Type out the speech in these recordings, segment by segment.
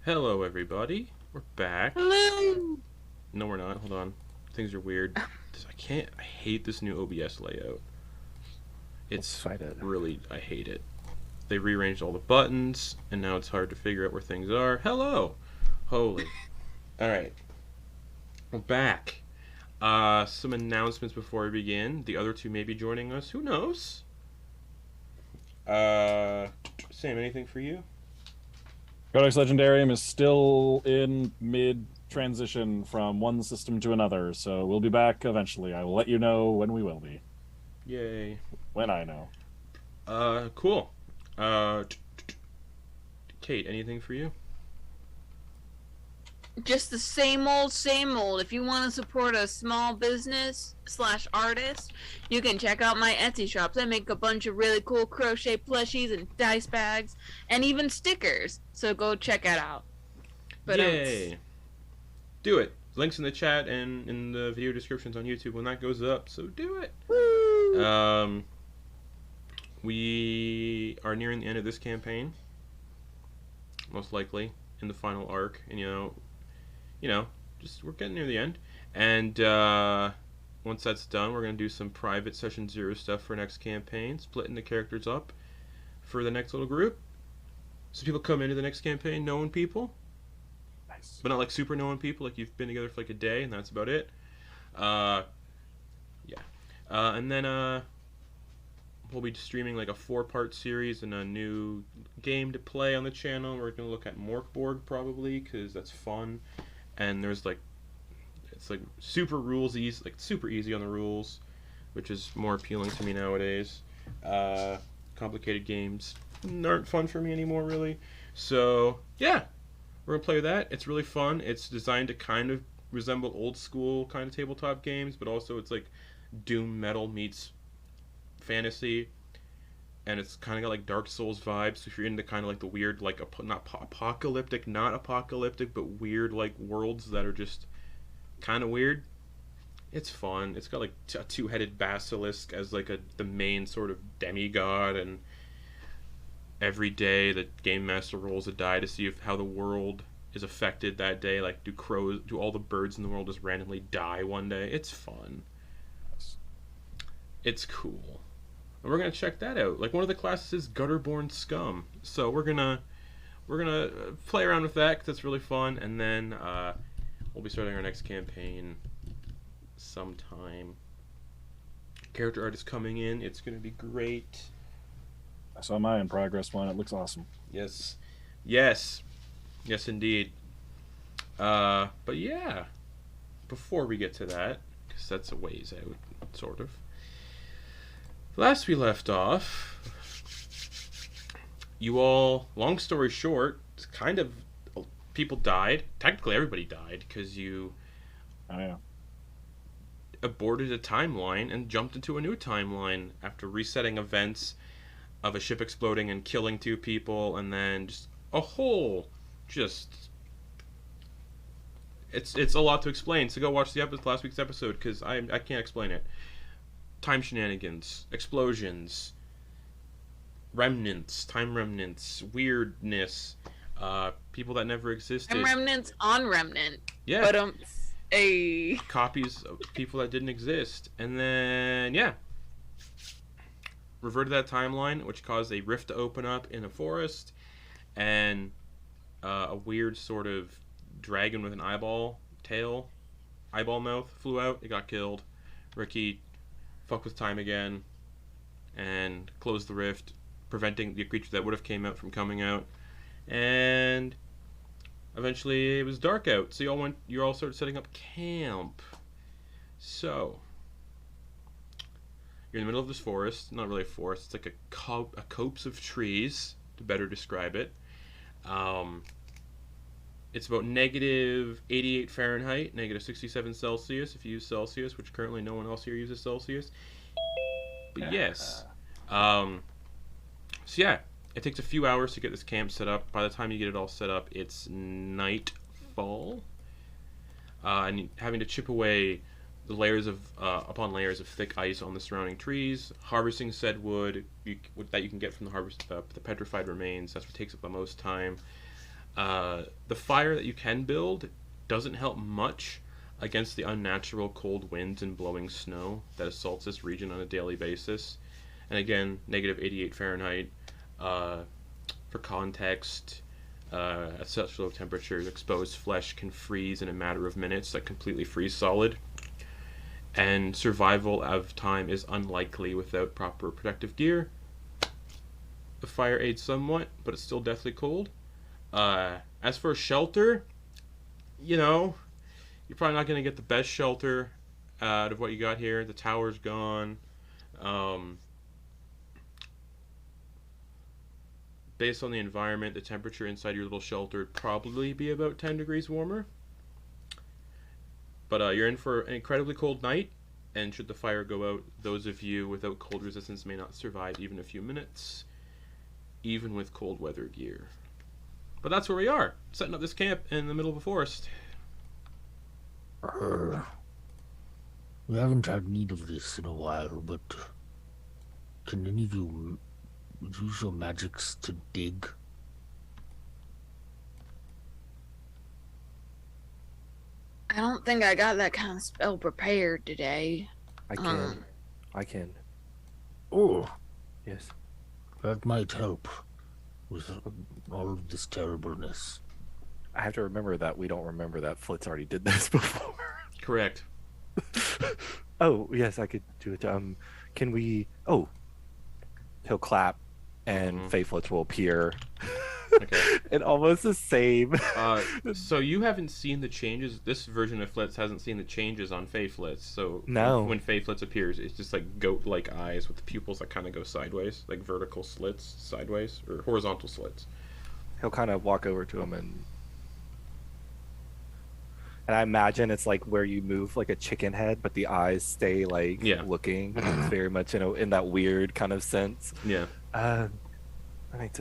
Hello, everybody. We're back. Hello. No, we're not. Hold on. Things are weird. I hate this new OBS layout. Let's fight it. I hate it. They rearranged all the buttons, and now it's hard to figure out where things are. Hello. Holy. Alright. We're back. Some announcements before we begin. The other two may be joining us. Who knows? Sam, anything for you? Codex Legendarium is still in mid-transition from one system to another, so we'll be back eventually. I will let you know when we will be. Yay. When I know. Cool. Kate, anything for you? Just the same old, same old. If you want to support a small business / artist, you can check out my Etsy shops. I make a bunch of really cool crochet plushies and dice bags and even stickers. So go check it out. But Yay! Do it. Links in the chat and in the video descriptions on YouTube when that goes up. So do it. Woo! We are nearing the end of this campaign, most likely in the final arc, and just we're getting near the end. And once that's done, we're gonna do some private session 0 stuff for next campaign, splitting the characters up for the next little group. So people come into the next campaign knowing people. Nice. But not like super knowing people, like you've been together for like a day and that's about it. And then we'll be streaming like a 4-part series and a new game to play on the channel. We're going to look at Morkborg probably, because that's fun. And there's it's like super easy on the rules, which is more appealing to me nowadays. Complicated games aren't fun for me anymore, really. So, yeah. We're going to play that. It's really fun. It's designed to kind of resemble old school kind of tabletop games, but also it's like Doom Metal meets fantasy. And it's kind of got like Dark Souls vibes. So if you're into kind of like the weird, like not apocalyptic, but weird like worlds that are just kind of weird, it's fun. It's got like a 2-headed basilisk as like the main sort of demigod, and every day the game master rolls a die to see how the world is affected that day. Like, do all the birds in the world just randomly die one day? It's fun. It's cool. And we're gonna check that out. Like, one of the classes is Gutterborn Scum, so we're gonna play around with that because it's really fun. And then we'll be starting our next campaign sometime. Character art is coming in. It's gonna be great. I saw my in progress one. It looks awesome. Yes, indeed. But yeah, before we get to that, because that's a ways out, sort of. Last we left off, you all, long story short, kind of, people died. Technically, everybody died, because you aborted a timeline and jumped into a new timeline after resetting events of a ship exploding and killing 2 people, and then it's a lot to explain. So go watch last week's episode, because I can't explain it. Time shenanigans, explosions, time remnants, weirdness, people that never existed. Time remnants on remnant. Yeah. But copies of people that didn't exist, and then reverted that timeline, which caused a rift to open up in a forest, and a weird sort of dragon with an eyeball mouth flew out. It got killed. Ricky fucked with time again and closed the rift, preventing the creature that would have came out from coming out. And eventually it was dark out, so you all started setting up camp. So you're in the middle of this forest. Not really a forest, it's like a copse of trees, to better describe it. It's about -88 Fahrenheit, -67 Celsius if you use Celsius, which currently no one else here uses Celsius. But yes. So yeah, it takes a few hours to get this camp set up. By the time you get it all set up, it's nightfall. And having to chip away the layers upon layers of thick ice on the surrounding trees, harvesting said wood that you can get from the petrified remains. That's what takes up the most time. The fire that you can build doesn't help much against the unnatural cold winds and blowing snow that assaults this region on a daily basis. And again, negative 88 Fahrenheit. For context, at such low temperatures, exposed flesh can freeze in a matter of minutes, like completely freeze solid. And survival of time is unlikely without proper protective gear. The fire aids somewhat, but it's still deathly cold. As for shelter, you know, you're probably not going to get the best shelter out of what you got here. The tower's gone. Based on the environment, the temperature inside your little shelter would probably be about 10 degrees warmer. But you're in for an incredibly cold night, and should the fire go out, those of you without cold resistance may not survive even a few minutes, even with cold weather gear. But that's where we are, setting up this camp in the middle of a forest. We haven't had need of this in a while, but can any of you use your magics to dig? I don't think I got that kind of spell prepared today. I can. I can. Oh, Yes. that might help with all of this terribleness. I have to remember that we don't remember that Flitz already did this before. Correct. Oh, yes, I could do it. Can we... Oh. He'll clap, and Fae Flitz will appear. Okay. And almost the same. So you haven't seen the changes. This version of Flitz hasn't seen the changes on Fae Flitz. So No. when Fae Flitz appears, it's just like goat-like eyes with the pupils that kind of go sideways, like vertical slits sideways or horizontal slits. He'll kind of walk over to him and I imagine it's like where you move like a chicken head, but the eyes stay like looking. It's very much in that weird kind of sense. Yeah. All right.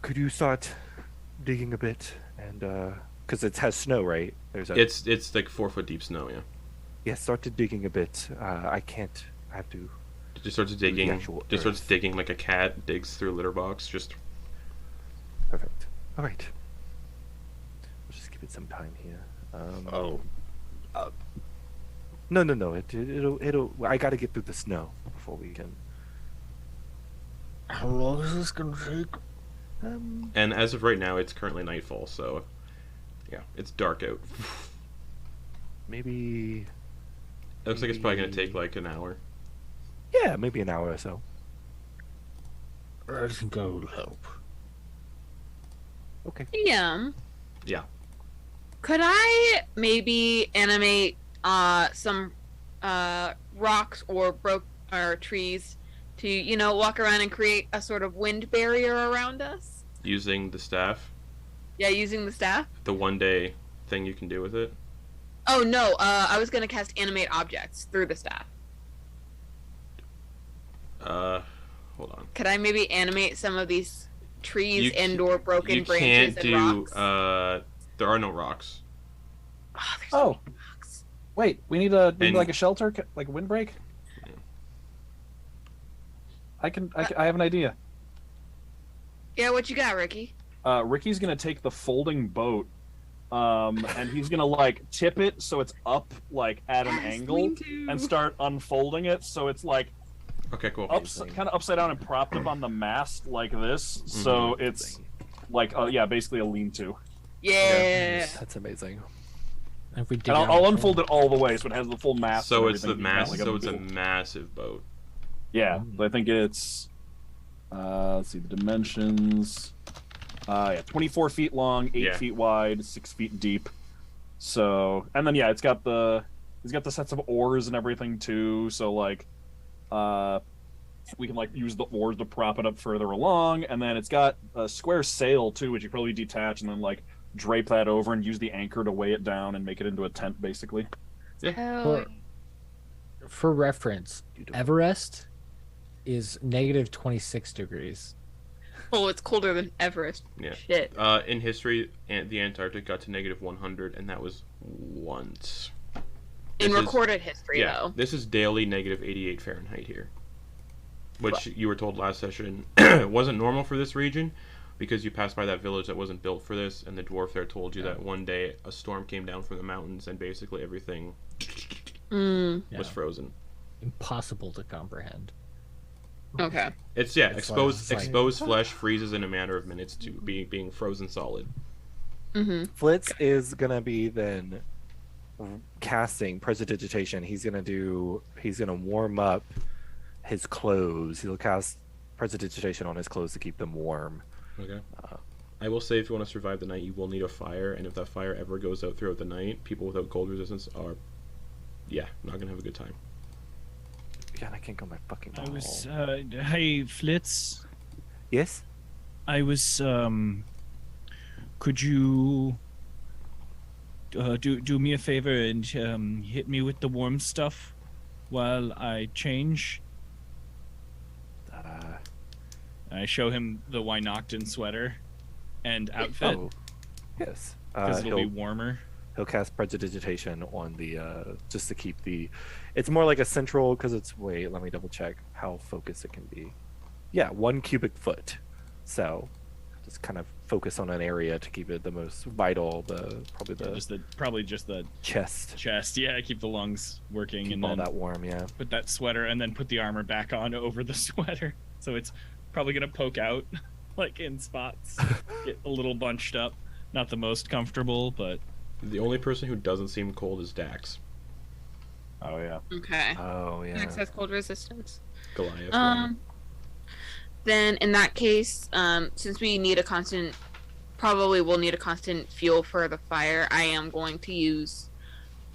Could you start digging a bit and because it has snow, right? It's like 4 foot deep snow. Yeah. Yeah, start to digging a bit. I can't. I have to. Just starts digging. Just starts digging like a cat digs through a litter box. Just perfect. All right. We'll just give it some time here. No. It'll. I got to get through the snow before we can. How long is this gonna take? And as of right now, it's currently nightfall, so yeah, it's dark out. Maybe. It looks like it's probably gonna take like an hour. Yeah, maybe an hour or so. I think I will help. Okay. Yeah. Yeah. Could I maybe animate some rocks or trees to, walk around and create a sort of wind barrier around us? Using the staff. Yeah, using the staff. The 1 day thing you can do with it. Oh no, I was gonna cast animate objects through the staff. Hold on. Could I maybe animate some of these trees and/or broken branches and rocks? There are no rocks. Oh, there's no rocks. Wait, we need like a shelter, like a windbreak. Yeah. I have an idea. Yeah, what you got, Ricky? Ricky's gonna take the folding boat, and he's gonna like tip it so it's up like at an angle, and start unfolding it so it's like okay, cool. kind of upside down and propped up on the mast like this, so it's like basically a lean-to. Yeah, that's amazing. If we and I'll unfold it all the way so it has the full mast. So it's the mass. mass. So it's a massive boat. Yeah, I think it's. Let's see the dimensions. 24 feet long, 8 feet wide, 6 feet deep. So, and then it's got the sets of oars and everything too. So like, we can like use the oars to prop it up further along, and then it's got a square sail too, which you probably detach and then like drape that over and use the anchor to weigh it down and make it into a tent, basically. Yeah. For reference, Everest is negative 26 degrees. Oh, it's colder than Everest. Yeah. Shit. In history, the Antarctic got to negative 100, and that was once. In recorded history, though. This is daily negative 88 Fahrenheit here. Which you were told last session wasn't normal for this region, because you passed by that village that wasn't built for this, and the dwarf there told you that one day a storm came down from the mountains and basically everything was frozen. Impossible to comprehend. Okay. It's exposed flesh freezes in a matter of minutes to being frozen solid. Flitz is gonna be then casting Prestidigitation. He's gonna warm up his clothes. He'll cast Prestidigitation on his clothes to keep them warm. Okay. I will say, if you want to survive the night, you will need a fire, and if that fire ever goes out throughout the night, people without cold resistance are, not gonna have a good time. Yeah, and I can't go my fucking ball. I was, hey, Flitz. Yes? I was, could you do me a favor and hit me with the warm stuff while I change? I show him the Wynocton sweater and outfit. Oh, yes. Because it'll be warmer. He'll cast Prestidigitation on the just to keep the. It's more like a central because it's. Wait, let me double check how focused it can be. Yeah, 1 cubic foot. So, just kind of focus on an area to keep it the most vital. Probably just the chest. Yeah, keep the lungs working Keep and all then that warm. Yeah. put that sweater and then put the armor back on over the sweater. So it's probably gonna poke out, like in spots, get a little bunched up. Not the most comfortable, but. The only person who doesn't seem cold is Dax. Oh yeah. Okay. Oh yeah. Access cold resistance. Goliath. Then in that case, since we need probably will need a constant fuel for the fire, I am going to use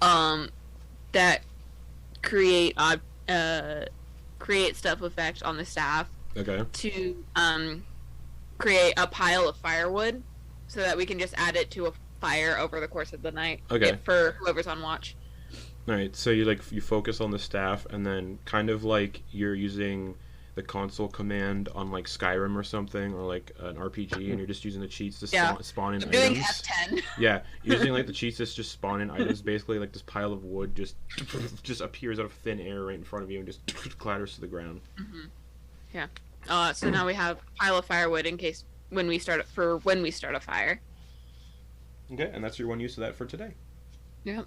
that create stuff effect on the staff. Okay. To create a pile of firewood, so that we can just add it to a fire over the course of the night. Okay. For whoever's on watch. All right. So you focus on the staff, and then kind of like you're using the console command on like Skyrim or something, or like an RPG, and you're just using the cheats to spawn in I'm items. doing F10. Yeah, using like the cheats to just spawn in items. Basically, like this pile of wood just appears out of thin air right in front of you and just clatters to the ground. Yeah. So now we have a pile of firewood in case when we start a fire. Okay, and that's your one use of that for today. Yep.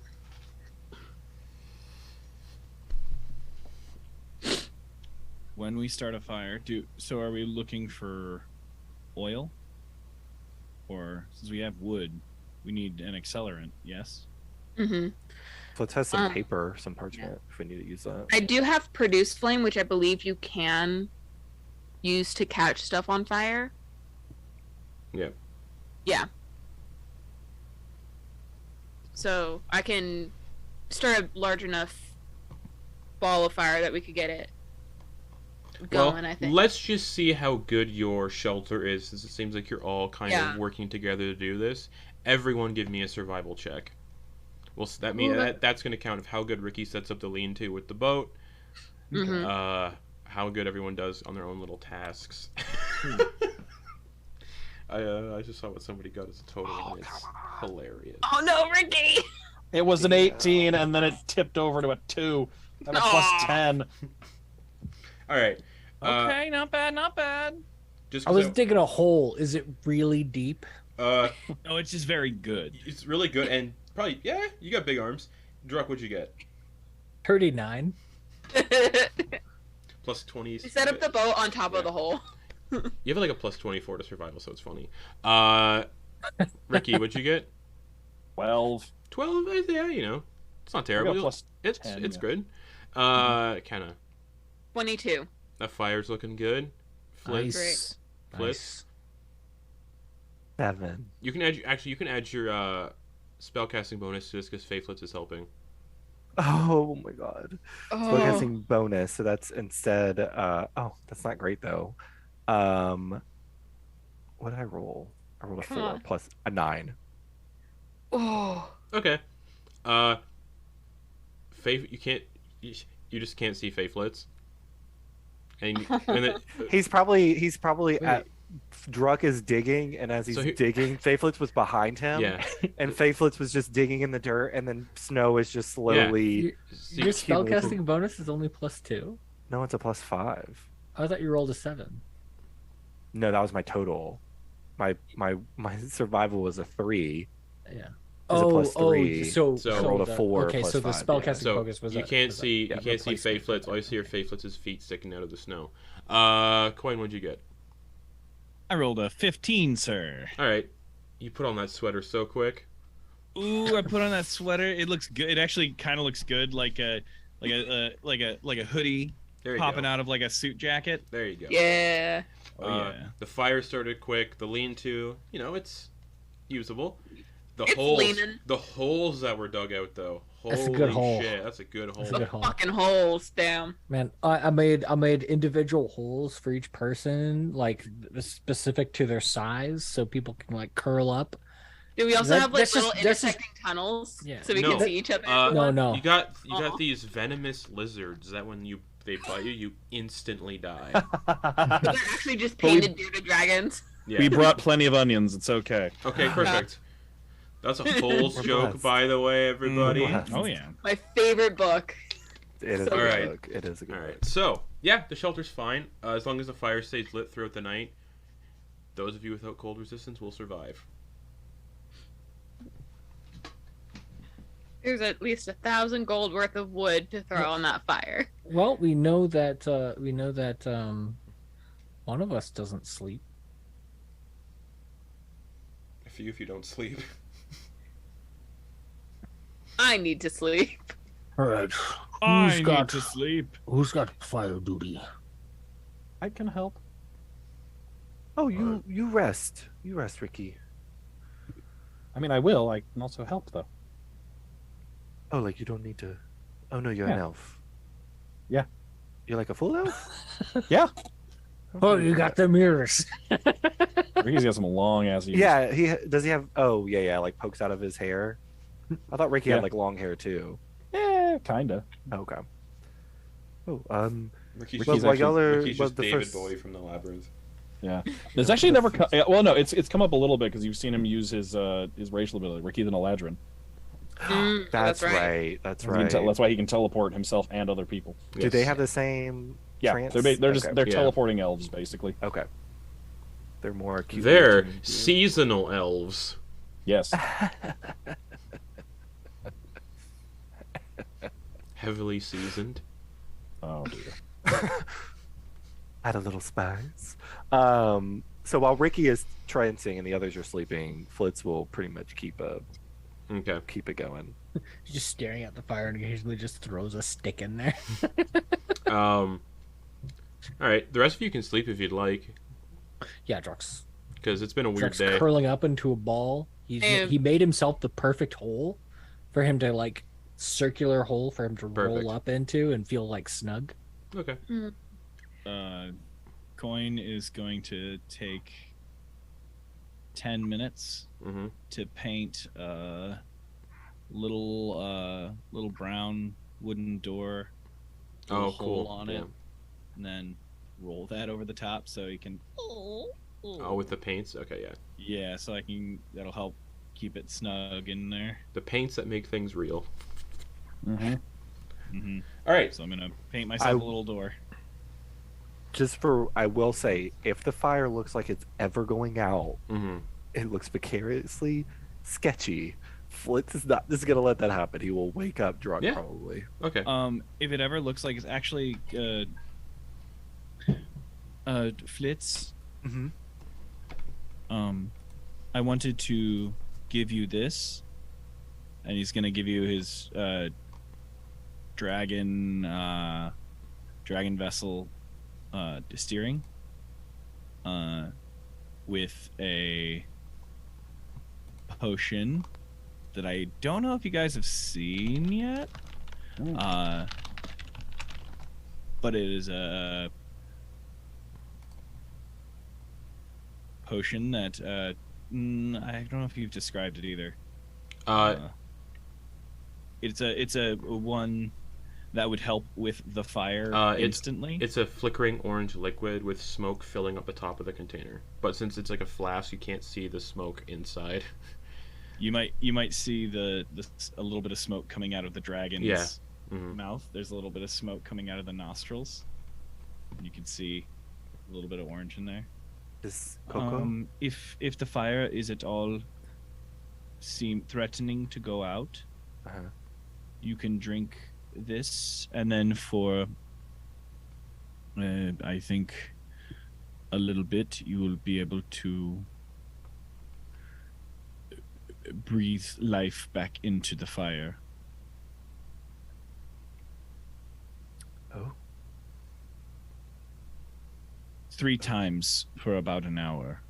When we start a fire, so are we looking for oil? Or since we have wood, we need an accelerant, yes? Let's have some paper, some parchment if we need to use that. I do have produce flame, which I believe you can use to catch stuff on fire. Yeah. Yeah. So I can start a large enough ball of fire that we could get it going, I think. Let's just see how good your shelter is, since it seems like you're all kind of working together to do this. Everyone give me a survival check. Well, so that means that's going to count of how good Ricky sets up the lean-to with the boat. How good everyone does on their own little tasks. I just saw what somebody got as a total, and it's hilarious. Oh no, Ricky! It was an 18, and then it tipped over to a 2, and a plus 10. All right. Okay, not bad. I was digging a hole. Is it really deep? No, it's just very good. It's really good, and probably, you got big arms. Druck, what'd you get? 39. Plus 20. Set up the boat on top of the hole. You have like a plus 24 to survival, so it's funny. Ricky, what'd you get? 12. 12? Yeah, it's not terrible. Plus 10, it's good. Kind of. 22. That fire's looking good. Nice. Flitz. 7. You can add your spellcasting bonus to this because Flitz is helping. Oh my god. Spellcasting bonus, so that's instead that's not great though. What did I roll? I rolled a 4 plus a 9. Oh. Okay. You just can't see Flitz. And then, he's probably at Druck is digging, and as he's digging, Flitz was behind him. Yeah. And Flitz was just digging in the dirt, and then snow is just slowly. Your spellcasting bonus is only plus 2? No, it's a plus 5. I thought you rolled a 7. No, that was my total. my survival was a 3. Yeah. It's a plus 3. So I rolled a 4. Okay, plus so the 5, spellcasting So focus was you can't see Fae Flitz. All you see are Fae Flitz's feet sticking out of the snow. Quoin, what'd you get? I rolled a 15, sir. All right, you put on that sweater so quick. Ooh, I put on that sweater. It looks good. It actually kind of looks good, like a hoodie There you popping go. out of like a suit jacket. There you go. Yeah. Oh yeah. The fire started quick. The lean-to, it's usable. It's leaning. The holes that were dug out though. Holy That's a good hole. shit, that's a good hole. That's a good hole. Fucking holes, damn. Man, I made individual holes for each person, like specific to their size, so people can like curl up. Do we also have like that's little just- that's just- intersecting tunnels Yeah. so we No. can see each other? No. You got Aw. these venomous lizards that when they bite you instantly die. They're actually just painted bearded dragons. Yeah. We brought plenty of onions. It's okay. Okay, perfect. That's a holes joke, blessed. by the way, everybody. Blessed. Oh yeah. My favorite book. It is So a good good. book. It is a good All book. right, so yeah, the shelter's fine as long as the fire stays lit throughout the night. Those of you without cold resistance will survive. There's at least 1,000 gold worth of wood to throw on that fire. Well, we know that one of us doesn't sleep. If you don't sleep. I need to sleep. All right. I Who's need got to sleep. who's got fire duty? I can help. Oh, you rest. You rest, Ricky. I mean, I will. I can also help, though. Oh, like you don't need to. Oh no, you're an Yeah. elf. Yeah. You're like a full elf. Yeah. Oh, you got the mirrors. Ricky's got some long ass ears. Yeah. Does he have? Oh yeah. Like pokes out of his hair. I thought Ricky Yeah. had like long hair too. Yeah, kinda. Okay. Oh, Ricky's Well, while y'all are- Ricky's well, just the David first- Bowie from the Labyrinth. Yeah. There's actually never. Well, no, it's come up a little bit because you've seen him use his racial ability, Ricky the Eladrin. that's right. right. That's He can right. that's why he can teleport himself and other people. Do they have the same? Yeah, trance? they're just Okay. they're Yeah. teleporting elves basically. Okay. They're more acute. They're seasonal elves. Yes. Heavily seasoned. Oh dear. Add a little spice. So while Ricky is trancing and the others are sleeping, Flitz will pretty much keep it going. Just staring at the fire and occasionally just throws a stick in there. Alright, the rest of you can sleep if you'd like. Yeah, Drux. Because it's been a weird Drux day. curling up into a ball. He made himself the perfect hole for him to like circular hole for him to Perfect. roll up into and feel like snug. Okay. Quoin is going to take 10 minutes Mm-hmm. to paint a little brown wooden door. with a Oh, hole cool. on Yeah. it, and then roll that over the top so you can. Oh, with the paints? Okay, yeah. Yeah, so that'll help keep it snug in there. The paints that make things real. Mm-hmm. hmm Alright. So I'm gonna paint myself a little door. I will say, if the fire looks like it's ever going out, Mm-hmm. it looks vicariously sketchy. Flitz is not just gonna let that happen. He will wake up drunk, Yeah. probably. Okay. If it ever looks like it's actually Flitz, Mm-hmm. I wanted to give you this, and he's gonna give you his dragon vessel steering with a potion that I don't know if you guys have seen yet. But it is a potion that I don't know if you've described it either. It's a one that would help with the fire instantly. It's a flickering orange liquid with smoke filling up the top of the container. But since it's like a flask, you can't see the smoke inside. You might see a little bit of smoke coming out of the dragon's Yeah. Mm-hmm. mouth. There's a little bit of smoke coming out of the nostrils. You can see a little bit of orange in there. Is Coco? If the fire is at all seem threatening to go out, Uh-huh. you can drink this, and then for I think a little bit, you will be able to breathe life back into the fire. Oh. 3 times for about an hour.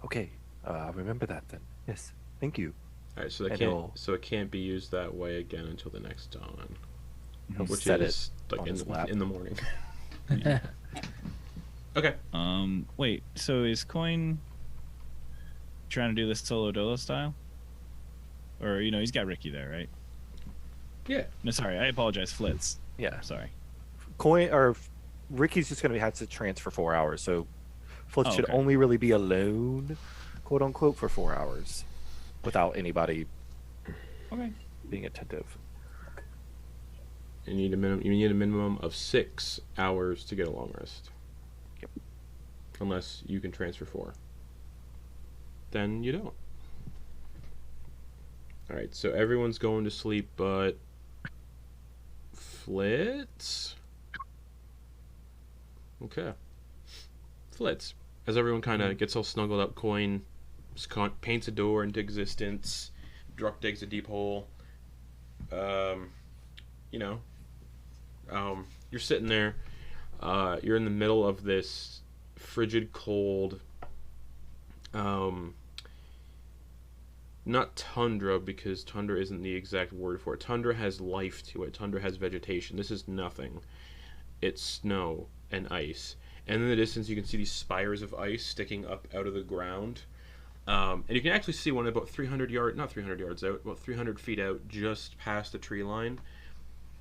Okay. I'll remember that then. Yes. Thank you. All right, so it can't be used that way again until the next dawn, He'll which set is it like on his lap. in the morning. Okay. Wait, so is Quoin trying to do this solo dolo style? Or, he's got Ricky there, right? Yeah. No, sorry, I apologize, Flitz. Yeah. Sorry. Coin or Ricky's just going to have to trance for 4 hours, so Flitz should okay. only really be alone, quote unquote, for 4 hours, without anybody Okay. being attentive. You need a minimum of 6 hours to get a long rest. Yep. Unless you can transfer 4. Then you don't. Alright, so everyone's going to sleep but Flitz? Okay. Flitz. As everyone kind of gets all snuggled up, Quoin paints a door into existence. Druck digs a deep hole. You're sitting there. You're in the middle of this frigid cold, not tundra, because tundra isn't the exact word for it. Tundra has life to it. Tundra has vegetation. This is nothing. It's snow and ice. And in the distance, you can see these spires of ice sticking up out of the ground. And you can actually see one about 300 feet out, just past the tree line.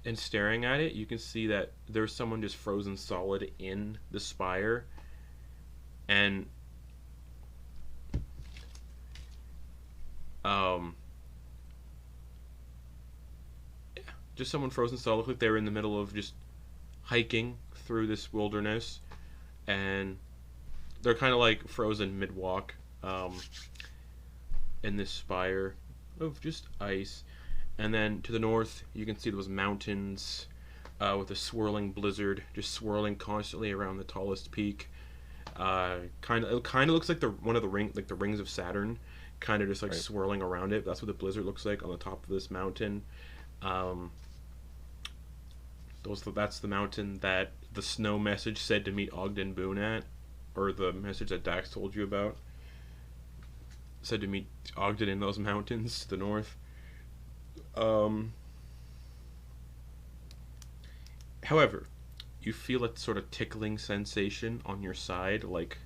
And staring at it, you can see that there's someone just frozen solid in the spire. And just someone frozen solid. Looked like they were in the middle of just hiking through this wilderness, and they're kind of like frozen mid-walk in this spire of just ice. And then to the north, you can see those mountains with a swirling blizzard just swirling constantly around the tallest peak. It kind of looks like the rings of Saturn, kind of just like swirling around it. That's what the blizzard looks like on the top of this mountain. That's the mountain that the snow message said to meet Ogden Boone at, or the message that Dax told you about. Said to meet Ogden in those mountains to the north. However, you feel a sort of tickling sensation on your side, like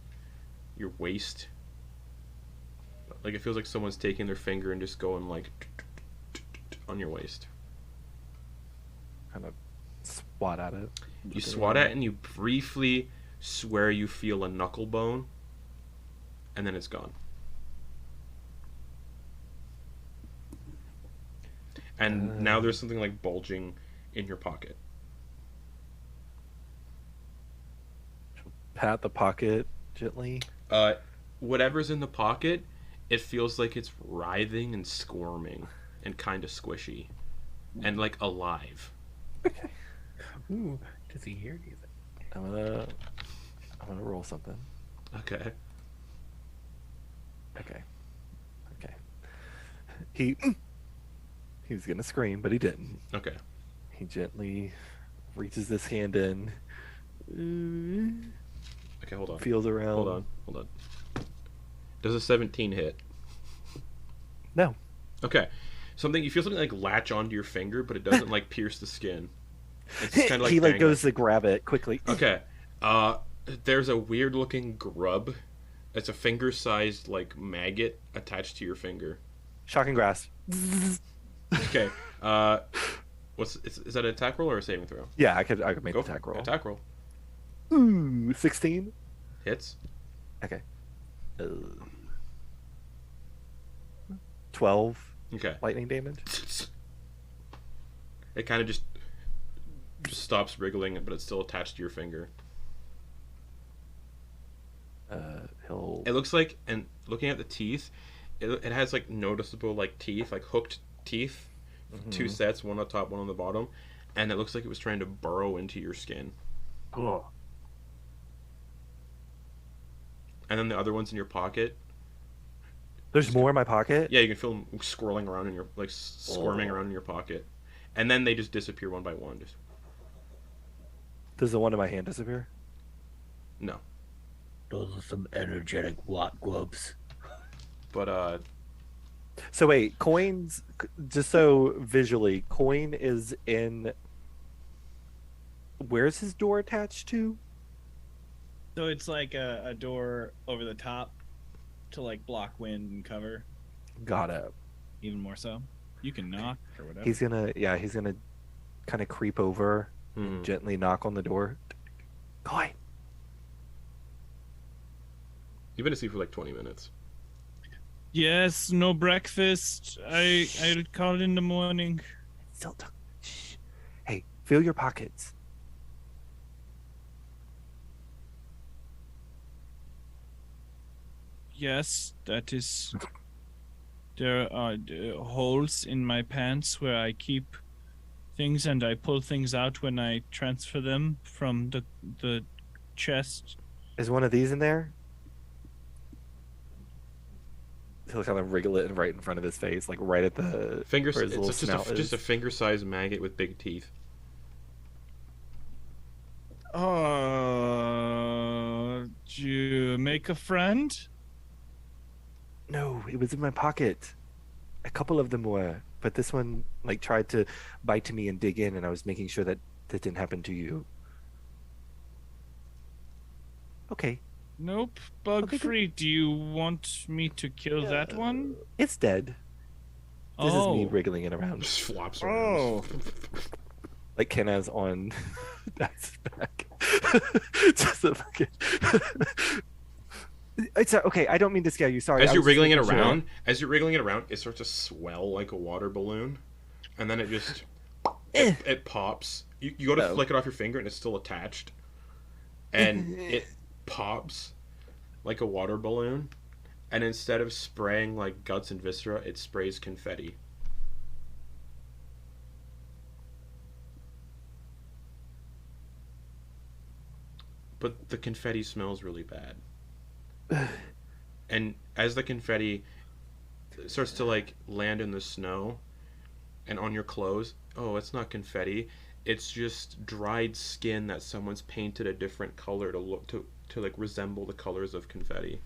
your waist. Like it feels like someone's taking their finger and just going like on your waist. Kind of swat at it. You swat at it and you briefly swear you feel a knuckle bone, and then it's gone. And now there's something like bulging in your pocket. Pat the pocket gently. Whatever's in the pocket, it feels like it's writhing and squirming and kind of squishy and like alive. Okay. Ooh, does he hear anything? I'm gonna roll something. Okay. Okay. He was gonna scream, but he didn't. Okay. He gently reaches his hand in. Okay, hold on. Feels around. Hold on. Does a 17 hit? No. Okay. You feel something like latch onto your finger, but it doesn't like pierce the skin. It's kind of like he like dangle. goes to grab it quickly. Okay. There's a weird looking grub. It's a finger-sized like maggot attached to your finger. Shocking grasp. Okay. Is that an attack roll or a saving throw? Yeah, I could make Go the attack roll. Attack roll. Ooh, 16. Hits. Okay. 12 Okay. lightning damage. It kind of just stops wriggling, but it's still attached to your finger. Oh. It looks like, and looking at the teeth, it has like noticeable like teeth, like hooked teeth, two sets, one on top, one on the bottom, and it looks like it was trying to burrow into your skin. Oh. And then the other one's in your pocket. There's more in my pocket? Yeah, you can feel them squirming around in your squirming around in your pocket, and then they just disappear one by one. Just Does the one in my hand disappear? no. Those are some energetic watt grubs. But So wait, Coin's, just so visually, Coin is in, where's his door attached to? So it's like a door over the top to like block wind and cover, Got it. even more so. You can knock or whatever. He's gonna kind of creep over and gently knock on the door. Coin. you've been asleep for like 20 minutes. Yes, no breakfast. I'll call in the morning. Still talk. Shh. Hey, feel your pockets. Yes, that is. There are holes in my pants where I keep things, and I pull things out when I transfer them from the chest. Is one of these in there? He'll kind of wriggle it right in front of his face, like right at the Fingers. where his little It's snout just a is. finger-sized maggot with big teeth. Oh, did you make a friend? No, it was in my pocket. A couple of them were, but this one like tried to bite me and dig in, and I was making sure that that didn't happen to you. Okay, Nope, bug Okay, good. free. Do you want me to kill that one? it's dead. This is me Oh. wriggling it around, Just flops around. Oh. like Kenna's on that's back. Just a fucking. It's okay. I don't mean to scare you. Sorry. As I you're was wriggling it making sure. around, it starts to swell like a water balloon, and then it just it pops. You go to Oh. flick it off your finger, and it's still attached, and it pops like a water balloon, and instead of spraying like guts and viscera, it sprays confetti. But the confetti smells really bad. And as the confetti starts to like land in the snow and on your clothes, oh, it's not confetti. It's just dried skin that someone's painted a different color to look to like resemble the colors of confetti.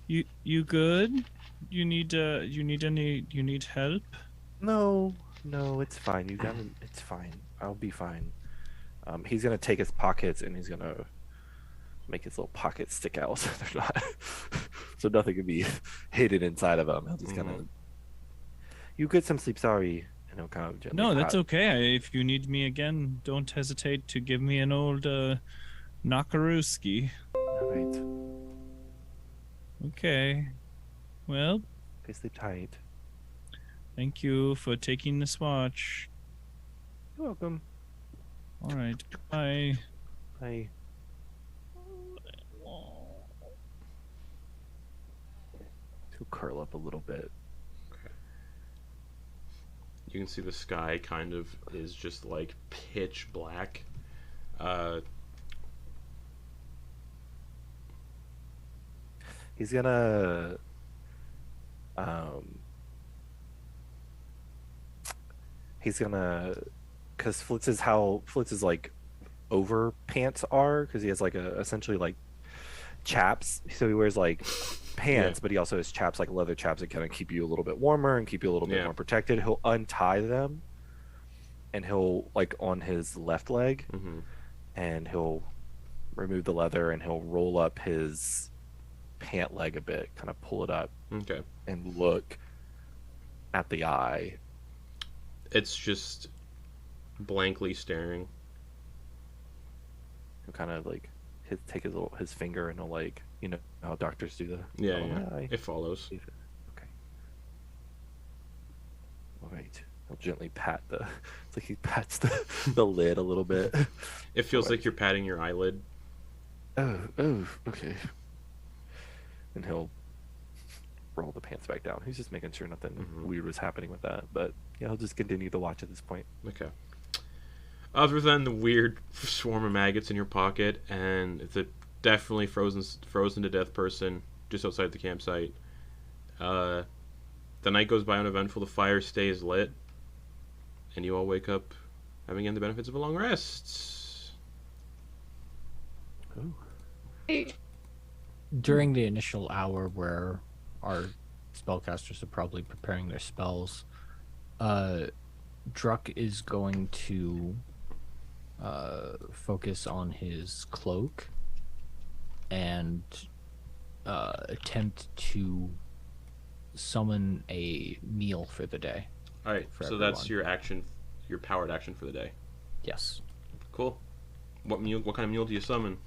You good? You need help? No, it's fine. It's fine. I'll be fine. He's gonna take his pockets and he's gonna make his little pockets stick out so they're not, so nothing can be hidden inside of them. He'll just kind of. You get some sleep. Sorry, and he'll kind of gently. No, that's pat- okay. If you need me again, don't hesitate to give me an old knockarooski. All right. Okay. Well, Okay, sleep tight. thank you for taking this watch. You're welcome. All right. Bye. Bye. He'll curl up a little bit. You can see the sky kind of is just like pitch black. He's gonna because Flitz is like over pants are, because he has like a essentially like chaps, so he wears like pants, but he also has chaps, like leather chaps, that kind of keep you a little bit warmer and keep you a little bit Yeah. more protected. He'll untie them and he'll like on his left leg, Mhm. and he'll remove the leather and he'll roll up his pant leg a bit, kind of pull it up Okay. and look at the eye. It's just blankly staring. He'll kind of like take his finger and he'll like, you know how doctors do the Yeah, oh, yeah. my eye. It follows. Okay. All right. He'll gently pat the. It's like he pats the lid a little bit. It feels like you're patting your eyelid. Oh, okay. And he'll roll the pants back down. He's just making sure nothing weird was happening with that. But yeah, he'll just continue to watch at this point. Okay. Other than the weird swarm of maggots in your pocket and the definitely frozen to death person just outside the campsite, the night goes by uneventful. The fire stays lit, and you all wake up having gained the benefits of a long rest. Ooh. During the initial hour where our spellcasters are probably preparing their spells, Druck is going to focus on his cloak and attempt to summon a meal for the day. All right, so everyone. that's your action, your powered action for the day. Yes. Cool. What kind of meal do you summon?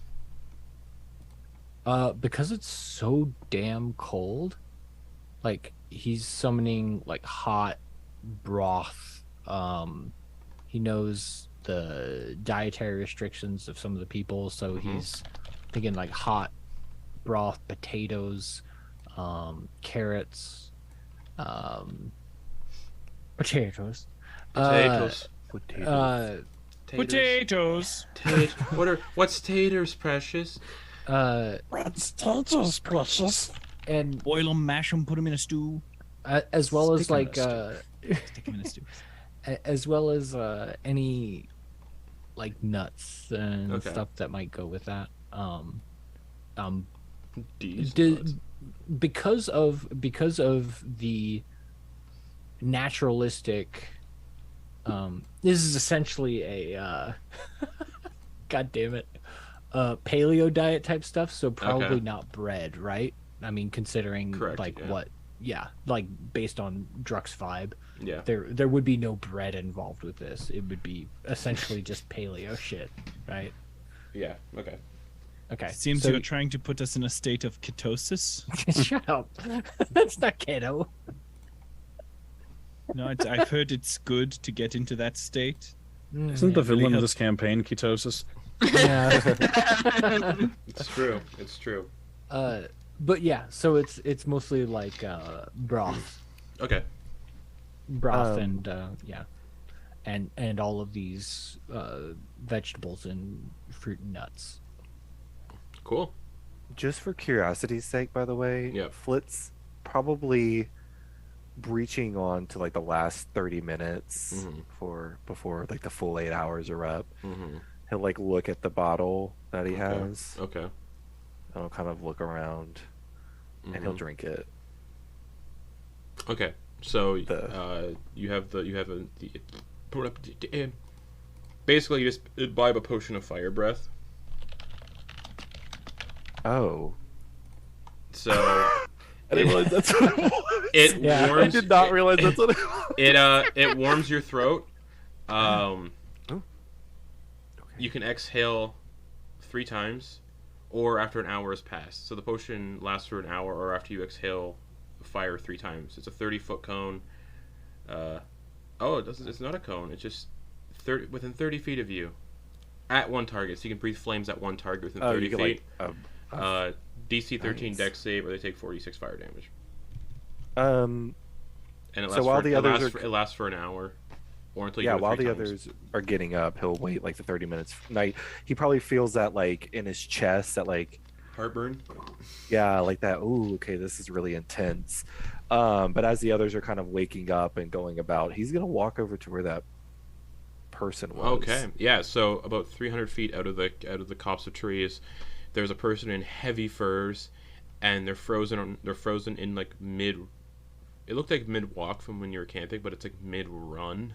Because it's so damn cold, like he's summoning like hot broth. He knows the dietary restrictions of some of the people, so he's thinking like hot broth, potatoes, carrots, potatoes. Potatoes. What's taters, precious? That's taters, precious. And Boil them, mash them, put them in a stew. as well as Stick 'em in like a Stick them in a stew. as well as any like nuts and Okay. stuff that might go with that. D's Did, because of the naturalistic, this is essentially a god damn it, paleo diet type stuff, so probably Okay. not bread, right? I mean, considering Correct, like yeah. what, yeah, like based on Druck's vibe, Yeah. there would be no bread involved with this. It would be essentially just paleo shit, right? Yeah. Okay. Okay. Seems so you're trying to put us in a state of ketosis. shut up. That's not keto. No, I've heard it's good to get into that state. Isn't the really villain of helps. this campaign ketosis? Yeah. It's true. It's true. But yeah, so it's mostly like broth, Okay. and yeah, and all of these vegetables and fruit and nuts. Cool. Just for curiosity's sake, by the way, Yep. Flitz probably breaching on to like the last 30 minutes before like the full 8 hours are up. Mm-hmm. He'll like look at the bottle that he has, Okay. and he'll kind of look around, and he'll drink it. Okay. So The- you have basically you just imbibe a potion of fire breath. Oh, So I didn't realize that's what it was. it Yeah. warms. I did not realize that's what it was. It warms your throat. You can exhale 3 times, or after an hour has passed. So the potion lasts for an hour, or after you exhale fire 3 times. It's a 30-foot cone. It doesn't. It's not a cone. It's just within 30 feet of you, at one target. So you can breathe flames at one target within 30 you feet. get DC 13 nice. Dex save, or they take 46 fire damage. um, And it So lasts while for, the it others lasts are- for, it lasts for an hour, or until you yeah, do it while 3 the times. others are getting up, he'll wait like the 30 minutes. Night, he probably feels that like in his chest, that like Heartburn. yeah, like that. Ooh, okay, this is really intense. But as the others are kind of waking up and going about, he's gonna walk over to where that person was. Okay, yeah. So about 300 feet out of the copse of trees, there's a person in heavy furs, and they're frozen. They're frozen in like mid. It looked like mid walk from when you were camping, but it's like mid run,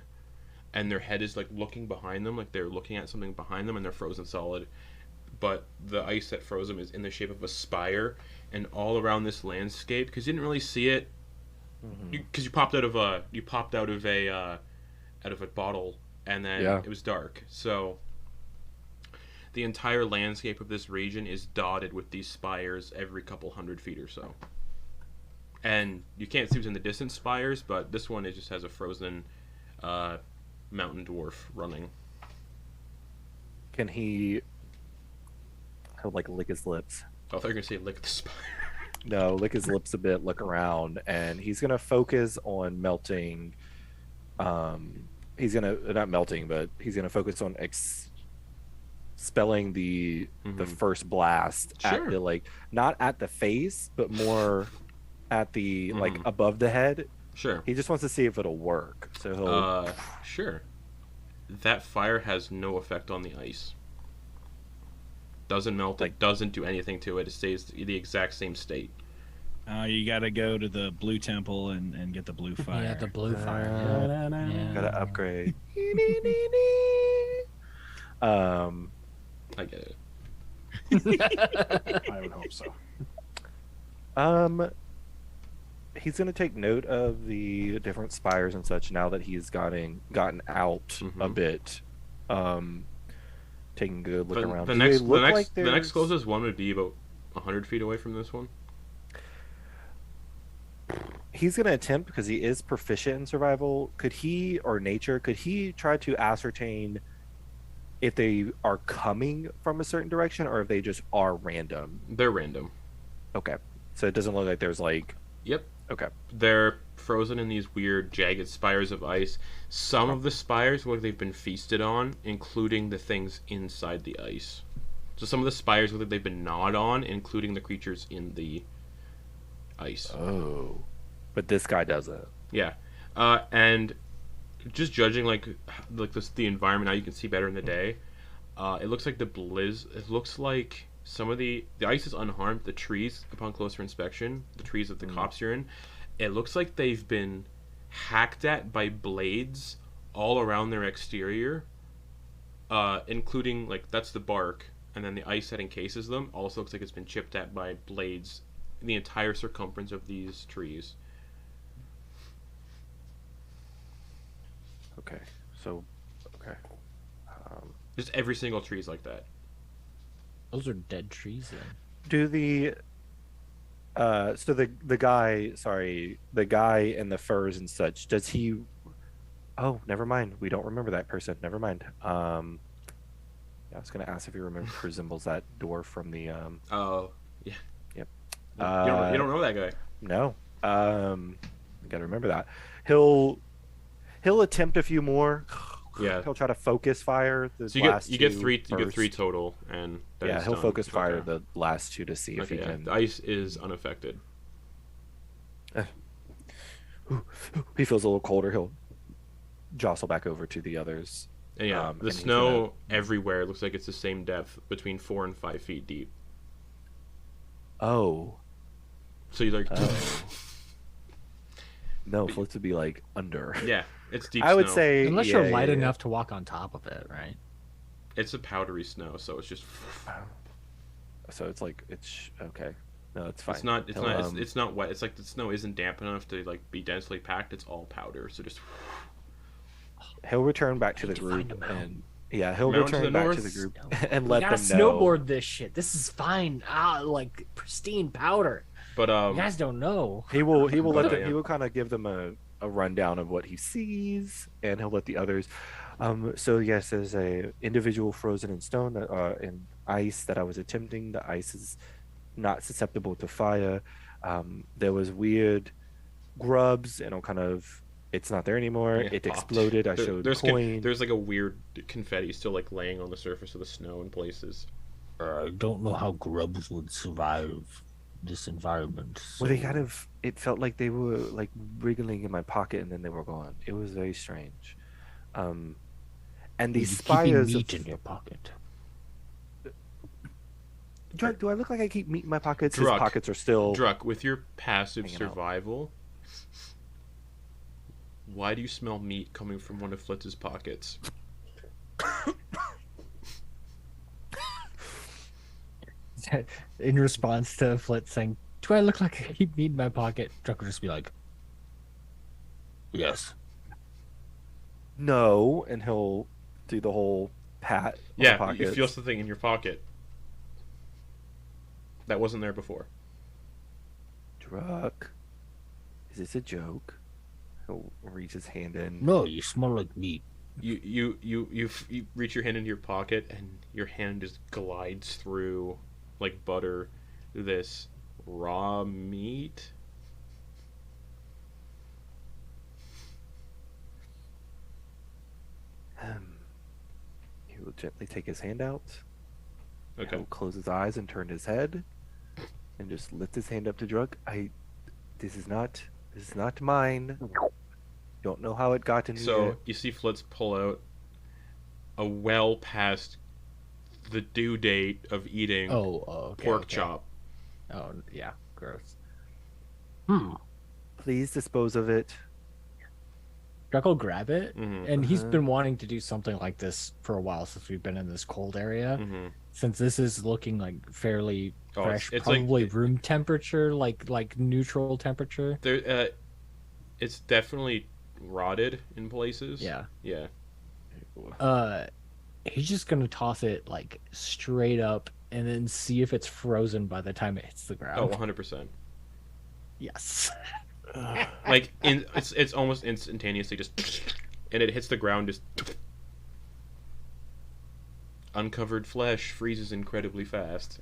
and their head is like looking behind them, like they're looking at something behind them, and they're frozen solid. But the ice that froze them is in the shape of a spire, and all around this landscape, because you didn't really see it, because you popped out of a bottle, and then Yeah. it was dark. So the entire landscape of this region is dotted with these spires every couple hundred feet or so. And you can't see what's in the distant spires, but this one, it just has a frozen mountain dwarf running. Can he? He'll like lick his lips. Oh, I thought you were gonna say lick the spire. No, lick his lips a bit, look around, and he's gonna focus on melting. He's gonna not melting, but he's gonna focus on expelling the first blast at Sure. the like not at the face, but more at the like Mhm. above the head. Sure. He just wants to see if it'll work. So he'll Sure. That fire has no effect on the ice. Doesn't melt. It doesn't do anything to it. It stays the exact same state. You gotta go to the blue temple and get the blue fire. Yeah, the blue fire. Yeah. gotta upgrade. I get it. I would hope so. He's gonna take note of the different spires and such now that he's gotten out a bit. Taking a good look around. The Do they next, look the next, like the next there's- closest one would be about 100 feet away from this one. He's gonna attempt because he is proficient in survival. Could he or nature? Could he try to ascertain if they are coming from a certain direction or if they just are random? They're random. Okay, so it doesn't look like there's like. Yep. Okay. They're frozen in these weird jagged spires of ice. Some of the spires look like they've been feasted on, including the things inside the ice. So some of the spires look like they've been gnawed on, including the creatures in the ice. Oh, but this guy doesn't. Yeah, and just judging like this, the environment now, you can see better in the day. It looks like it looks like some of the ice is unharmed. The trees, upon closer inspection, the trees of the copse you're in, it looks like they've been hacked at by blades all around their exterior, including like that's the bark, and then the ice that encases them also looks like it's been chipped at by blades in the entire circumference of these trees. Okay, so okay. Just every single tree is like that. Those are dead trees then. Do the so the guy, sorry, the guy in the furs and such, does he? Oh, never mind. We don't remember that person. Never mind. Yeah, I was gonna ask if he resembles that dwarf from the Oh, yeah. Yep. You don't know that guy. No. You gotta remember that. He'll attempt a few more. Yeah. He'll try to focus fire. The So you last get two three first. total, and then Yeah, it's he'll done. focus fire Okay. the last two to see if Okay, he yeah. can. The ice is unaffected. He feels a little colder. He'll jostle back over to the others. And yeah, And the he's snow everywhere looks like it's the same depth, between 4 and 5 feet deep. Oh So you like, no, Flitz would be like under. yeah, it's deep. I would snow. say Unless yeah, you're light yeah, enough to walk on top of it, right? It's a powdery snow, so it's just. yeah. So it's like it's okay. No, it's fine. It's not. It's He'll, not. It's not wet. It's like the snow isn't damp enough to like be densely packed. It's all powder. So just. He'll return back to the Need to find group a mountain. and yeah, he'll Mountain to return the back to north? the group No. and We let gotta them know. snowboard this shit. This is fine. Like pristine powder. But You guys don't know. He will let Oh, them. yeah. He will kind of give them a rundown of what he sees, and he'll let the others. So yes, there's a individual frozen in stone that in ice that I was attempting. The ice is not susceptible to fire. There was weird grubs, and it's not there anymore. Yeah, It popped. exploded. I showed Quoin. There's like a weird confetti still like laying on the surface of the snow in places. I don't know how grubs would survive this environment. Well, they so- kind of. It felt like they were like wriggling in my pocket, and then they were gone. It was very strange. And Were these you keeping spires. meat in your pocket. Do I look like I keep meat in my pockets? His Druck. pockets are still. Druck, with your passive Hanging out. survival, why do you smell meat coming from one of Flitz's pockets? In response to Flitz saying, "Do I look like I keep meat in my pocket?" Druck would just be like, Yes. No, and he'll do the whole pat. on the Yeah, you pockets. feel something in your pocket that wasn't there before. Druck. Is this a joke? He'll reach his hand in. No, you smell like meat. You reach your hand into your pocket, and your hand just glides through, like butter, this raw meat. He will gently take his hand out. Okay. He'll close his eyes and turn his head, and just lift his hand up to Druk. This is not mine. Don't know how it got in here. So you see Flitz pull out a well past the due date of eating pork chop. Oh yeah, gross. Please dispose of it. Druck will grab it, Mhm. and he's been wanting to do something like this for a while since we've been in this cold area. Mm-hmm. Since this is looking like fairly fresh, it's probably like room temperature, like neutral temperature. there. It's definitely rotted in places. Yeah. Yeah. He's just gonna toss it like straight up, and then see if it's frozen by the time it hits the ground. Oh, 100%. Yes. Like it's almost instantaneously just, and it hits the ground just. Uncovered flesh freezes incredibly fast.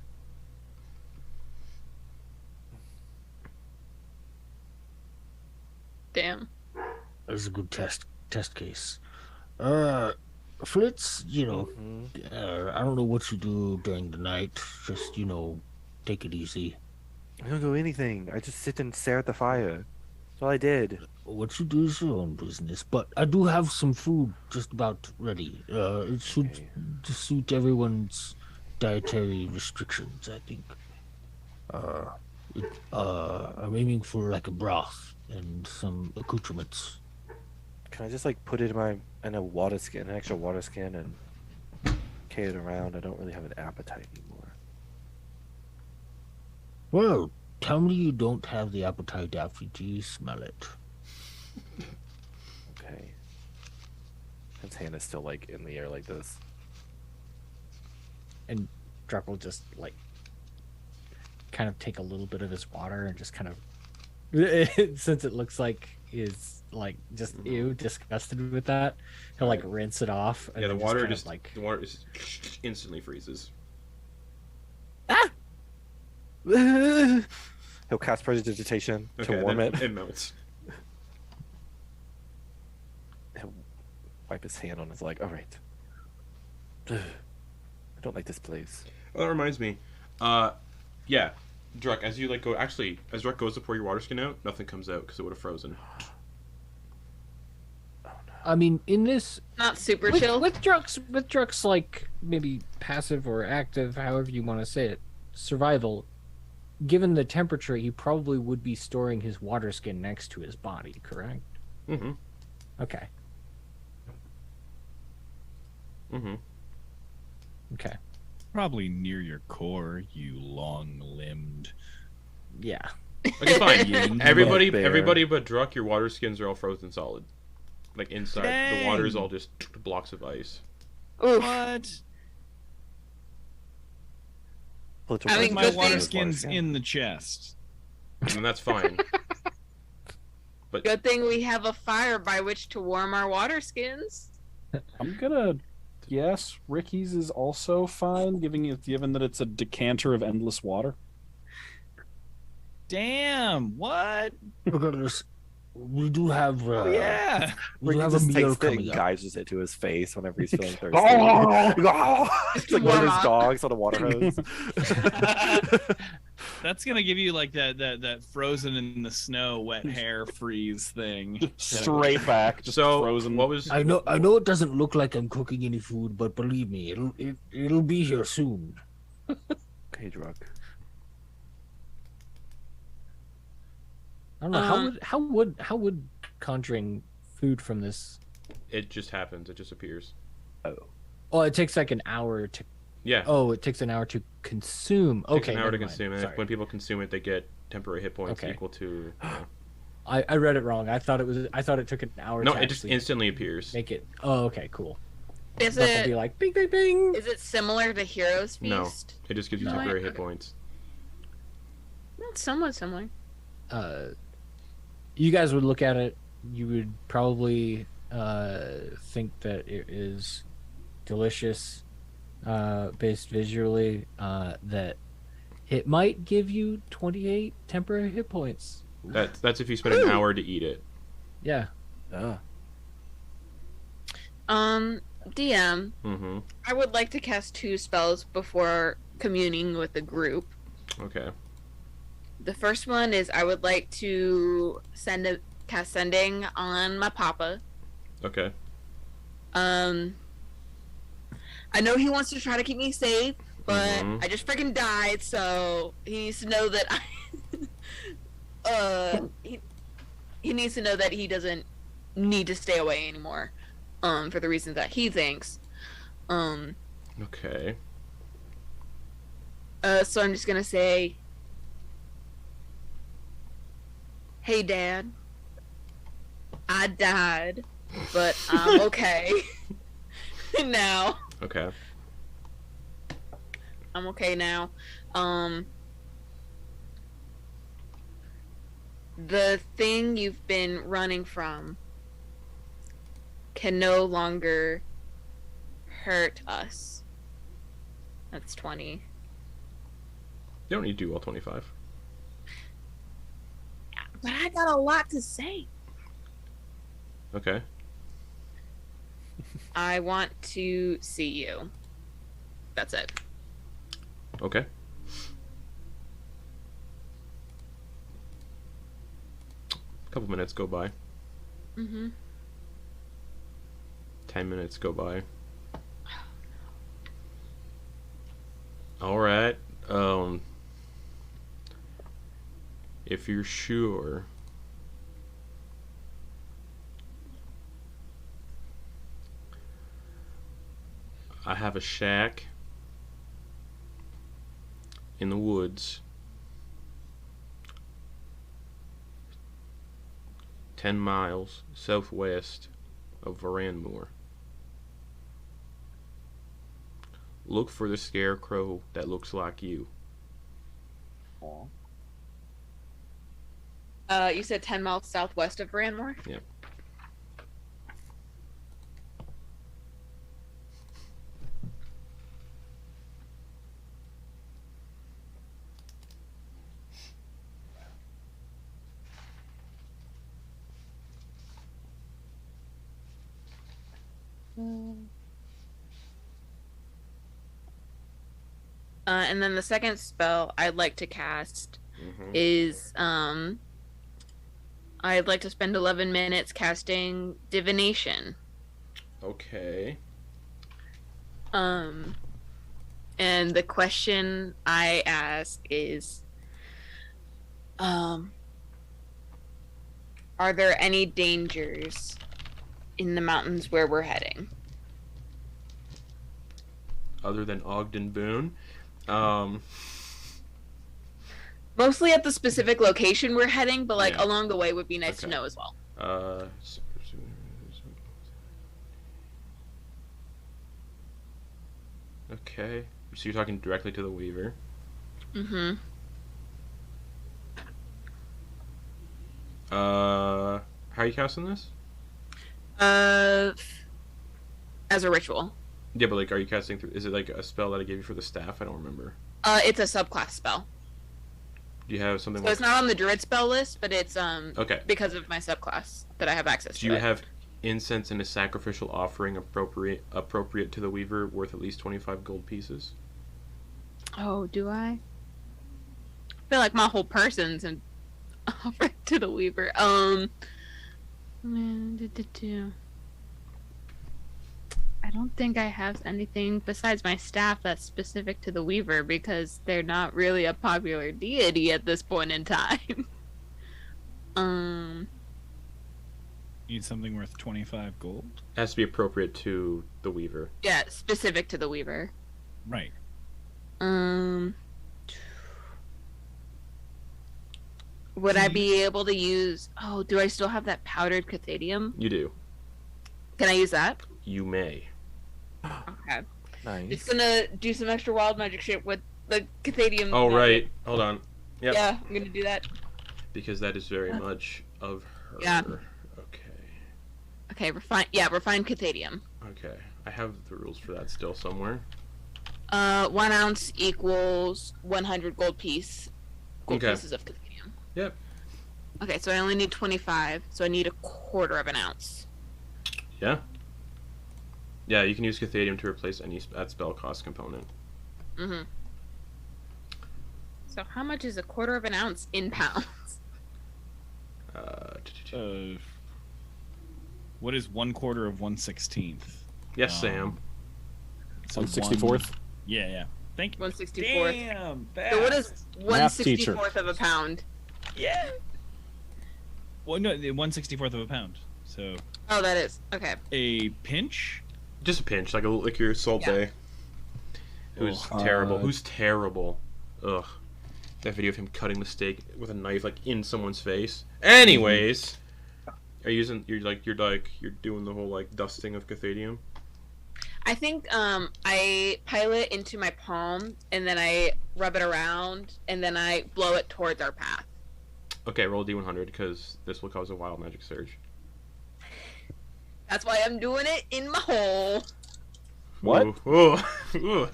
Damn. That's a good test case. Flitz, I don't know what you do during the night. Just, take it easy. I don't do anything. I just sit and stare at the fire. That's all I did. What you do is your own business. But I do have some food just about ready. It should suit everyone's dietary restrictions, I think. I'm aiming for like a broth and some accoutrements. Can I just like put it in a water skin, an extra water skin, and carry it around? I don't really have an appetite anymore. Well, tell me you don't have the appetite after you smell it. Okay. His hand is still like in the air like this. And Druck will just like kind of take a little bit of his water and just kind of, since it looks like is like just disgusted with that, he'll like rinse it off. And Yeah, the then water kind of, the water just instantly freezes. He'll cast prestidigitation Okay, to warm then it. It melts. He'll wipe his hand on his leg. All right. I don't like this place. Oh, that reminds me. Yeah, Druck, as you go, actually, as Druck goes to pour your water skin out, nothing comes out because it would have frozen. I mean, in this Not super chill. with Druck's like maybe passive or active, however you want to say it, survival. Given the temperature, he probably would be storing his water skin next to his body, correct? Mm-hmm. Okay. Mm-hmm. Okay. Probably near your core, you long-limbed. Yeah. Okay, fine. everybody Bugbear. but Druck, your water skins are all frozen solid. Like inside, the water is Dang. all just blocks of ice. Oof. What? I mean, My good water thing- skin's in the chest. And that's fine. But Good thing we have a fire by which to warm our water skins. I'm gonna guess Ricky's is also fine, given that it's a decanter of endless water. Damn, what? Regardless, we do have. Yeah. We do Ricky have a just meal takes it coming and up. geyses it to his face whenever he's feeling thirsty. Oh! It's like one of his dogs on a water hose. That's gonna give you like that frozen in the snow, wet hair freeze thing. Straight back, just so frozen. what was? I know it doesn't look like I'm cooking any food, but believe me, it'll be here soon. Okay, Druck. I don't know how would conjuring food from this. It just happens. It just appears. Oh, it takes like an hour to. Yeah. Oh, it takes an hour to consume. It takes Okay, an hour to never mind. consume, and Sorry. when people consume it, they get temporary hit points Okay. equal to. I read it wrong. I thought it took an hour. No, to it just actually instantly appears. make it. Oh, okay, cool. Is Druck will be it like bing, bing, bing. is it similar to Heroes No. Feast? It just gives you No. temporary hit Okay. points. It's somewhat similar. You guys would look at it. you would probably think that it is delicious based visually, that it might give you 28 temporary hit points. That's if you spend an hour to eat it. Yeah. DM, Mm-hmm. I would like to cast 2 spells before communing with the group. Okay. The first one is I would like to cast Sending on my papa. Okay. I know he wants to try to keep me safe, but Mhm. I just freaking died, so he needs to know that he needs to know that he doesn't need to stay away anymore, for the reasons that he thinks. Okay. So I'm just gonna say, hey Dad, I died, but I'm okay now. Okay. I'm okay now. The thing you've been running from can no longer hurt us. That's 20. You don't need to do all 25. But I got a lot to say. Okay. I want to see you. That's it. Okay. A couple minutes go by. Mm-hmm. 10 minutes go by. Alright. If you're sure, I have a shack in the woods 10 miles southwest of Varanmoor. Look for the scarecrow that looks like you. You said 10 miles southwest of Varanmoor? Yep. And then the second spell I'd like to cast Mm-hmm. is I'd like to spend 11 minutes casting divination. Okay. And the question I ask is, are there any dangers in the mountains where we're heading? Other than Ogden Boone. Mostly at the specific location we're heading, but like Yeah. along the way would be nice to Okay. know as well. Okay. So you're talking directly to the Weaver. Mm-hmm. How are you casting this? As a ritual. Yeah, but like, are you casting through? Is it like a spell that I gave you for the staff? I don't remember. It's a subclass spell. Do you have something? So it's not on the Druid spell list, but it's Okay. because of my subclass that I have access Do to you it. have incense and a sacrificial offering appropriate to the Weaver worth at least 25 gold pieces? Oh, do I? I feel like my whole person's an offering to the Weaver. I don't think I have anything besides my staff that's specific to the Weaver because they're not really a popular deity at this point in time. Need something worth 25 gold? It has to be appropriate to the Weaver. Yeah, specific to the Weaver. Right. Would I be able to use... Oh, do I still have that powdered cathadium? You do. Can I use that? You may. Okay. Nice. Just gonna do some extra wild magic shit with the cathadium. Oh, magic. right. Hold on. Yep. Yeah, I'm gonna do that. Because that is very much of her. Yeah. Okay. Okay, refined Cathadium. Okay, I have the rules for that still somewhere. 1 ounce equals 100 gold pieces of Cathadium. Yep. Okay, so I only need 25, so I need 1/4 of an ounce. Yeah. Yeah, you can use Cathadium to replace any spell cost component. Mm-hmm. So how much is 1/4 of an ounce in pounds? What is 1/4 of 1/16? Yes, Sam. So 1/64th. Yeah. Thank you. 1/64th. Damn. So what is Math teacher. 1/64th of a pound? Yeah. Well, no, 1/64th of a pound. So. Oh, that is okay. A pinch. Just a pinch, like your Salt Bay. Who's terrible? Who's terrible? Ugh. That video of him cutting the steak with a knife like in someone's face. Anyways, you're doing the whole like dusting of Cathadium. I think I pile it into my palm and then I rub it around and then I blow it towards our path. Okay, roll a D100 because this will cause a wild magic surge. That's why I'm doing it in my hole. What? Ooh, ooh.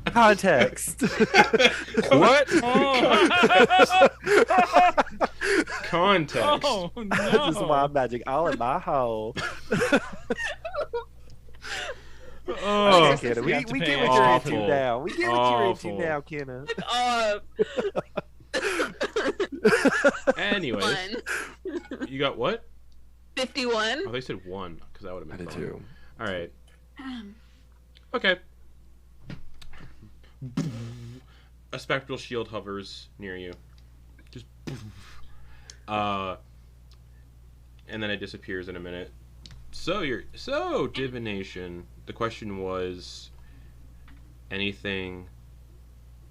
Context. What? Context. Oh no! This is wild magic all in my hole. Oh, Okay, Kenna, We we have to get pay what you're awful. into now. We get what you're into Awful. now, Kenna. anyways, 51. you got what? 51. Oh, they said 1 because that would have I been did fun. too. All right. Okay. A spectral shield hovers near you. Just and then it disappears in a minute. So divination. The question was anything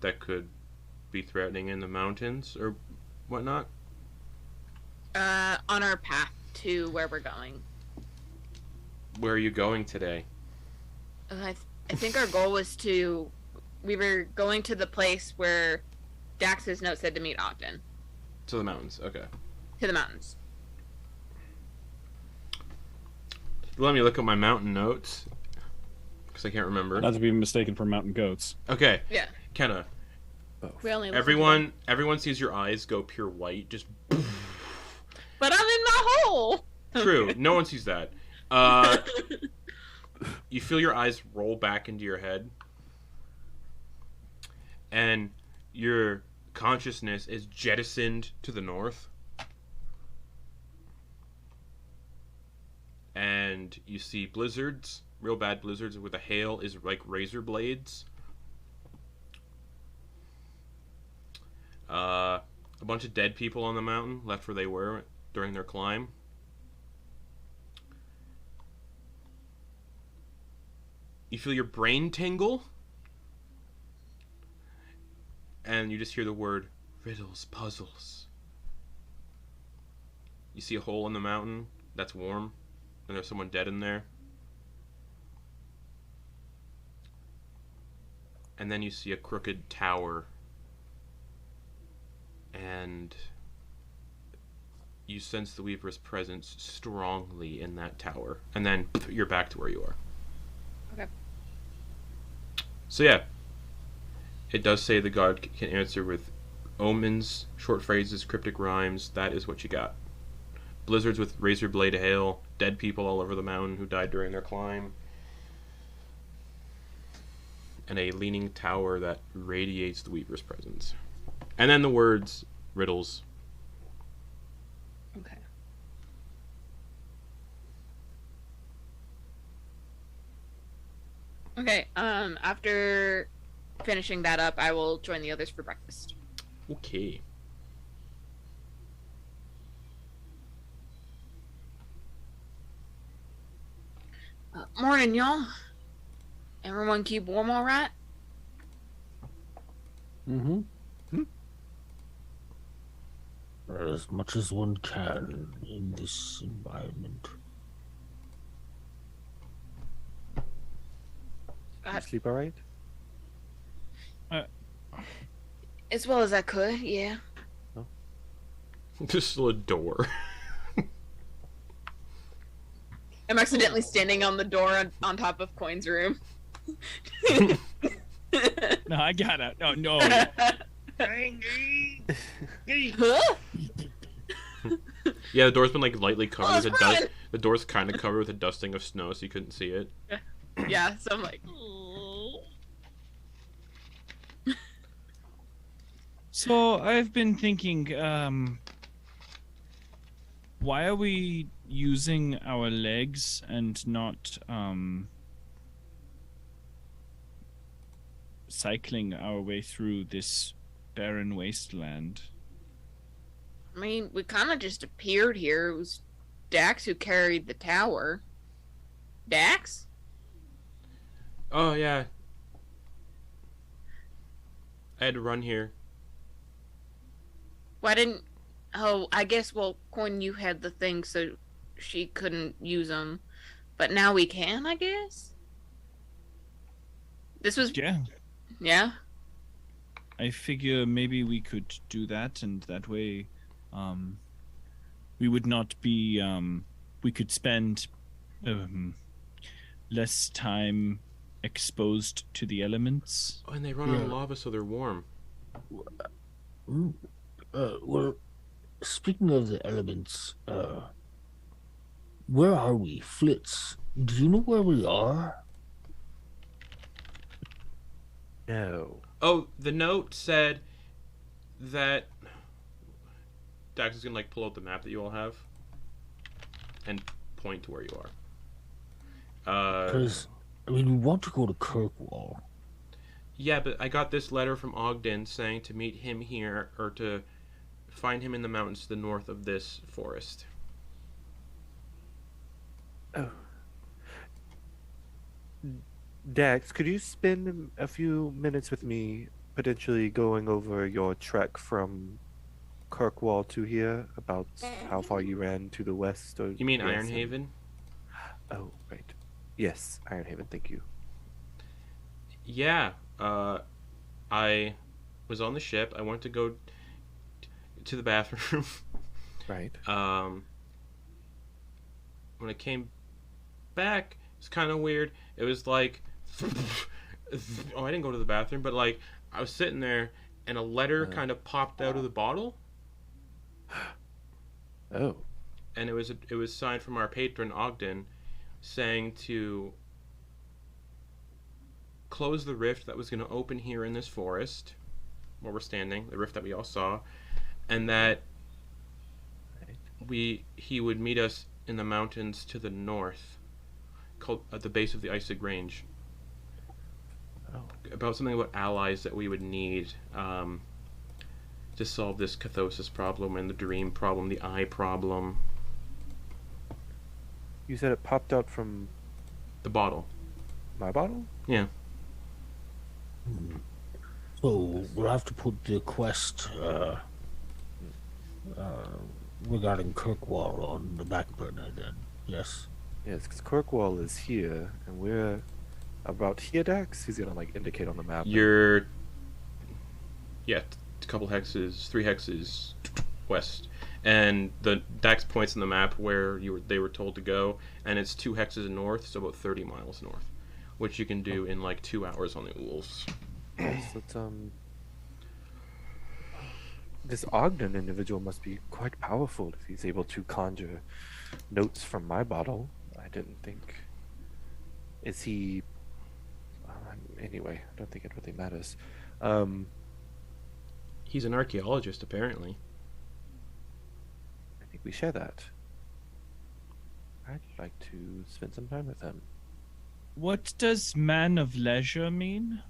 that could be threatening in the mountains or whatnot. On our path to where we're going. Where are you going today? I think our goal was to. We were going to the place where Dax's note said to meet often. To the mountains. Okay. To the mountains. Let me look at my mountain notes because I can't remember. Not to be mistaken for mountain goats. Okay. Yeah. Kenna, We only everyone sees your eyes go pure white. Just But I'm in my hole. true. No one sees that. You feel your eyes roll back into your head, and your consciousness is jettisoned to the north. And you see blizzards, real bad blizzards, where the hail is like razor blades. A bunch of dead people on the mountain, left where they were during their climb. You feel your brain tingle, and you just hear the word riddles, puzzles. You see a hole in the mountain that's warm, and there's someone dead in there. And then you see a crooked tower, and you sense the Weaver's presence strongly in that tower. And then you're back to where you are. Okay. So yeah, it does say the god can answer with omens, short phrases, cryptic rhymes. That is what you got. Blizzards with razor blade hail, dead people all over the mountain who died during their climb, and a leaning tower that radiates the Weaver's presence. And then the words riddles. Okay. Okay. After finishing that up, I will join the others for breakfast. Okay. Morning, y'all. Everyone keep warm all right? Mm-hmm. As much as one can in this environment. You sleep all right? As well as I could, yeah. Just a door. I'm accidentally standing on the door on top of Quoin's room. No, I got it. No, no. Huh? Yeah, the door's been like lightly covered with a let's run! dust. The door's kind of covered with a dusting of snow, so you couldn't see it. Yeah, so I'm like, So I've been thinking, why are we using our legs and not cycling our way through this barren wasteland? I mean, we kind of just appeared here. It was Dax who carried the tower. Dax? Oh yeah. I had to run here. Why didn't... Oh, I guess, well, Quoin, you had the thing, so she couldn't use them. But now we can, I guess? This was... Yeah, Yeah? I figure maybe we could do that, and that way, we would not be, we could spend less time exposed to the elements. Oh, and they run on lava, so they're warm. Well, speaking of the elements, where are we? Flitz, do you know where we are? No. Oh, the note said that Dax is gonna like pull out the map that you all have and point to where you are. Because, I mean, we want to go to Kirkwall. Yeah, but I got this letter from Ogden saying to meet him here, or to find him in the mountains to the north of this forest. Oh. Dax, could you spend a few minutes with me, potentially going over your trek from Kirkwall to here, about how far you ran to the west? Or You mean west Ironhaven? Oh, right. Yes, Ironhaven, thank you. Yeah. I was on the ship. I went to go to the bathroom. Right. When I came back, it's kind of weird. It was like, oh, I didn't go to the bathroom, but like I was sitting there, and a letter kind of popped out of the bottle. Oh. And it was signed from our patron Ogden, saying to close the rift that was going to open here in this forest where we're standing, the rift that we all saw, and that he would meet us in the mountains to the north, called at the base of the Isig Range. Oh. About something about allies that we would need to solve this cathosis problem and the dream problem, the eye problem. You said it popped out from The bottle. my bottle? Yeah. So we'll have to put the quest regarding Kirkwall on the back burner then. Yes. Yes, because Kirkwall is here, and we're about here, Dax? He's gonna, like, indicate on the map. You're... Yeah, a couple hexes, 3 hexes west. And the Dax points on the map where they were told to go, and it's 2 hexes north, so about 30 miles north. Which you can do in like 2 hours on the Ools. Yes, let's, this Ogden individual must be quite powerful if he's able to conjure notes from my bottle. I didn't think... Is he... anyway, I don't think it really matters. He's an archaeologist, apparently. I think we share that. I'd like to spend some time with him. What does man of leisure mean?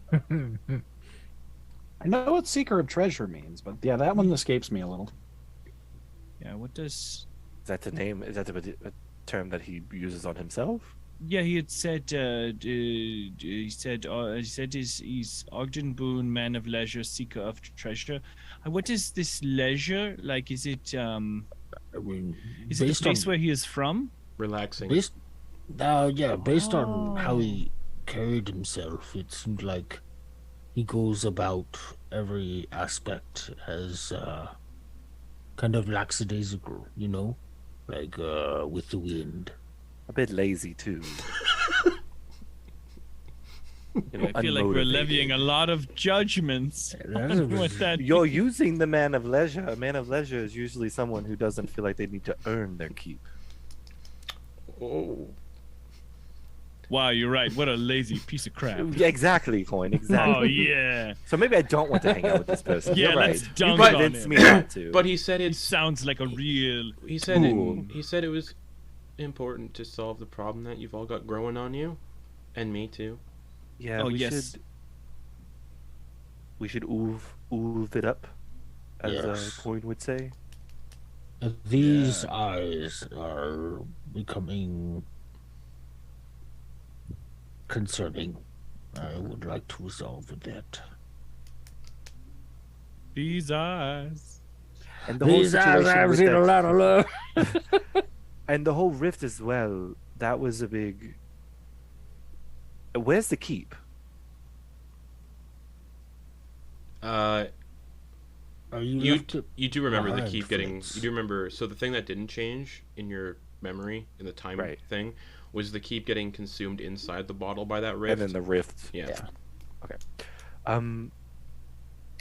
I know what Seeker of Treasure means, but yeah, that one escapes me a little. Yeah, what does... Is that the name? Is that a term that he uses on himself? Yeah, he had said, he said he's Ogden Boone, man of leisure, seeker of treasure. What is this leisure? Like, is it, I mean, is it the place where he is from? Relaxing. Based on how he carried himself, it seemed like he goes about every aspect as kind of lackadaisical, you know, like with the wind. A bit lazy too. I feel like we're levying a lot of judgments on what that You're using the man of leisure. A man of leisure is usually someone who doesn't feel like they need to earn their keep. Oh. Wow, you're right. What a lazy piece of crap. Yeah, exactly, Quoin. Exactly. Oh yeah. So maybe I don't want to hang out with this person. Yeah, You're let's right. dunk You on convinced him. me not to. But he said It it's. sounds like a real. He said Ooh. it. He said it was important to solve the problem that you've all got growing on you, and me too. Yeah, Oh, we yes. should. We should oove it up, as Yes. Quoin would say. These eyes are becoming concerning. I would like to resolve with that. These eyes. And the whole These eyes situation I've with seen a that- lot of love. And the whole rift as well. That was a big. Where's the keep? Are you You left it you do remember the behind, keep getting. Flitz? You do remember. So the thing that didn't change in your memory in the time Right. thing was the keep getting consumed inside the bottle by that rift. And then the rift. yeah.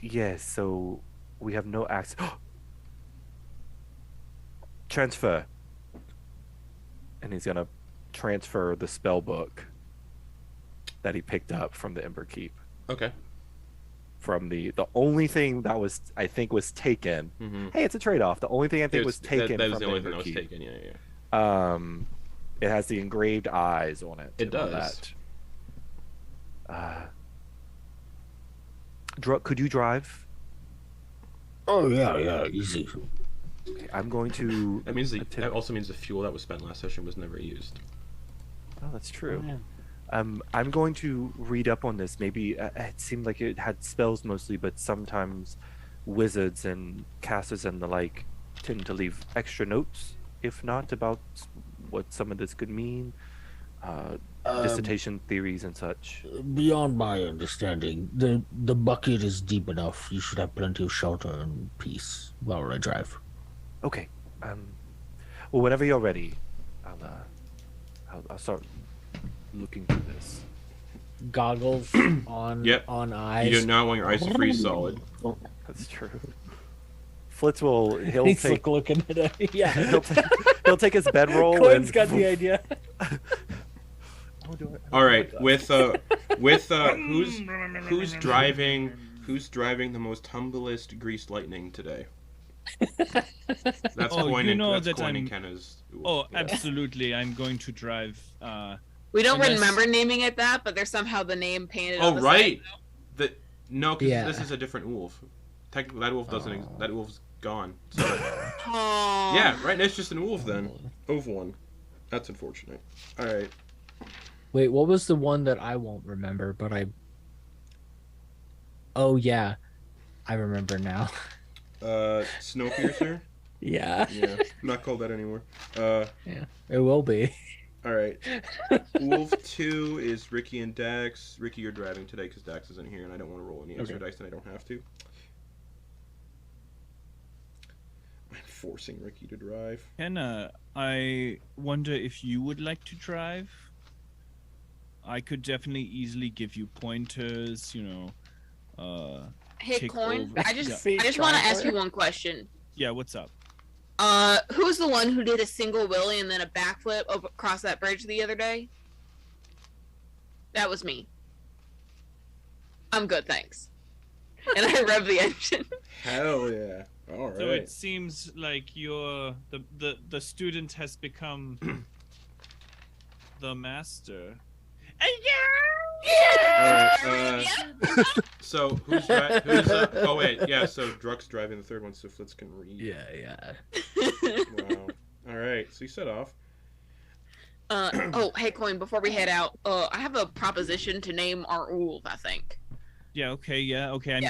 Yeah, so we have no access. Transfer. And he's gonna transfer the spell book that he picked up from the Ember Keep. Okay. From the only thing that was I think was taken. Mm-hmm. Hey, it's a trade off. The only thing I think was taken That was from the only Ember thing that was Keep. taken. Yeah, yeah. It has the engraved eyes on it. It and all does. that. Could you drive? Oh yeah, easy. Okay, I'm going to. That means that also means the fuel that was spent last session was never used. Oh, that's true. I'm going to read up on this. Maybe it seemed like it had spells mostly, but sometimes wizards and casters and the like tend to leave extra notes, if not about what some of this could mean, dissertation theories and such. Beyond my understanding, the bucket is deep enough. You should have plenty of shelter and peace while I drive. Okay. Well, whenever you're ready, I'll start looking through this. Goggles on Yep. on eyes. You do not want your eyes to freeze solid. That's true. Flitz will. He'll He's take. looking at it. Yeah. He'll take his bedroll. Coin's and got the idea. All right, with who's driving the most humblest greased lightning today? That's Oh, Quoin you and, know that's that Quoin and I'm- Kenna's. Oh, absolutely. I'm going to drive. We don't Unless- remember naming it that, but there's somehow the name painted on Oh the right, no, because Yeah. this is a different wolf. Technically, that wolf doesn't. That wolf's gone. So, side. Oh. yeah, right. It's just an wolf then. Ove one. That's unfortunate. All right. Wait, what was the one that I won't remember, but I... Oh, yeah. I remember now. Snowpiercer. Yeah. Yeah, not called that anymore. It will be. All right. Wolf 2 is Ricky and Dax. Ricky, you're driving today because Dax isn't here, and I don't want to roll any extra dice, and I don't have to. I'm forcing Ricky to drive. Henna, I wonder if you would like to drive? I could definitely easily give you pointers, Hey, Take Coin. over. I just want to ask you one question. Yeah, what's up? Who's the one who did a single wheelie and then a backflip across that bridge the other day? That was me. I'm good, thanks. And I rev the engine. Hell yeah. All right. So it seems like the student has become the master. So who's oh wait, yeah. So Druck's driving the third one, so Flitz can read. Yeah. Wow. All right. So you set off. Oh, hey, Coin, before we head out, I have a proposition to name our wolf, I think. Yeah, okay.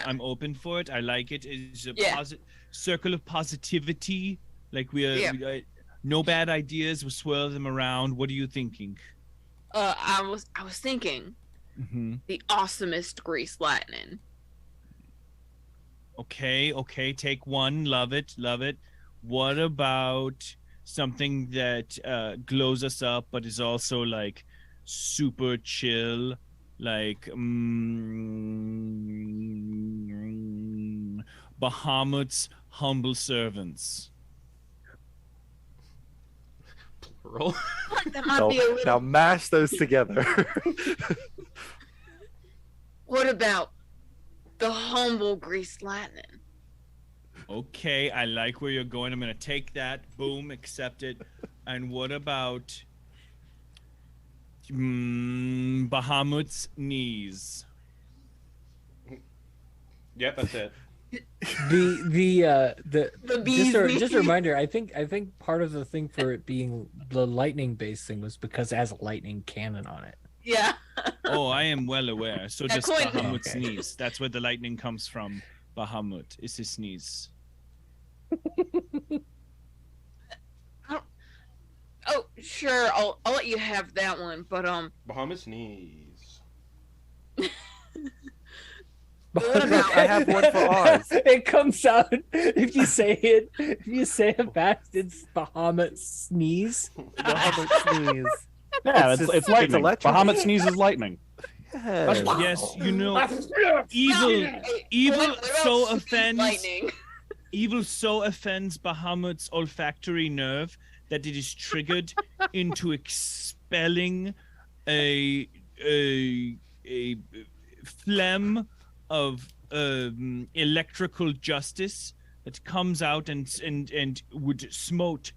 I'm open for it. I like it. It's a Yeah. circle of positivity. Like we no bad ideas. We swirl them around. What are you thinking? I was thinking Mm-hmm. the awesomest grease lightning. Okay. Take one. Love it. What about something that glows us up, but is also like super chill, like Bahamut's humble servants. Plural. That might be a little... Now mash those together. What about the humble greased lightning? Okay, I like where you're going. I'm gonna take that. Boom, accept it. And what about Bahamut's knees? Yep, that's it. The bee's just a knees. reminder. I think part of the thing for it being the lightning based thing was because it has a lightning cannon on it. Yeah. Oh, I am well aware. So Yeah, just Quoin- Bahamut's Okay. knees. That's where the lightning comes from. Bahamut is his knees. Oh, sure. I'll let you have that one. But Bahamut's knees. what about... I have one for ours. It comes out if you say it. If you say it fast, it's Bahamut sneeze. Bahamut's knees. Yeah, It's it's, just- it's lightning. it's electric. Bahamut sneezes lightning. Yes. Yes, you know, evil What about so sweet offends lightning? evil so offends Bahamut's olfactory nerve that it is triggered into expelling a phlegm of electrical justice that comes out and would smote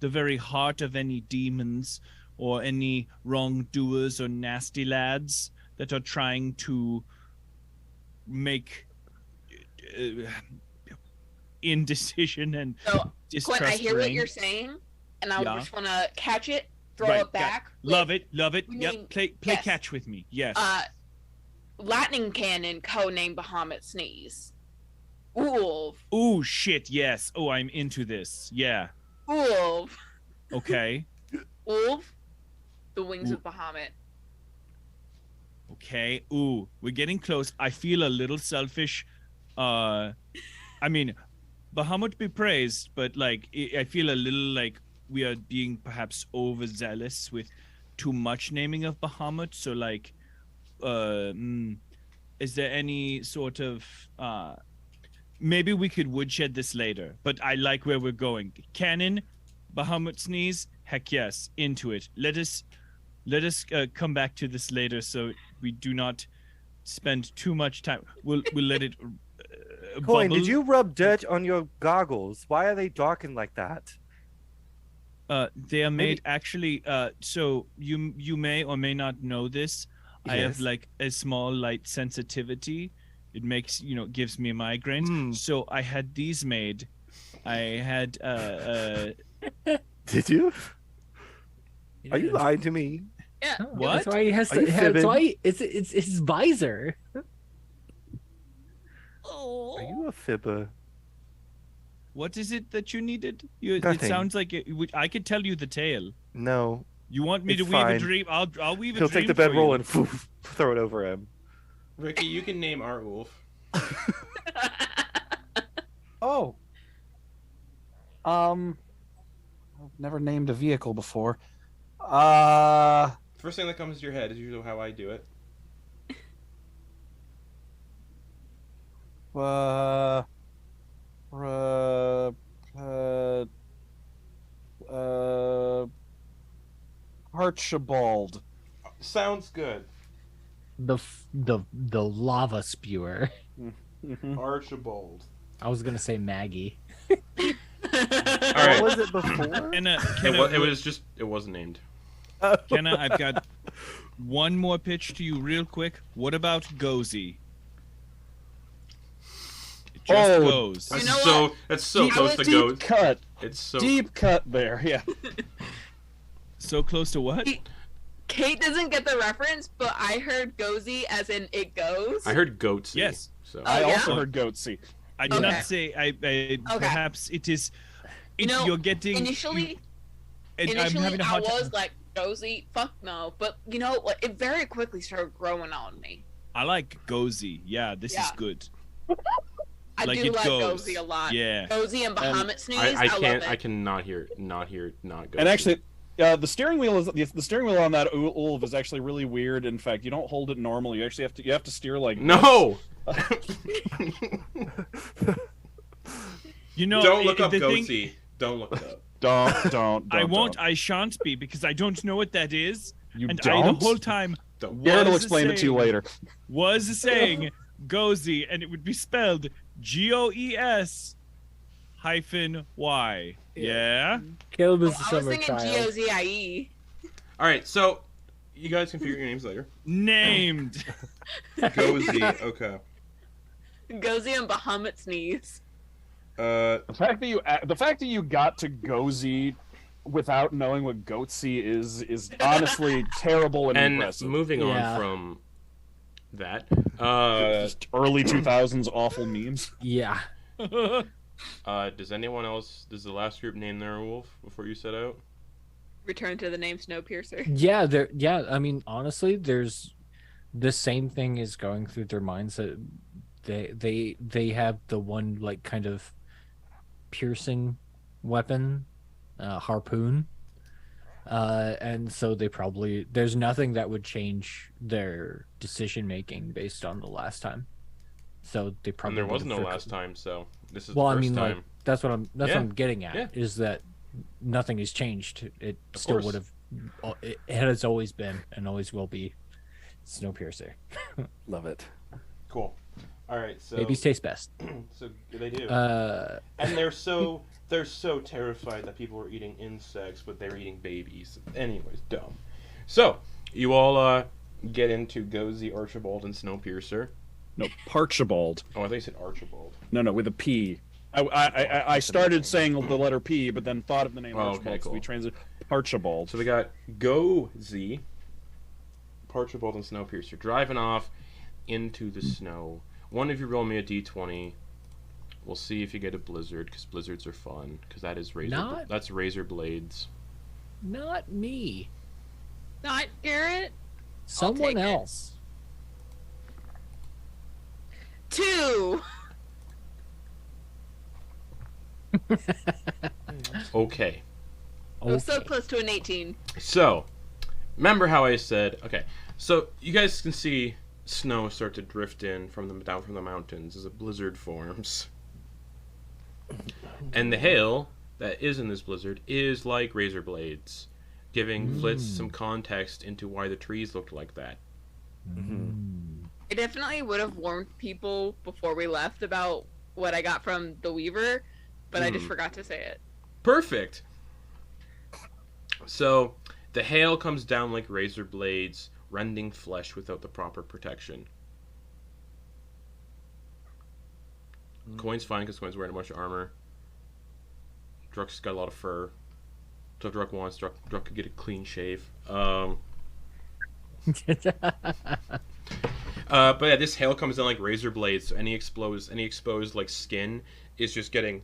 the very heart of any demons or any wrongdoers or nasty lads that are trying to make indecision and So, distrust Quinn, I hear what reign. you're saying, and I Yeah. just want to catch it, throw Right, it back. Love it. We Yep, mean- play yes. catch with me. Yes. Lightning cannon, codenamed Bahamut Sneeze. Oof. Oh shit, yes. Oh, I'm into this. Yeah. Oof. Okay. Oof. The wings Ooh. of Bahamut. Okay. Ooh, we're getting close. I feel a little selfish. I mean, Bahamut be praised, but like I feel a little like we are being perhaps overzealous with too much naming of Bahamut. So like, is there any sort of maybe we could woodshed this later, but I like where we're going. Cannon, Bahamut sneeze, heck yes, into it. Let us come back to this later, so we do not spend too much time. We'll let it. Quoin, Bubble. did you rub dirt on your goggles? Why are they darkened like that? They are made actually. So you may or may not know this. I have Yes. like a small light sensitivity. It makes gives me migraines. So I had these made. I had Did you? Are you lying to me? Yeah. No, What? That's why he has Are to. you That's fibbing? why it's his visor. Oh. Are you a fibber? What is it that you needed? It Nothing. sounds like I could tell you the tale. No. You want me It's to weave a fine. dream? I'll weave a He'll dream. take the for bedroll you. and throw it over him. Ricky, you can name our wolf. Oh. I've never named a vehicle before. First thing that comes to your head is usually how I do it. Archibald. Sounds good. The lava spewer. Archibald. I was gonna say Maggie. All What right. was it before? It wasn't named. Kenna, I've got one more pitch to you real quick. What about Gozy? It just goes. You know That's so Deep- close to Deep go. cut. It's so Deep cut there, yeah. So close to what? Kate doesn't get the reference, but I heard gozy as in it goes. I heard goatsy. Yes. So Oh, I yeah? also heard goatsy. I did Okay. not say. Perhaps it is. You're getting. Initially, I'm initially having a I hard time. was like gozy, fuck no, but what? It very quickly started growing on me. I like Gozy. Yeah, this is Yeah. good. I Like do it like goes. Gozy a lot. Yeah. Gozy and Bahamut Sneeze. I love can't. it. I cannot hear. Not go. And actually, the steering wheel on that Ulv is actually really weird. In fact, you don't hold it normally. You actually have to steer like no. You know, Don't look up the thing- Goatsy. Don't look it up. Don't. I won't. I shan't be because I don't know what that is. You and don't. I the whole time Don't. Garrett will was explain it to you saying- later. was saying Gozy, and it would be spelled GOES-Y. Yeah. Caleb is the I was summer thinking child. GOZIE. All right, so you guys can figure your names later. Named. Goatsy. Okay. Gozy and Bahamut Sneeze. The fact that you got to Gozy without knowing what Goatsy is honestly terrible and And impressive. moving Yeah. on from that, Just early 2000s awful memes. Yeah. does anyone else? Does the last group name their wolf before you set out? Return to the name Snowpiercer. Yeah, I mean, honestly, there's the same thing is going through their minds that they have the one like kind of piercing weapon, harpoon. And so there's nothing that would change their decision making based on the last time. So they probably And there was would've no last time, so this is Well, the I first mean, time. like that's what I'm getting at Yeah. is that nothing has changed. It Of still course. would have. It has always been and always will be Snowpiercer. Love it. Cool. All right, so Babies taste best. so they do, And they're so terrified that people are eating insects, but they're eating babies. Anyways, dumb. So you all get into Gozy, Archibald, and Snowpiercer. No, Parchibald. Oh, I thought you said Archibald. No, with a P. I started saying the letter P, but then thought of the name Oh, Archibald, okay, so we cool. translated Parchibald. So they got Gozy, Archibald, and Snowpiercer driving off into the snow. One of you roll me a d20. We'll see if you get a blizzard, because blizzards are fun. Because that is that's razor blades. not me. Not Garrett. Someone take it. else. 2. Okay. I was so Okay. close to an 18. So, remember how I said, okay, so you guys can see snow start to drift in down from the mountains as a blizzard forms. And the hail that is in this blizzard is like razor blades, giving Flitz some context into why the trees looked like that. I definitely would have warned people before we left about what I got from the Weaver, but I just forgot to say it. Perfect! So, the hail comes down like razor blades, rending flesh without the proper protection. Quoin's fine because Quoin's wearing a bunch of armor. Druck's got a lot of fur. So if Druck wants, Druck could get a clean shave. But yeah, this hail comes down like razor blades, so any exposed like skin is just getting,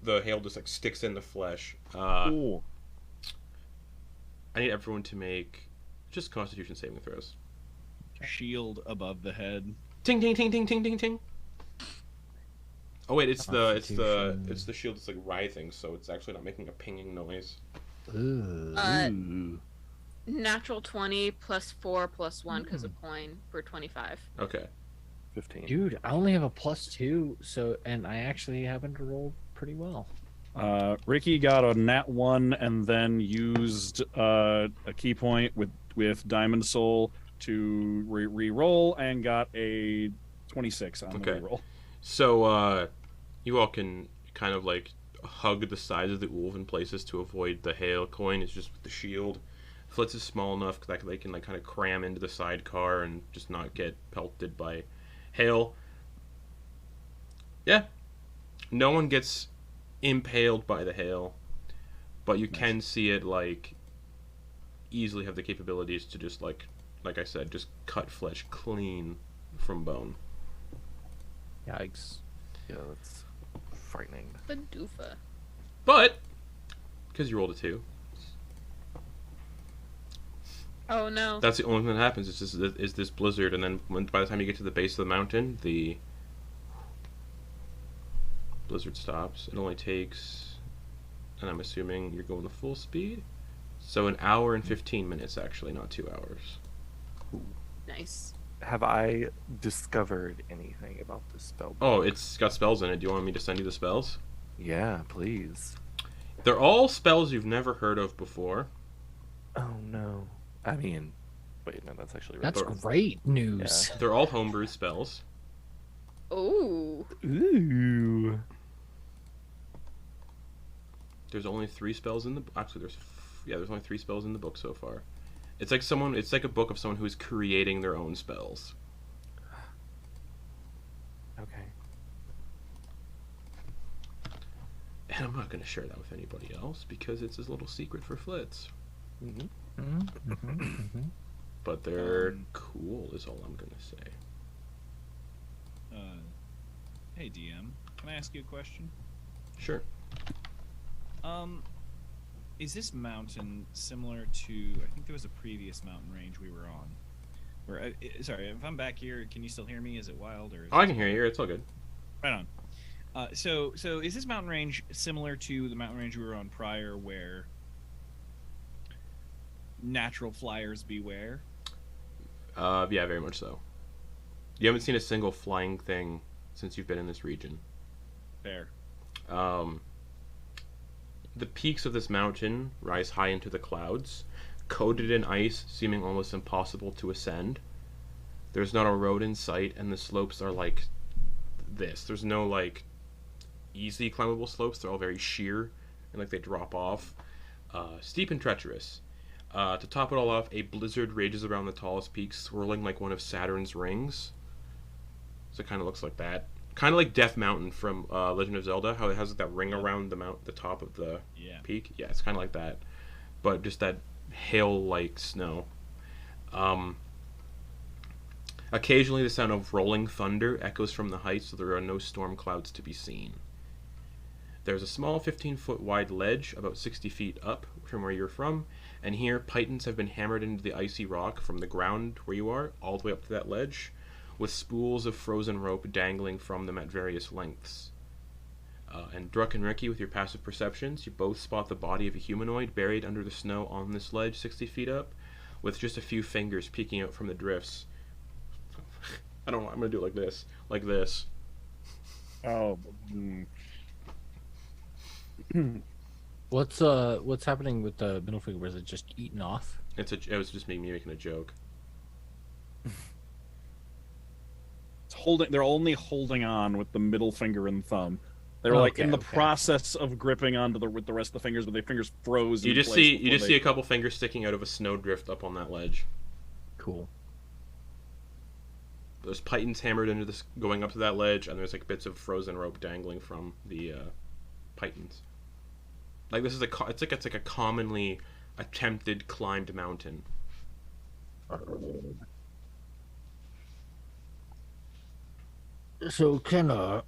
the hail just like sticks in the flesh. Ooh. I need everyone to make just Constitution saving throws. Shield above the head. Ting ting ting ting ting ting ting. Oh wait, it's the Constitution. shield that's like writhing, so it's actually not making a pinging noise. Ooh. Natural 20 plus 4 plus 1 because of Quoin for 25. Okay. 15. Dude, I only have a +2, so and I actually happen to roll pretty well. Ricky got a nat 1 and then used a key point with Diamond Soul to re-roll and got a 26 on the Okay. re-roll. So you all can kind of like hug the sides of the wolf in places to avoid the hail. Quoin is just with the shield. Flitz is small enough that they can like kind of cram into the sidecar and just not get pelted by hail. Yeah. No one gets impaled by the hail, but you can see it like easily have the capabilities to just like I said, just cut flesh clean from bone. Yikes. Yeah, that's frightening. Badoofa. But because you rolled a 2, Oh no. that's the only thing that happens. Is this blizzard, and then by the time you get to the base of the mountain, the blizzard stops. It only takes, and I'm assuming you're going to full speed, so an hour and 15 minutes actually, not 2 hours. Nice. Have I discovered anything about this spell? Oh, it's got spells in it. Do you want me to send you the spells? Yeah, please. They're all spells you've never heard of before. Oh no. I mean, wait, no, that's actually right. That's great news. They're all homebrew spells. Ooh. Ooh. There's only 3 spells in the... Actually, there's only 3 spells in the book so far. It's like a book of someone who's creating their own spells. Okay. And I'm not going to share that with anybody else because it's his little secret for Flitz. But they're cool is all I'm going to say. Hey DM, can I ask you a question? Sure. Is this mountain similar to? I think there was a previous mountain range we were on. Where, sorry, if I'm back here, can you still hear me? Is it wild or? I can hear you. It's all good. Right on. So is this mountain range similar to the mountain range we were on prior, where natural flyers beware? Yeah, very much so. You haven't seen a single flying thing since you've been in this region. Fair. The peaks of this mountain rise high into the clouds, coated in ice, seeming almost impossible to ascend. There's not a road in sight, and the slopes are like this. There's no, like, easy climbable slopes. They're all very sheer, and, like, they drop off. Steep and treacherous. To top it all off, a blizzard rages around the tallest peak, swirling like one of Saturn's rings. So it kind of looks like that. Kind of like Death Mountain from Legend of Zelda, how it has that ring around the top of the peak. Yeah, it's kind of like that, but just that hail-like snow. Occasionally, the sound of rolling thunder echoes from the heights, so there are no storm clouds to be seen. There's a small 15-foot wide ledge about 60 feet up from where you're from, and here pythons have been hammered into the icy rock from the ground where you are all the way up to that ledge, with spools of frozen rope dangling from them at various lengths. And Druck and Ricky, with your passive perceptions, you both spot the body of a humanoid buried under the snow on this ledge 60 feet up, with just a few fingers peeking out from the drifts. I don't know, I'm going to do it like this. Like this. Oh. What's happening with the middle finger? Was it just eaten off? It was just me making a joke. They're only holding on with the middle finger and thumb. They're in the process of gripping onto with the rest of the fingers, but their fingers froze. You just see a couple fingers sticking out of a snowdrift up on that ledge. Cool. There's pythons hammered into this, going up to that ledge, and there's like bits of frozen rope dangling from the pythons. Like this is it's like a commonly attempted climbed mountain. So, Kenna,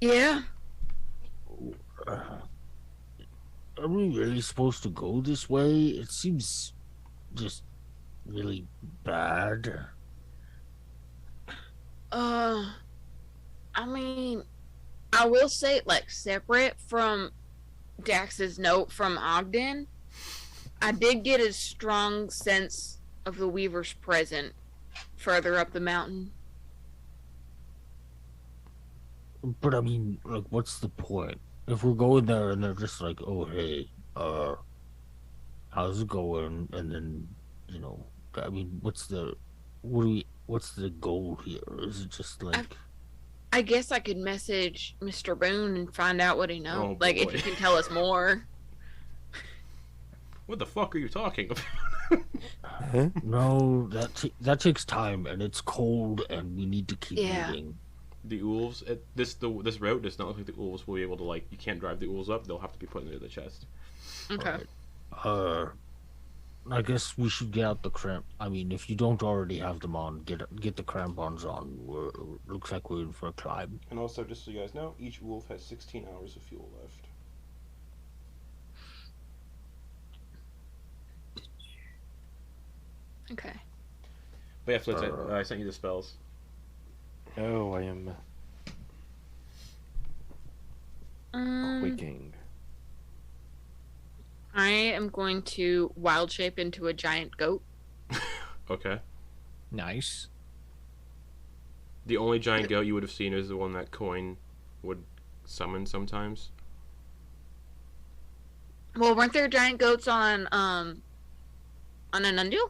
Yeah. are we really supposed to go this way? It seems just really bad. I mean, I will say, like, separate from Dax's note from Ogden, I did get a strong sense of the Weaver's presence further up the mountain. But I mean, like, what's the point? If we're going there and they're just like, oh, hey, how's it going? And then, you know, I mean, what's the goal here? Is it just like... I guess I could message Mr. Boone and find out what he knows. Oh, like, if boy. he can tell us more. What the fuck are you talking about? No, that takes time, and it's cold, and we need to keep moving. The wolves, this route does not look like the wolves will be able to, like, you can't drive the wolves up. They'll have to be put into the chest. Okay. Right. I guess we should get out the cramp. I mean, if you don't already have them on, get the crampons on. Looks like we're in for a climb. And also, just so you guys know, each wolf has 16 hours of fuel left. Okay. But yeah, Flitz, I sent you the spells. Oh, I am Quaking. I am going to wild shape into a giant goat. Okay. Nice. The only giant goat you would have seen is the one that Quoin would summon sometimes. Well, weren't there giant goats on Anundil?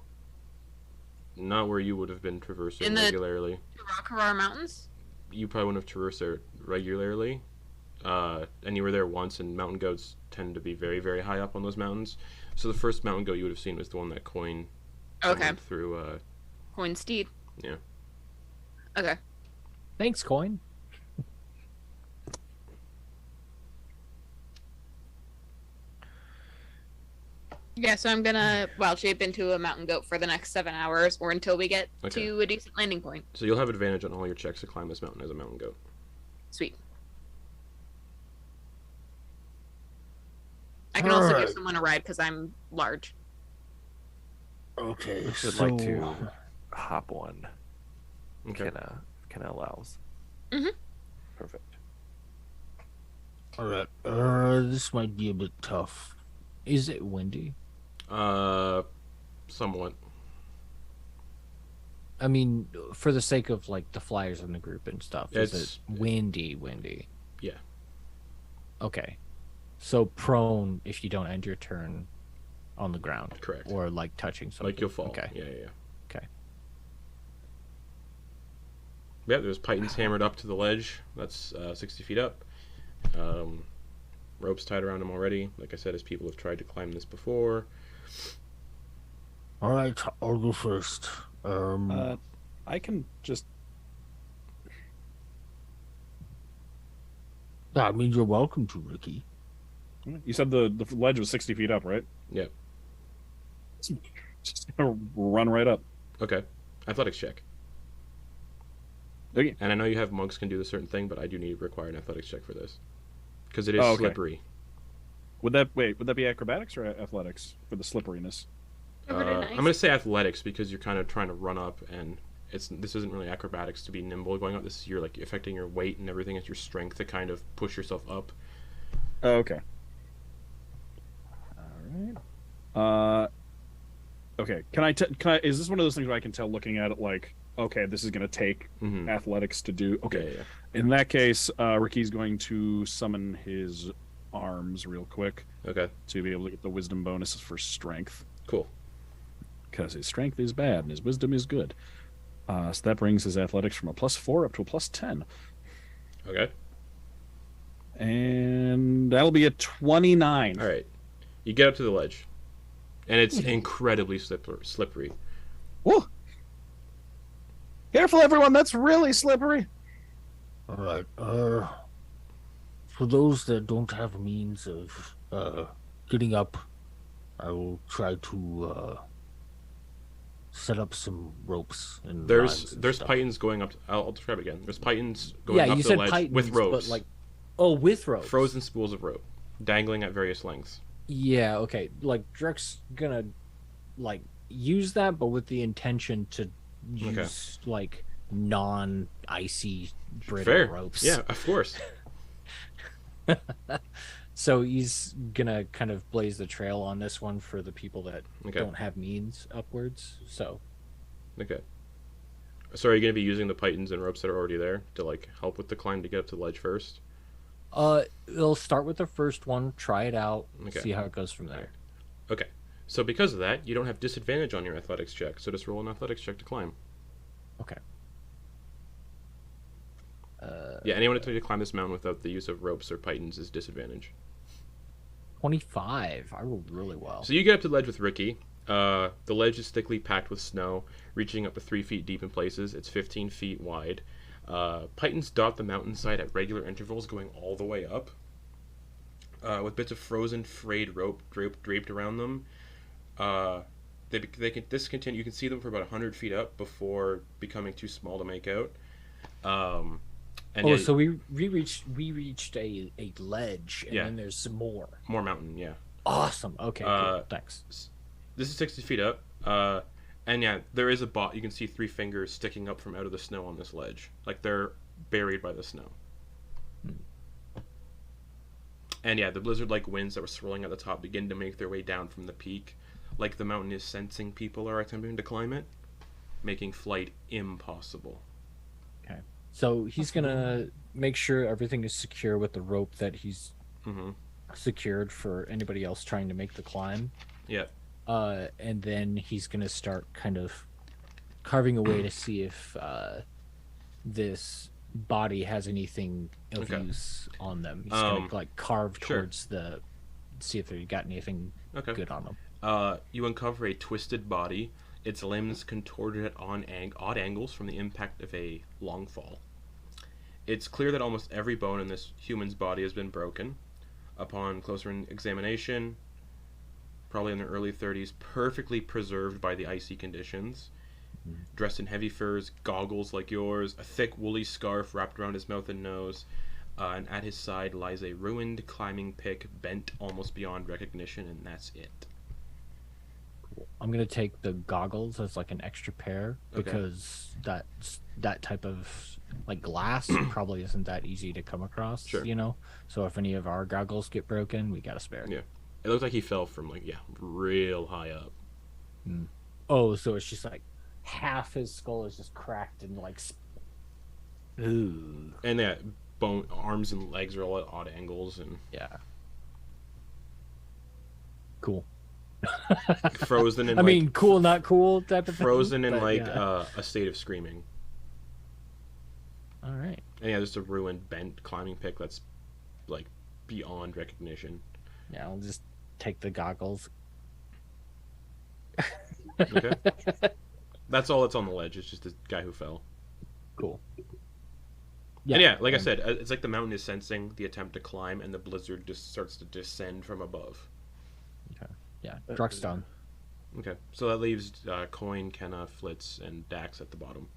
Not where you would have been traversing In the- regularly. Rockharar Mountains? You probably wouldn't have traversed there regularly. And you were there once, and mountain goats tend to be very, very high up on those mountains. So the first mountain goat you would have seen was the one that Quoin Okay. summoned through. Coin Steed. Yeah. Okay. Thanks, Coin. Yeah, so I'm gonna wild shape into a mountain goat for the next 7 hours, or until we get Okay. to a decent landing point. So you'll have advantage on all your checks to climb this mountain as a mountain goat. Sweet. I can also give Alright. someone a ride because I'm large. Okay, Would so like to hop one. Okay. Kenna allows. Mhm. Perfect. all right. This might be a bit tough. Is it windy? Somewhat. I mean, for the sake of like the flyers in the group and stuff, is It's- it windy? Yeah. Okay. So prone if you don't end your turn on the ground. Correct. Or like touching something. Like you'll fall. Okay. Yeah. Okay. Yeah, there's pythons hammered up to the ledge. That's 60 feet up. Ropes tied around them already. Like I said, as people have tried to climb this before. All right, I'll go first. I can just. I mean, you're welcome to, Ricky. You said the ledge was 60 feet up, right? Yeah. Just gonna run right up. Okay. Athletics check. Okay. And I know you have monks can do a certain thing, but I do require an athletics check for this. Because it is Okay. slippery. Would that be acrobatics or athletics for the slipperiness? Very nice. I'm going to say athletics because you're kind of trying to run up, and this isn't really acrobatics to be nimble going up. This is you're like affecting your weight and everything. It's your strength to kind of push yourself up. Oh, okay. All right. Okay. Can I? Is this one of those things where I can tell looking at it like, okay, this is going to take Mm-hmm. athletics to do? Okay. Yeah. In that case, Ricky's going to summon his arms real quick Okay. to be able to get the wisdom bonuses for strength, Cool. because his strength is bad and his wisdom is good. So that brings his athletics from a +4 up to a +10, Okay. and that'll be a 29. All right. You get up to the ledge, and it's incredibly slippery. Woo! Careful, everyone! That's really slippery. All right. For those that don't have means of getting up, I will try to set up some ropes and lines There's and stuff. pythons going up. I'll describe it again. There's pythons going Yeah, up you the said ledge pythons, with ropes, but like, oh, with ropes. frozen spools of rope, dangling at various lengths. Yeah, okay. Like Drek's gonna like use that, but with the intention to use like non-icy brittle Fair. ropes. Yeah, of course. So he's gonna kind of blaze the trail on this one for the people that Okay. don't have means upwards. So Okay. So are you going to be using the pythons and ropes that are already there to like help with the climb to get up to the ledge first? they'll start with the first one, try it out, Okay. see how it goes from there. Okay. So because of that, you don't have disadvantage on your athletics check. So just roll an athletics check to climb. Okay. Yeah, anyone attempting to climb this mountain without the use of ropes or pythons is disadvantage. 25. I rolled really well. So you get up to the ledge with Ricky. The ledge is thickly packed with snow, reaching up to 3 feet deep in places. It's 15 feet wide. Pythons dot the mountainside at regular intervals, going all the way up, with bits of frozen, frayed rope draped around them. This continue. You can see them for about 100 feet up before becoming too small to make out. So we reached a ledge, and Yeah. then there's some more. more mountain, yeah. Awesome. Okay, cool. Thanks. This is 60 feet up, and yeah, there is a bot. You can see 3 fingers sticking up from out of the snow on this ledge, like they're buried by the snow. And yeah, the blizzard-like winds that were swirling at the top begin to make their way down from the peak, like the mountain is sensing people are attempting to climb it, making flight impossible. Okay. So he's gonna make sure everything is secure with the rope that he's secured for anybody else trying to make the climb. Yeah. And then he's gonna start kind of carving away to see if this body has anything of use on them. He's gonna like carve towards the, see if they got anything good on them. You uncover a twisted body, its limbs contorted at odd angles from the impact of a long fall. It's clear that almost every bone in this human's body has been broken. Upon closer examination, probably in their early 30s, perfectly preserved by the icy conditions. Dressed in heavy furs, goggles like yours, a thick woolly scarf wrapped around his mouth and nose, and at his side lies a ruined climbing pick bent almost beyond recognition, and that's it. I'm gonna take the goggles as like an extra pair because that type of like glass probably isn't that easy to come across. You know, so if any of our goggles get broken, we got a spare. Yeah, it looks like he fell from like real high up. Oh, so it's just like half his skull is just cracked and like. Ooh. And that bone, arms and legs are all at odd angles and. Yeah. Cool. Frozen in I mean, cool, not cool type of frozen thing. Frozen in a state of screaming. All right. And yeah, just a ruined, bent climbing pick that's like beyond recognition. Yeah, I'll just take the goggles. Okay. That's all that's on the ledge. It's just the guy who fell. Cool. Yeah, and yeah, like I said, it's like the mountain is sensing the attempt to climb, and the blizzard just starts to descend from above. Okay. Yeah, Druck's done. Okay, so that leaves Quoin, Kenna, Flitz, and Dax at the bottom.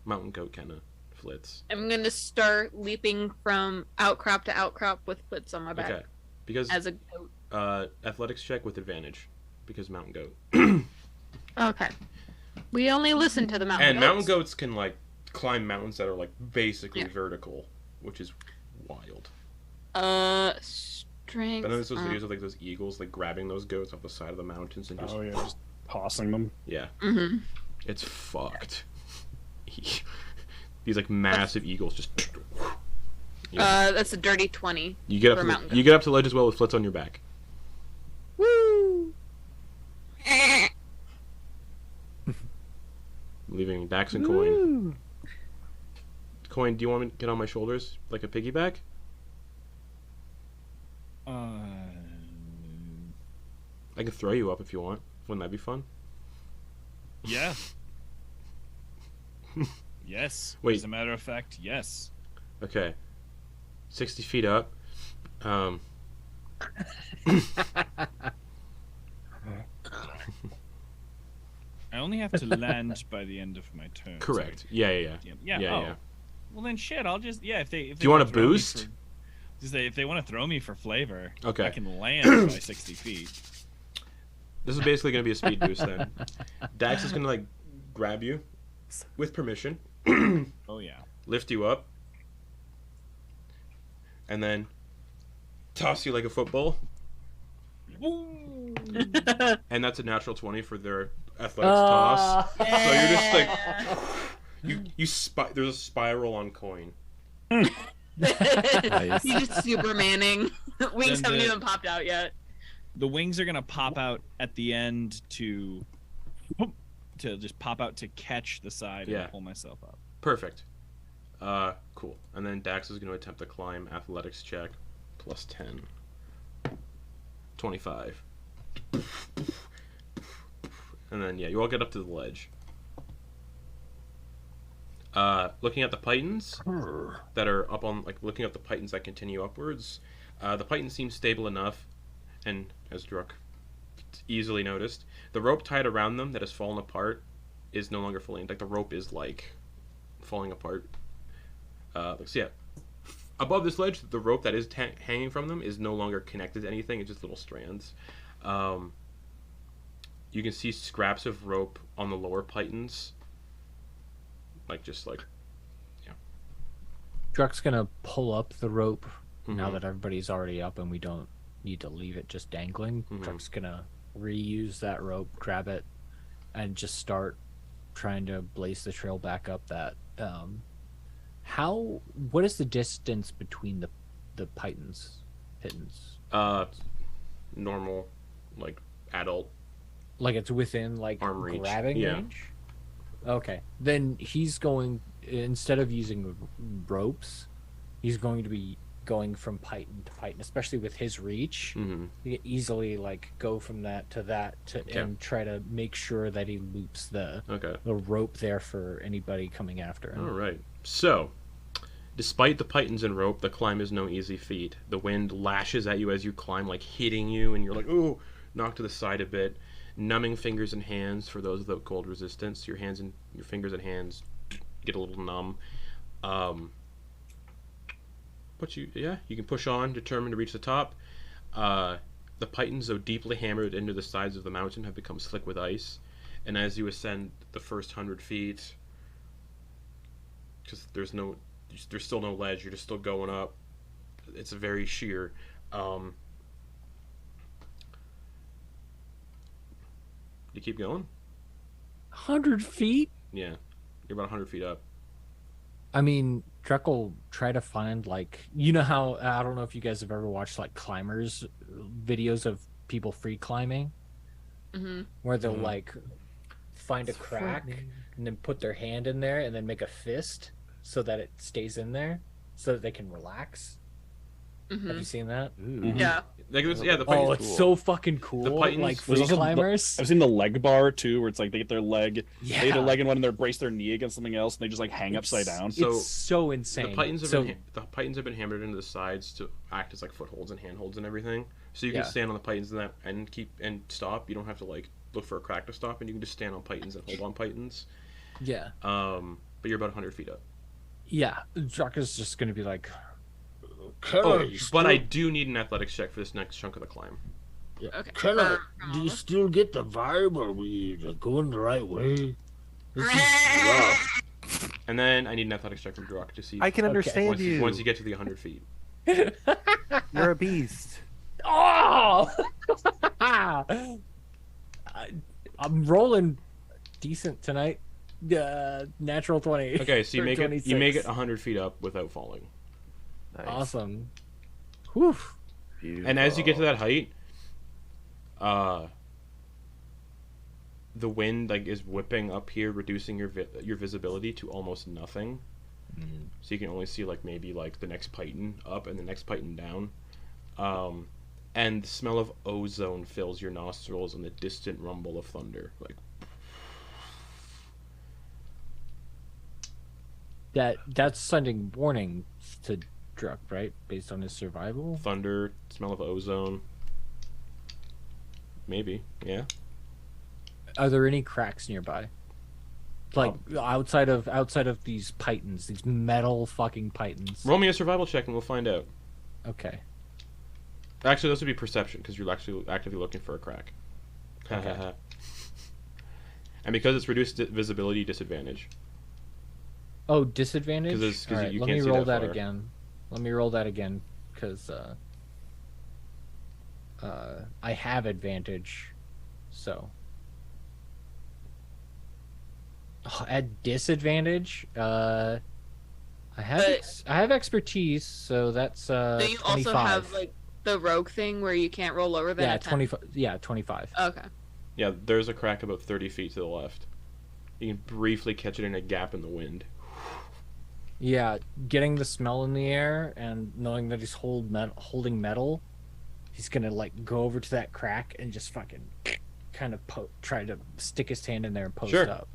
Mountain Goat, Kenna, Flitz. I'm gonna start leaping from outcrop to outcrop with Flitz on my back. Okay, because as a goat. Athletics check with advantage, because Mountain Goat. Okay. We only listen to the mountain and goats. Mountain Goats can like climb mountains that are like basically vertical, which is wild. Strength. But then there's those videos of like those eagles like grabbing those goats off the side of the mountains and just just tossing them. Yeah. It's fucked. These like massive eagles just. That's a dirty 20. You get up to the ledge as well with Flitz on your back. Woo! Leaving Dax and Quoin. Quoin, do you want me to get on my shoulders like a piggyback? I can throw you up if you want. Wouldn't that be fun? Yeah. Yes. Wait. As a matter of fact, yes. Okay. 60 feet up. I only have to land by the end of my turn. Correct. So Yeah. Well then, shit. I'll just if they. Do you want to boost? If they want to throw me for flavor, okay. I can land by 60 feet. This is basically going to be a speed boost then. Dax is going to like grab you with permission. Oh yeah. Lift you up. And then toss you like a football. And that's a natural 20 for their athletics toss. So you're just like there's a spiral on Quoin. Nice. He's just Supermaning. Wings haven't even popped out yet. The wings are gonna pop out at the end to just pop out to catch the side and pull myself up. Perfect. Cool. And then Dax is going to attempt to climb athletics check plus 10. 25. And then you all get up to the ledge. Looking at the pythons that are up on, looking at the pythons that continue upwards, the python seems stable enough, and as Druck easily noticed, the rope tied around them that has fallen apart is no longer fully intact. The rope is falling apart. Above this ledge, the rope that is hanging from them is no longer connected to anything. It's just little strands. You can see scraps of rope on the lower pythons. Druck's gonna pull up the rope now that everybody's already up and we don't need to leave it just dangling. Druck's gonna reuse that rope, grab it, and just start trying to blaze the trail back up that what is the distance between the pitons? Normal, like adult. Like it's within like arm reach. Grabbing range? Okay. Then he's going, instead of using ropes, he's going to be going from python to python, especially with his reach. He can easily like go from that to and try to make sure that he loops the rope there for anybody coming after him. All right. So, despite the pythons and rope, the climb is no easy feat. The wind lashes at you as you climb, like hitting you, and you're like, ooh, knocked to the side a bit. Numbing fingers and hands for those without cold resistance. Your fingers and hands get a little numb. But you can push on, determined to reach the top. The pythons, though deeply hammered into the sides of the mountain, have become slick with ice. And as you ascend the first 100 feet, because there's still no ledge, you're just still going up. It's very sheer. You keep going? 100 feet? Yeah. You're about 100 feet up. I mean, Druck will try to find, like, you know how, I don't know if you guys have ever watched, like, climbers videos of people free climbing, where they'll, like, find a crack and then put their hand in there and then make a fist so that it stays in there so that they can relax. Have you seen that? Yeah. The pythons, it's so fucking cool. The pythons, like free climbers. I've seen the leg bar too, where it's like they get their leg, they get a leg in one, and they brace their knee against something else, and they just like hang upside down. It's so insane. The pythons have been hammered into the sides to act as like footholds and handholds and everything. So you can stand on the pythons and stop. You don't have to like look for a crack to stop, and you can just stand on pythons and hold on pythons. Yeah. But you're about 100 feet up. Yeah, Druck is just gonna be like. But I do need an athletics check for this next chunk of the climb. Yeah. Okay. Do you still get the vibe? Are we going the right way? This is rough. And then I need an athletics check from Druck to see. I can understand you. Once you get to the 100 feet. You're a beast. Oh! I'm rolling decent tonight. Natural 20. Okay, so you make it 100 feet up without falling. Nice. Awesome. Whew. Beautiful. And as you get to that height, the wind like is whipping up here, reducing your visibility to almost nothing. So you can only see like maybe like the next python up and the next python down. And the smell of ozone fills your nostrils and the distant rumble of thunder. Like that's sending warning to Druck, right? Based on his survival? Thunder, smell of ozone. Maybe, yeah. Are there any cracks nearby? Like outside of these pythons, these metal fucking pythons. Roll me a survival check and we'll find out. Okay. Actually, this would be perception because you're actually actively looking for a crack. Okay. And because it's reduced visibility, disadvantage. Oh, disadvantage? Because right, you let can't me see roll that that far. again. Let me roll that again, because I have advantage, so. Oh, at disadvantage, I have expertise, so that's Do you 25. also have like the rogue thing where you can't roll lower than a 10? 25. Yeah, 25. Okay. Yeah, there's a crack about 30 feet to the left. You can briefly catch it in a gap in the wind. Yeah, getting the smell in the air and knowing that he's holding metal, he's gonna like go over to that crack and just fucking kind of try to stick his hand in there and post up.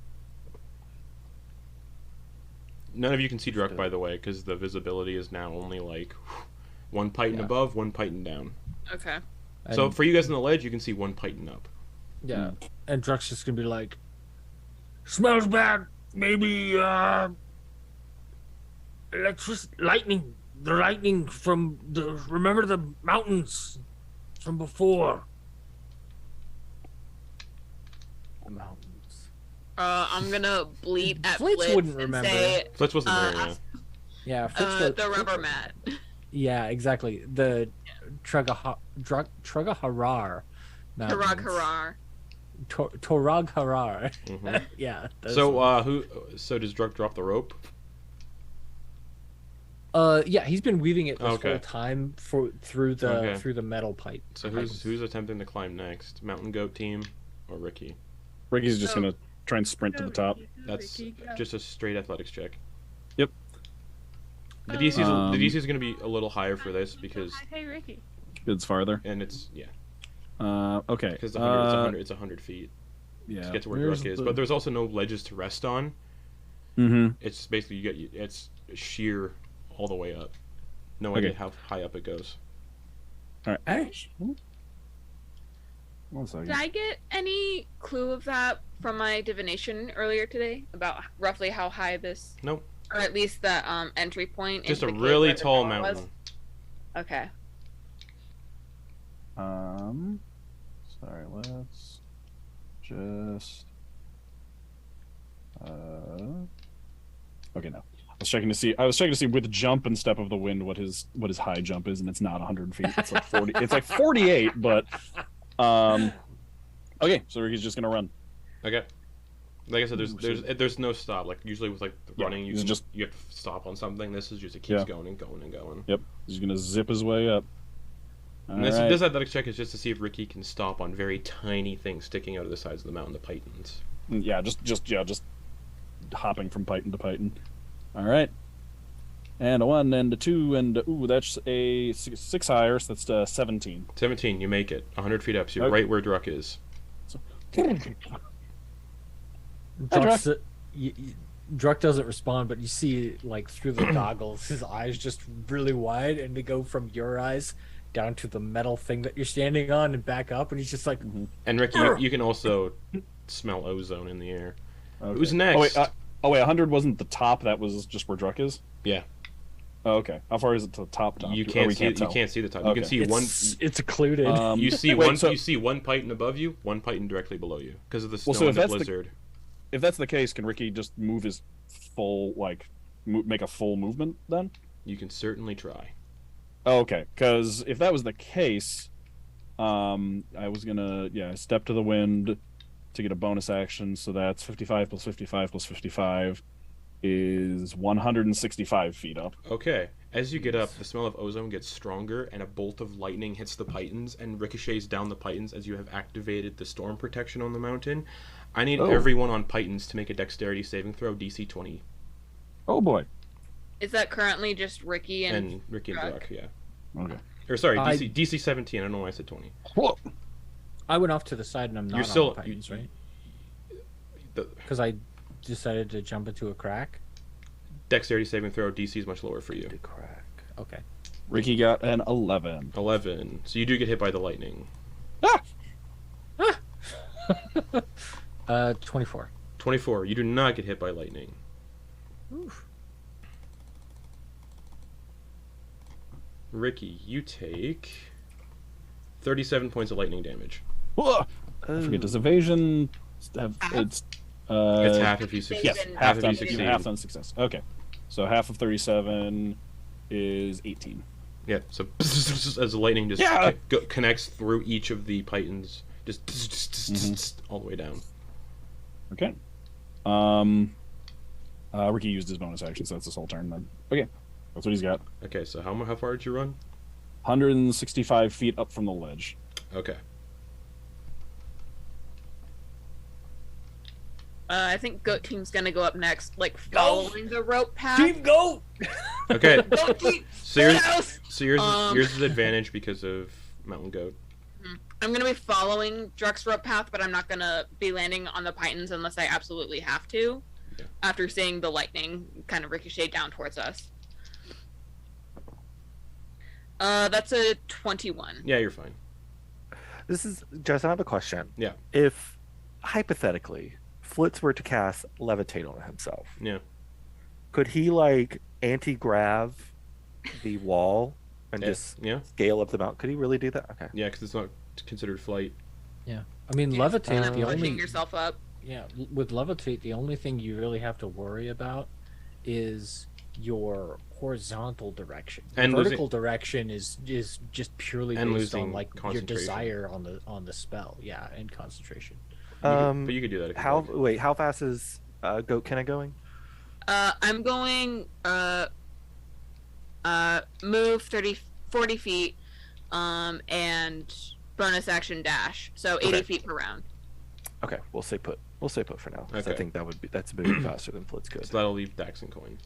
None of you can see Druck, by the way, because the visibility is now only like one python above, one python down. Okay. So for you guys on the ledge, you can see one python up. Yeah, and Druck's just gonna be like, Smells bad. Maybe lightning. The lightning from remember the mountains from before. The mountains. I'm gonna bleat at Flitz Flitz wouldn't and remember. say, Flitz wasn't there, yeah. yeah, Flitz the rubber mat. Yeah, exactly. The Trugaharar Mountains. Harag harar. Torag Harar. Mhm. Yeah. those So ones. So does Druk drop the rope? Yeah, he's been weaving it this Okay. whole time through the Okay. metal pipe. So who's attempting to climb next? Mountain Goat team or Ricky? Ricky's just So- gonna try and sprint to the top. That's just a straight athletics check. Yep. The DC Um, the DC is going to be a little higher for this because Hey, Ricky. It's farther. and it's Okay. because it's 100 feet Yeah. to get to where Where's Druk is, the- but there's also no ledges to rest on. Mhm. It's basically it's sheer all the way up. No Okay. idea how high up it goes. All right. Actually, one second. Did I get any clue of that from my divination earlier today about roughly how high this, Nope. or at least the entry point? Just a into the cave really where the tall door was? mountain. Okay. Sorry. Let's just. Okay, no. I was checking to see with jump and step of the wind what his high jump is, and it's not 100 feet. It's like 40. It's like 48, but okay. So Ricky's just gonna run. Okay. Like I said, there's no stop. Like usually with like Yeah, running, you it's can just- you have to stop on something. This is just it keeps Yeah. going and going and going. Yep. He's gonna zip his way up. And this All right. this athletics check is just to see if Ricky can stop on very tiny things sticking out of the sides of the mountain, the pythons. Yeah, just hopping from python to python. All right. And a 1 and a 2 and ooh, that's a 6 higher, so that's 17. 17, you make it. 100 feet up, so you're Okay. right where Druk is. Druk doesn't respond, but you see, like, through the goggles, his eyes just really wide, and they go from your eyes down to the metal thing that you're standing on and back up, and he's just like, And Ricky, you can also smell ozone in the air. Okay. Who's next? Oh wait, 100 wasn't the top. That was just where Druk is. Yeah. Oh, okay. How far is it to the top? You Oh, can't we see you tell. can't see the top. You can Okay. see one it's occluded. you see wait, one so- you see one python above you, one python directly below you because of the snow Well, so and if the that's the- blizzard. If that's the case, can Ricky just move his full make a full movement then? You can certainly try. Oh, okay. Because if that was the case, I was gonna step to the wind to get a bonus action. So that's 55 plus 55 plus 55 is 165 feet up. Okay. As you get up, the smell of ozone gets stronger, and a bolt of lightning hits the pythons and ricochets down the pythons as you have activated the storm protection on the mountain. I need everyone on pythons to make a dexterity saving throw, DC 20. Oh boy. Is that currently just Ricky And Ricky and Druk? Druk, yeah. Okay. Or sorry, I- DC 17. I don't know why I said 20. Whoa. I went off to the side, and I'm not You're on still the pythons, right? The Because I decided to jump into a crack. dexterity saving throw, DC is much lower for you. The crack. Okay. Ricky got an 11. 11. So you do get hit by the lightning. 24. 24. You do not get hit by lightning. Oof. Ricky, you take 37 points of lightning damage. Whoa. I forget, does evasion have it's It's half if you succeed. yes, Even- half if done, you succeed. half done success. Okay. So half of 37 is 18. Yeah, so as the lightning just Yeah. connects through each of the pythons, just all the way down. Okay. Ricky used his bonus action, so that's his whole turn then. Okay. That's what he's got. Okay, so how far did you run? 165 feet up from the ledge. Okay. I think Goat Team's gonna go up next, like following the rope path. go! Okay. Goat Team! So yours, Yes! yours is advantage because of Mountain Goat. I'm gonna be following Druk's rope path, but I'm not gonna be landing on the pythons unless I absolutely have to. Yeah. After seeing the lightning kind of ricochet down towards us. That's a 21. Yeah, you're fine. This is Justin. I have a question. Yeah. If hypothetically Flitz were to cast levitate on himself, Yeah. could he like anti-grav the wall and just Yeah. scale up the mountain? Could he really do that? Okay. Yeah, because it's not considered flight. Yeah. I mean, You're just levitate, kind of the pushing only... yourself up. Yeah, with levitate, the only thing you really have to worry about is your horizontal direction. And vertical direction is just purely and based on losing like your concentration. desire on the spell. Yeah, and concentration. But you could do that. If you like. How fast is Kenna going? I'm going move 40 feet, and bonus action dash. So 80 Okay. feet per round. Okay, we'll stay put. We'll stay put for now. 'Cause I Okay. think that's a bit faster than Flitz could. So that'll leave Dax and Quoin.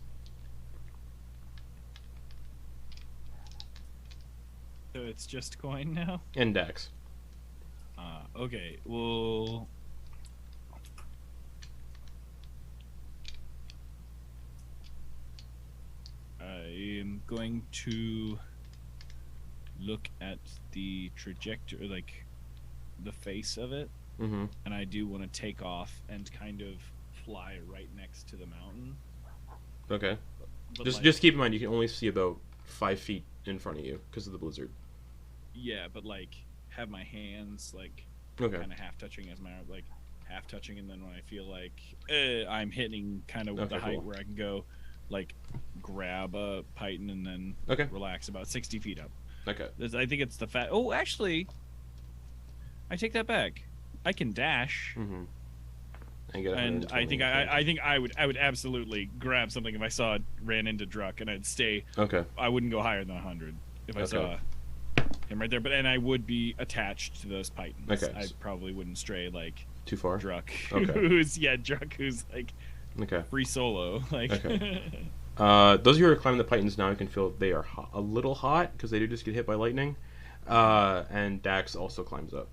So it's just Quoin now? And Dax. Okay, well... I am going to look at the trajectory, like the face of it, Mm-hmm. and I do want to take off and kind of fly right next to the mountain. Okay. But Just keep in mind you can only see about 5 feet in front of you because of the blizzard. Yeah, but like have my hands like Okay. kind of half touching as my like half touching, and then when I feel like I'm hitting kind of Okay, the height cool. where I can go like grab a python and then Okay. relax about 60 feet up. Okay. I think it's the fat. Oh, actually, I take that back. I can dash, Mm-hmm. And, get and I 120, think I think I would absolutely grab something if I saw it ran into Druck, and I'd stay. Okay. I wouldn't go higher than 100 if I Okay. saw him right there. But and I would be attached to those pythons. Okay. I probably wouldn't stray like Too far? Druck, Okay. Druck who's like Okay. free solo. Like Okay. Those of you who are climbing the pythons now, you can feel they are a little hot because they do just get hit by lightning. And Dax also climbs up.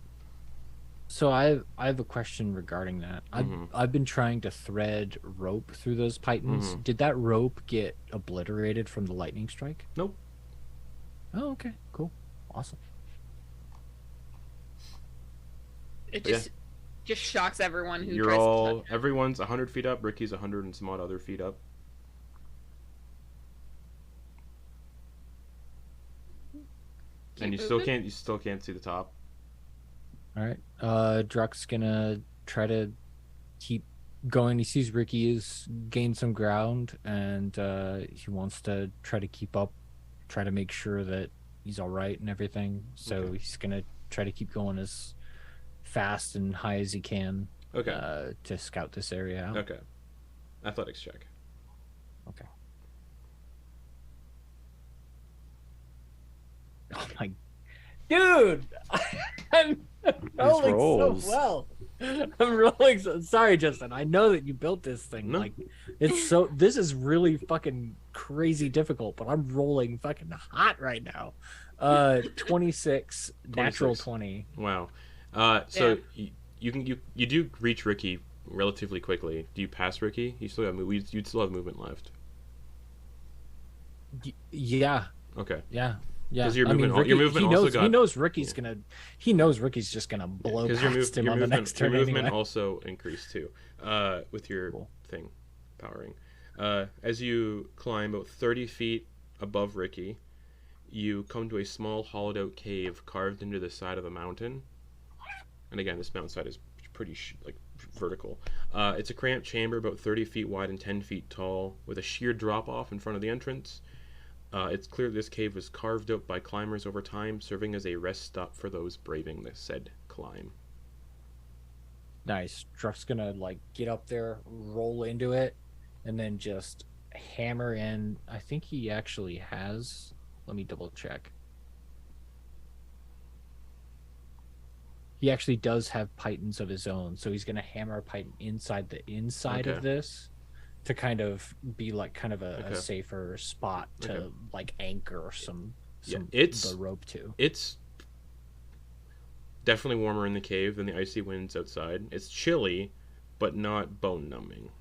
So I have a question regarding that. Mhm. I've been trying to thread rope through those pythons. Mhm. Did that rope get obliterated from the lightning strike? Nope. Oh, okay, cool, awesome. It Yeah. just shocks everyone who You're tries all to touch everyone's 100 feet up. Ricky's 100 and some odd other feet up. And you still can't see the top. All right, Druck's gonna try to keep going. He sees Ricky has gained some ground, and he wants to try to keep up, try to make sure that he's all right and everything. So Okay. he's gonna try to keep going as fast and high as he can. Okay. To scout this area out. Okay. Athletics check. Okay. Oh my, dude! I'm rolling rolls. so well. I'm rolling so sorry, Justin. I know that you built this thing. No. Like, it's so. This is really fucking crazy difficult, but I'm rolling fucking hot right now. 26, natural 26. 20. Wow. So you do reach Ricky relatively quickly. Do you pass Ricky? You still have you'd still have movement left. Yeah, Okay. yeah. 'Cause your movement- your movement he also knows, got- he knows Ricky's gonna. He knows Ricky's just gonna blow Because past him on the next your turn movement anyway. also increased too, with your Cool. thing powering. As you climb about 30 feet above Ricky, you come to a small hollowed out cave carved into the side of the mountain. And again, this mountainside is pretty vertical. It's a cramped chamber about 30 feet wide and 10 feet tall, with a sheer drop off in front of the entrance. It's clear this cave was carved out by climbers over time, serving as a rest stop for those braving the said climb. Nice. Druck's gonna like get up there, roll into it, and then just hammer in. I think he actually has. Let me double check. He actually does have pythons of his own, so he's gonna hammer a python inside the inside of Okay. this to kind of be like kind of a Okay. safer spot to Okay. like anchor some it's- the rope to. It's definitely warmer in the cave than the icy winds outside. It's chilly, but not bone numbing.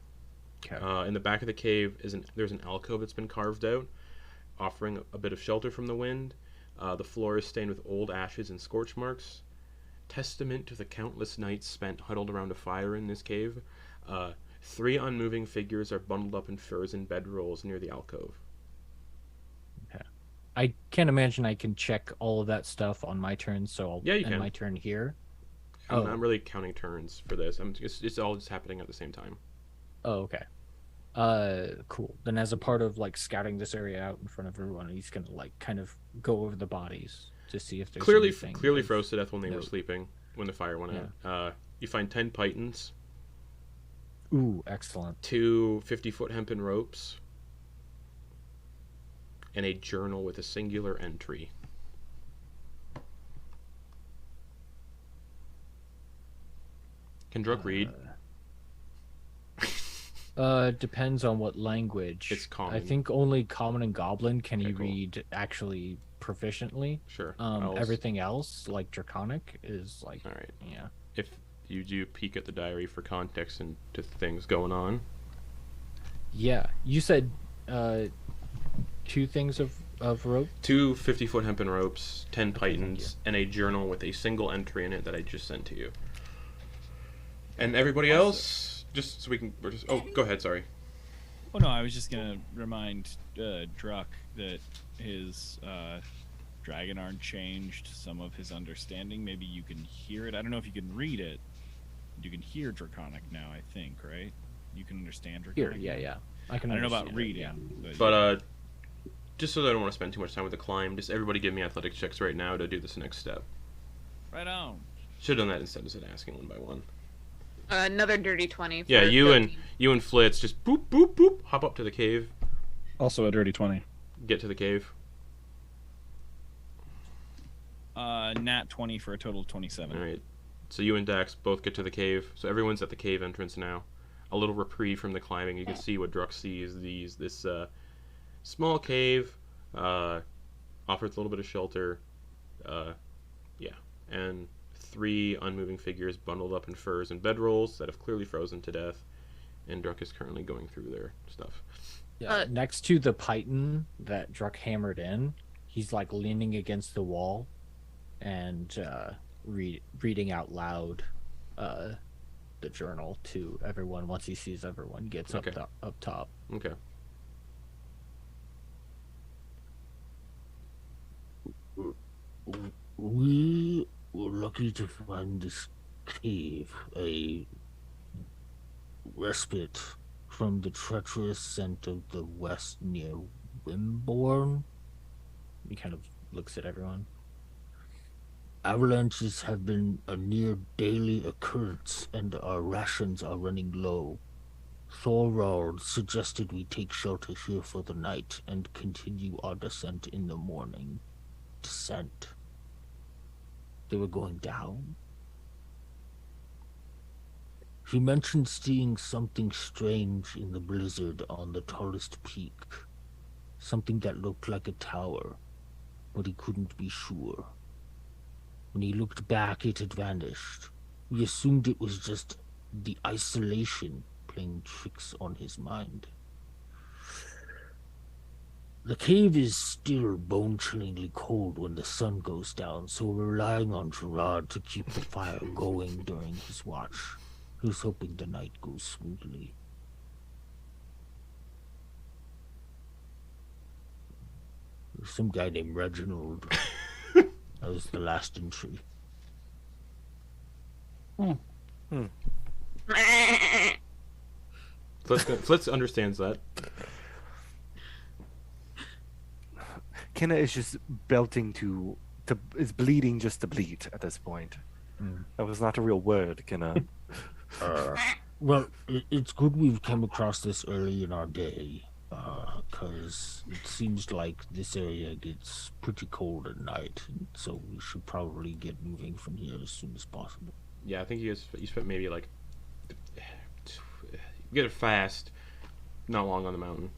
Okay. In the back of the cave there's an alcove that's been carved out, offering a bit of shelter from the wind. The floor is stained with old ashes and scorch marks, testament to the countless nights spent huddled around a fire in this cave. 3 unmoving figures are bundled up in furs and bedrolls near the alcove. I can't imagine I can check all of that stuff on my turn, so I'll Yeah, you end can. my turn here. I'm Oh. not really counting turns for this. It's all just happening at the same time. Oh, okay. Cool. Then as a part of like scouting this area out in front of everyone, he's gonna like kind of go over the bodies to see if there's anything clearly of froze to death when they were note. sleeping when the fire went out. You find 10 pythons, Ooh, excellent. 2 50-foot hempen ropes, and a journal with a singular entry. Can Druk read? Depends on what language. It's common. I think only common and goblin can Okay, you cool. read actually proficiently. Sure. Everything else, like draconic, is like All right. yeah. If you do peek at the diary for context and to things going on. Yeah. You said 2 things of rope? 2 50-foot hempen ropes, 10 Okay, thank pythons, and a journal with a single entry in it that I just sent to you. And everybody else, just so we can... Oh, go ahead, sorry. Oh no, I was just gonna remind Druck that his dragon arm changed some of his understanding. Maybe you can hear it. I don't know if you can read it. You can hear Draconic now, I think, right? You can understand Here, Draconic. yeah. I I can don't know understand about it, reading, yeah. But, just so that I don't want to spend too much time with the climb, just everybody give me athletic checks right now to do this next step. Right on. Should have done that instead of asking one by one. Another dirty 20. Yeah, for you 13. and Flitz just boop, boop, boop, hop up to the cave, Also a dirty 20. get to the cave. Nat 20 for a total of 27. Alright. So you and Dax both get to the cave. So everyone's at the cave entrance now. A little reprieve from the climbing. You can see what Druk sees. This small cave offers a little bit of shelter. Yeah. And 3 unmoving figures bundled up in furs and bedrolls that have clearly frozen to death. And Druk is currently going through their stuff. Yeah, next to the python that Druck hammered in, he's like leaning against the wall and reading out loud the journal to everyone once he sees everyone gets Okay. up top. Okay. We were lucky to find this cave, a respite from the treacherous scent of the west near Wimborne. He kind of looks at everyone. Avalanches have been a near daily occurrence, and our rations are running low. Thorwald suggested we take shelter here for the night and continue our descent in the morning. Descent. They were going down. He mentioned seeing something strange in the blizzard on the tallest peak. Something that looked like a tower, but he couldn't be sure. When he looked back, it had vanished. We assumed it was just the isolation playing tricks on his mind. The cave is still bone-chillingly cold when the sun goes down, so we're relying on Gerard to keep the fire going during his watch. He's hoping the night goes smoothly. There's some guy named Reginald. That was the last entry. Flitz understands that. Kenna is just belting is bleeding just to bleed at this point. That was not a real word, Kenna. Well, it's good we've come across this early in our day, because it seems like this area gets pretty cold at night, and so we should probably get moving from here as soon as possible. Yeah, I think you spent maybe like get it fast, not long on the mountain.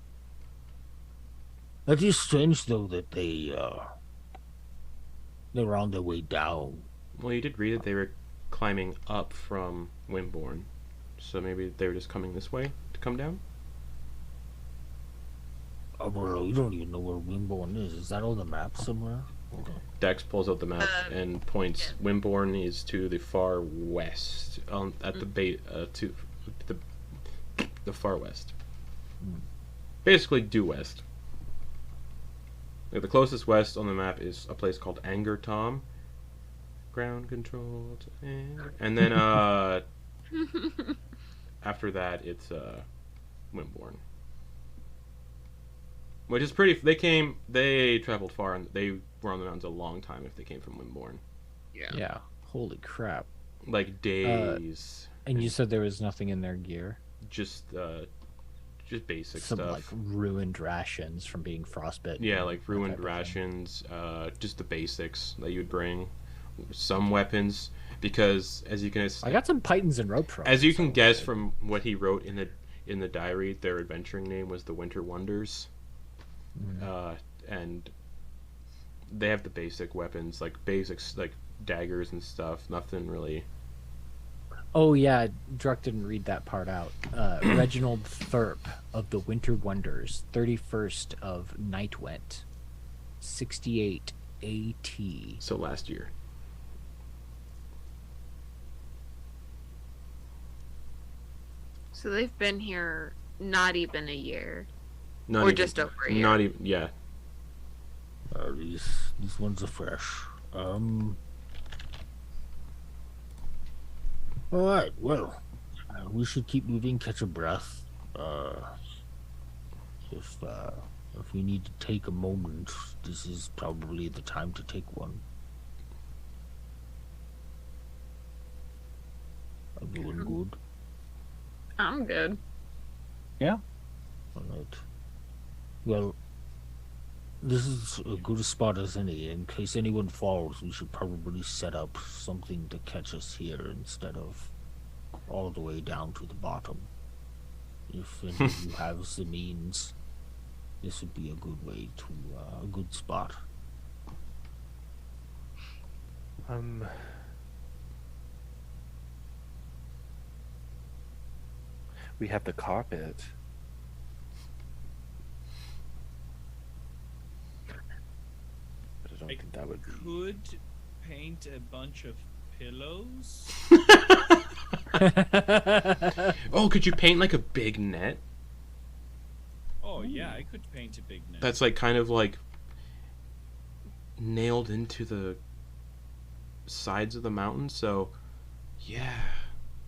It is strange, though, that they were on their way down. Well, you did read that they were climbing up from Wimborne, so maybe they were just coming this way to come down. Well, we don't even know where Wimborne is. Is that on the map somewhere? Okay. Dex pulls out the map and points. yeah. Wimborne is to the far west, at the to the far west. Basically, due west. Like, the closest west on the map is a place called Anger Tom. Ground control to anger. And then after that, it's Wimborne. Which is pretty. They traveled far, and they were on the mountains a long time if they came from Wimborne. Yeah. Holy crap. Like days. And you said there was nothing in their gear? Just basic Some, stuff. like, ruined rations from being frostbitten. Yeah, like ruined rations, just the basics that you would bring. Some weapons, because as you can... I got some pythons and rope from As you can guess from what he wrote in the diary, their adventuring name was the Winter Wonders. And they have the basic weapons, like basics, like daggers and stuff. Nothing really... Oh yeah, Druck didn't read that part out. Reginald Thurp of the Winter Wonders, 31st of Nightwent, 68 AT. So last year. So they've been here not even a year. Not or even, just over a year. Not even, yeah. These ones are fresh. All right. Well, we should keep moving. Catch a breath. If we need to take a moment, this is probably the time to take one. Everyone good? I'm good. Yeah. All right. Well, this is a good spot as any. In case anyone falls, we should probably set up something to catch us here instead of all the way down to the bottom. If any of you have the means, this would be a good way to a good spot. We have the carpet. But I don't think that would be. Could paint a bunch of pillows. Oh, could you paint like a big net? Oh yeah, I could paint a big net. That's like kind of like nailed into the sides of the mountain, so yeah.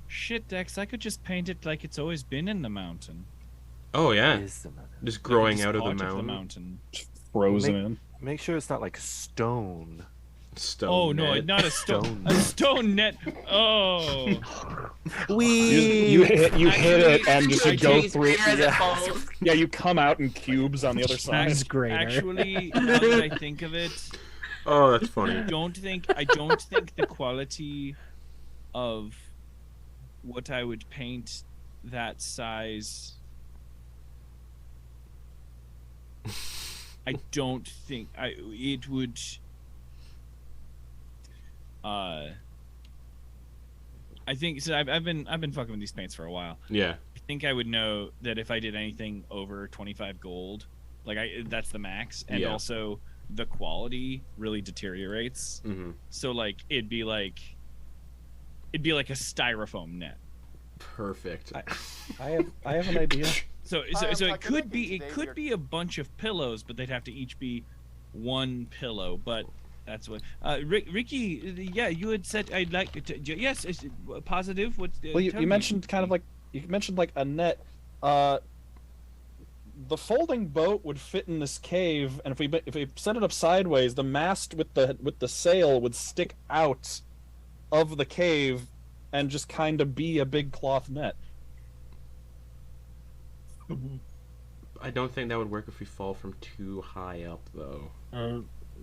Shit, Dex, I could just paint it like it's always been in the mountain. Oh yeah. Is the mountain. Just growing Just out of the part mountain. Frozen in. Make sure it's not like stone. Stone Oh no, net. not a stone. A stone net. Oh. You hit it and just I go choose through. where the Yeah. falls. Yeah, you come out in cubes on the other side. That's greater. Actually, now that I think of it, Oh, that's I funny. don't think the quality of what I would paint that size. I don't think it would. I think so. I've been fucking with these paints for a while. Yeah. I think I would know that if I did anything over 25 gold, like that's the max, and Yeah. also the quality really deteriorates. Mm-hmm. So like it'd be like a styrofoam net. Perfect. I have an idea. So Hi, I'm it Tucker. could be Xavier. a bunch of pillows, but they'd have to each be one pillow. But that's what Ricky. Yeah, you had said I'd like to. Yes, is it positive. What's Well, you mentioned kind of like a net. The folding boat would fit in this cave, and if we set it up sideways, the mast with the sail would stick out of the cave, and just kind of be a big cloth net. I don't think that would work if we fall from too high up, though.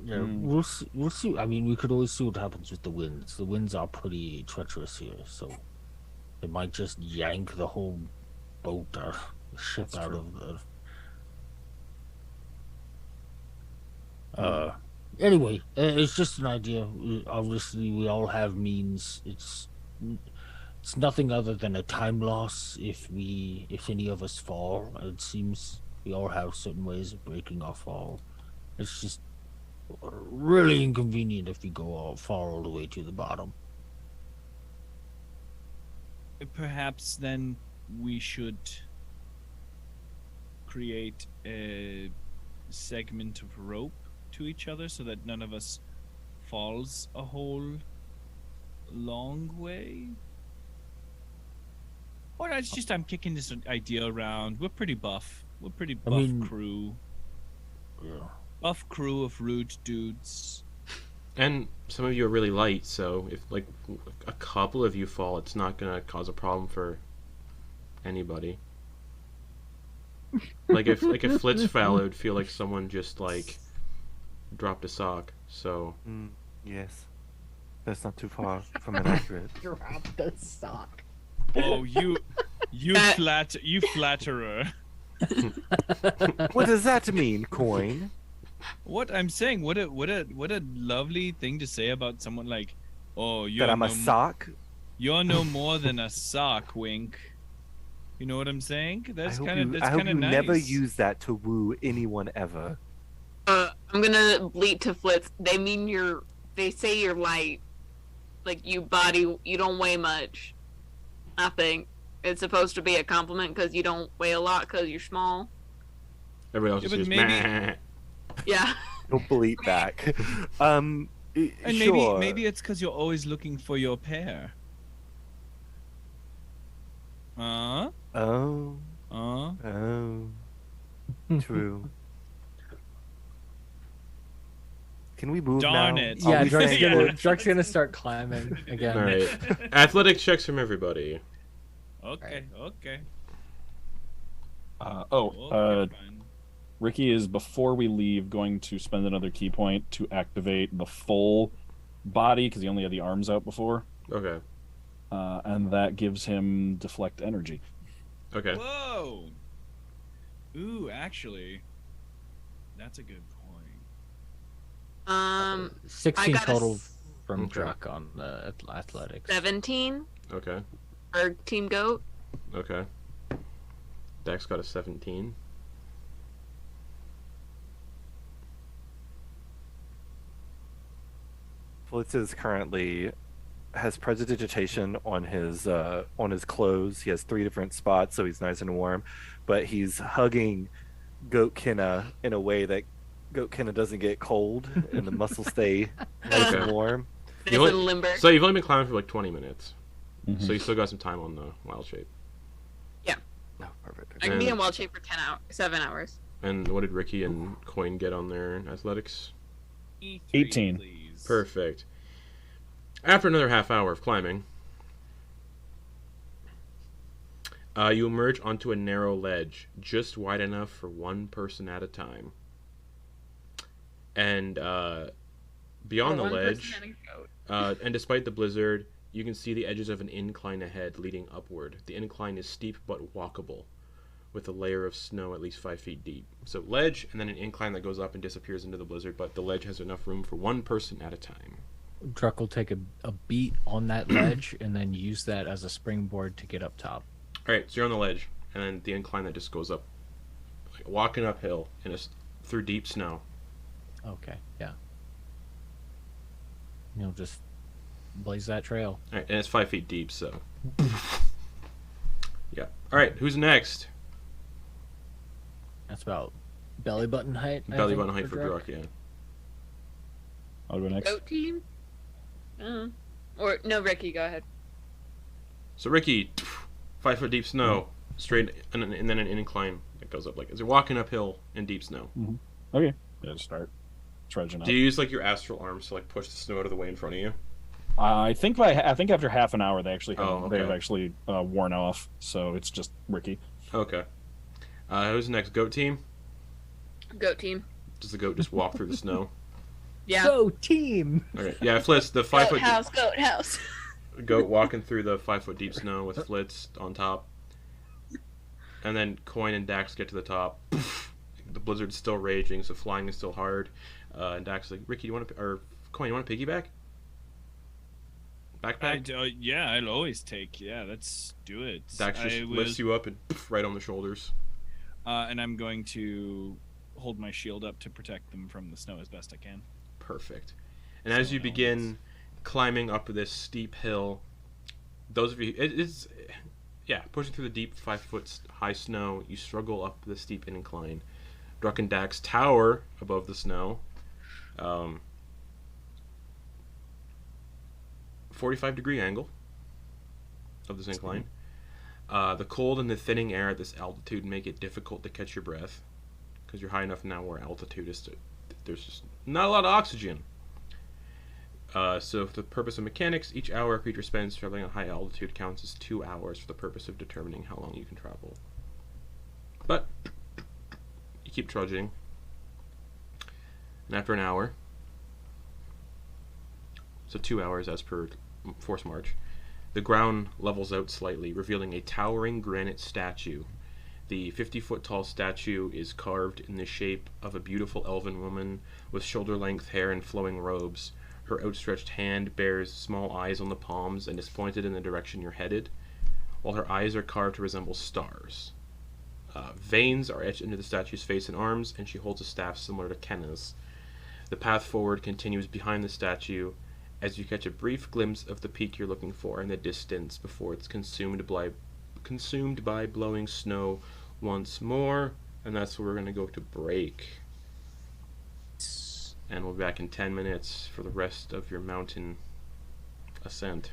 Yeah, we'll see. We'll see. I mean, we could always see what happens with the winds. The winds are pretty treacherous here, so it might just yank the whole boat or ship out of the. Anyway, it's just an idea. Obviously, we all have means. It's nothing other than a time loss if any of us fall. It seems we all have certain ways of breaking our fall. It's just really inconvenient if we fall all the way to the bottom. Perhaps then we should create a segment of rope to each other so that none of us falls a whole long way. Or it's just I'm kicking this idea around. We're pretty buff. We're pretty buff mean- crew. Yeah. Buff crew of rude dudes. And some of you are really light, so if like a couple of you fall, it's not gonna cause a problem for anybody. Like if Flitz fell, it would feel like someone just like dropped a sock. So Yes. That's not too far from inaccurate. Drop the sock. Oh, you flatterer. What does that mean, Quoin? What I'm saying, what a lovely thing to say about someone like, oh, you're That I'm a no, sock? you're no more than a sock, wink. You know what I'm saying? That's I kind of hope you nice. never use that to woo anyone ever. I'm gonna bleat to Flitz. They say you're light. Like you don't weigh much. I think it's supposed to be a compliment because you don't weigh a lot because you're small. everybody else Yeah, just but goes, maybe- "Meh." Yeah. Don't bleat back. And Sure. maybe it's because you're always looking for your pair. Oh. True. Can we move Darn now? it. Are Yeah, we Druck's staying gonna put? Druck's gonna start climbing again. All right, athletic checks from everybody. Okay, okay. Fine. Ricky is, before we leave, going to spend another key point to activate the full body, because he only had the arms out before. Okay. And that gives him deflect energy. Okay. Whoa. Ooh, actually, that's a good point. 16 got a total from Okay. Druck on the athletics. 17 Okay. for Team Goat. Okay. Dax got a 17. Flitz is currently has prestidigitation on his clothes. He has 3 different spots, so he's nice and warm. But he's hugging Goatkinna in a way that Goatkinna doesn't get cold, and the muscles stay nice Okay. and warm. Nice You only- and limber. So you've only been climbing for like 20 minutes. Mhm. So you still got some time on the wild shape. No, perfect. I can be and- in wild shape for 7 hours. And what did Ricky and Quoin get on their athletics? E3, 18. please. Perfect. After another half hour of climbing, you emerge onto a narrow ledge, just wide enough for one person at a time. And beyond the One person ledge, and a goat. and despite the blizzard, you can see the edges of an incline ahead leading upward. The incline is steep but walkable, with a layer of snow at least 5 feet deep. So ledge, and then an incline that goes up and disappears into the blizzard, but the ledge has enough room for one person at a time. Druck will take a beat on that ledge and then use that as a springboard to get up top. Alright, so you're on the ledge, and then the incline that just goes up, like walking uphill through deep snow. Okay, yeah. You'll just blaze that trail. Alright, and it's 5 feet deep, so. Yeah. Alright, who's next? That's about belly button height. I Belly think, button height for Druck, yeah. I'll go next. Goat team? Or, no, Ricky, go ahead. So Ricky, 5 foot deep snow, straight, and then an incline that goes up, like, as you're walking uphill in deep snow. Okay. Yeah, just start trudging up. Do you use, like, your astral arms to, like, push the snow out of the way in front of you? I think after half an hour they actually Oh, okay. they've actually worn off, so it's just Ricky. Okay. Who's next? Goat team? Goat team. Does the goat just walk through the snow? Yeah. Go team! Okay. Yeah, Flitz, the 5 Goat foot house, goat house. goat walking through the 5 foot deep snow with Flitz on top. And then Quoin and Dax get to the top. The blizzard's still raging, so flying is still hard. And Dax is like, Ricky, you want to, or Quoin, you want to piggyback? Backpack? Yeah, I'll always take. Yeah, let's do it. Dax just lifts you up and right on the shoulders. And I'm going to hold my shield up to protect them from the snow as best I can. Perfect. And as you begin climbing up this steep hill, those of you, it is, yeah, pushing through the deep 5 foot high snow, you struggle up the steep incline. Druck and Dax tower above the snow. 45-degree angle of this incline. The cold and the thinning air at this altitude make it difficult to catch your breath, because you're high enough now where altitude is there's just not a lot of oxygen. So for the purpose of mechanics, each hour a creature spends traveling at high altitude counts as 2 hours for the purpose of determining how long you can travel. But you keep trudging, and after an hour, so 2 hours as per Force March, the ground levels out slightly, revealing a towering granite statue. The 50-foot tall statue is carved in the shape of a beautiful elven woman with shoulder-length hair and flowing robes. Her outstretched hand bears small eyes on the palms and is pointed in the direction you're headed, while her eyes are carved to resemble stars. Veins are etched into the statue's face and arms, and she holds a staff similar to Kenna's. The path forward continues behind the statue as you catch a brief glimpse of the peak you're looking for in the distance before it's consumed by blowing snow once more, and that's where we're going to go to break. And we'll be back in 10 minutes for the rest of your mountain ascent.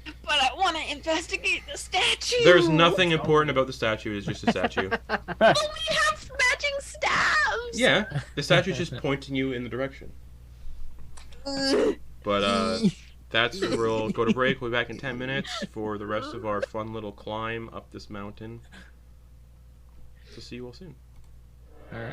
But I want to investigate the statue. There's nothing important about the statue. It's just a statue. But we have matching staffs. Yeah, the statue's just pointing you in the direction. But that's where we'll go to break. We'll be back in 10 minutes for the rest of our fun little climb up this mountain. So see you all soon. All right.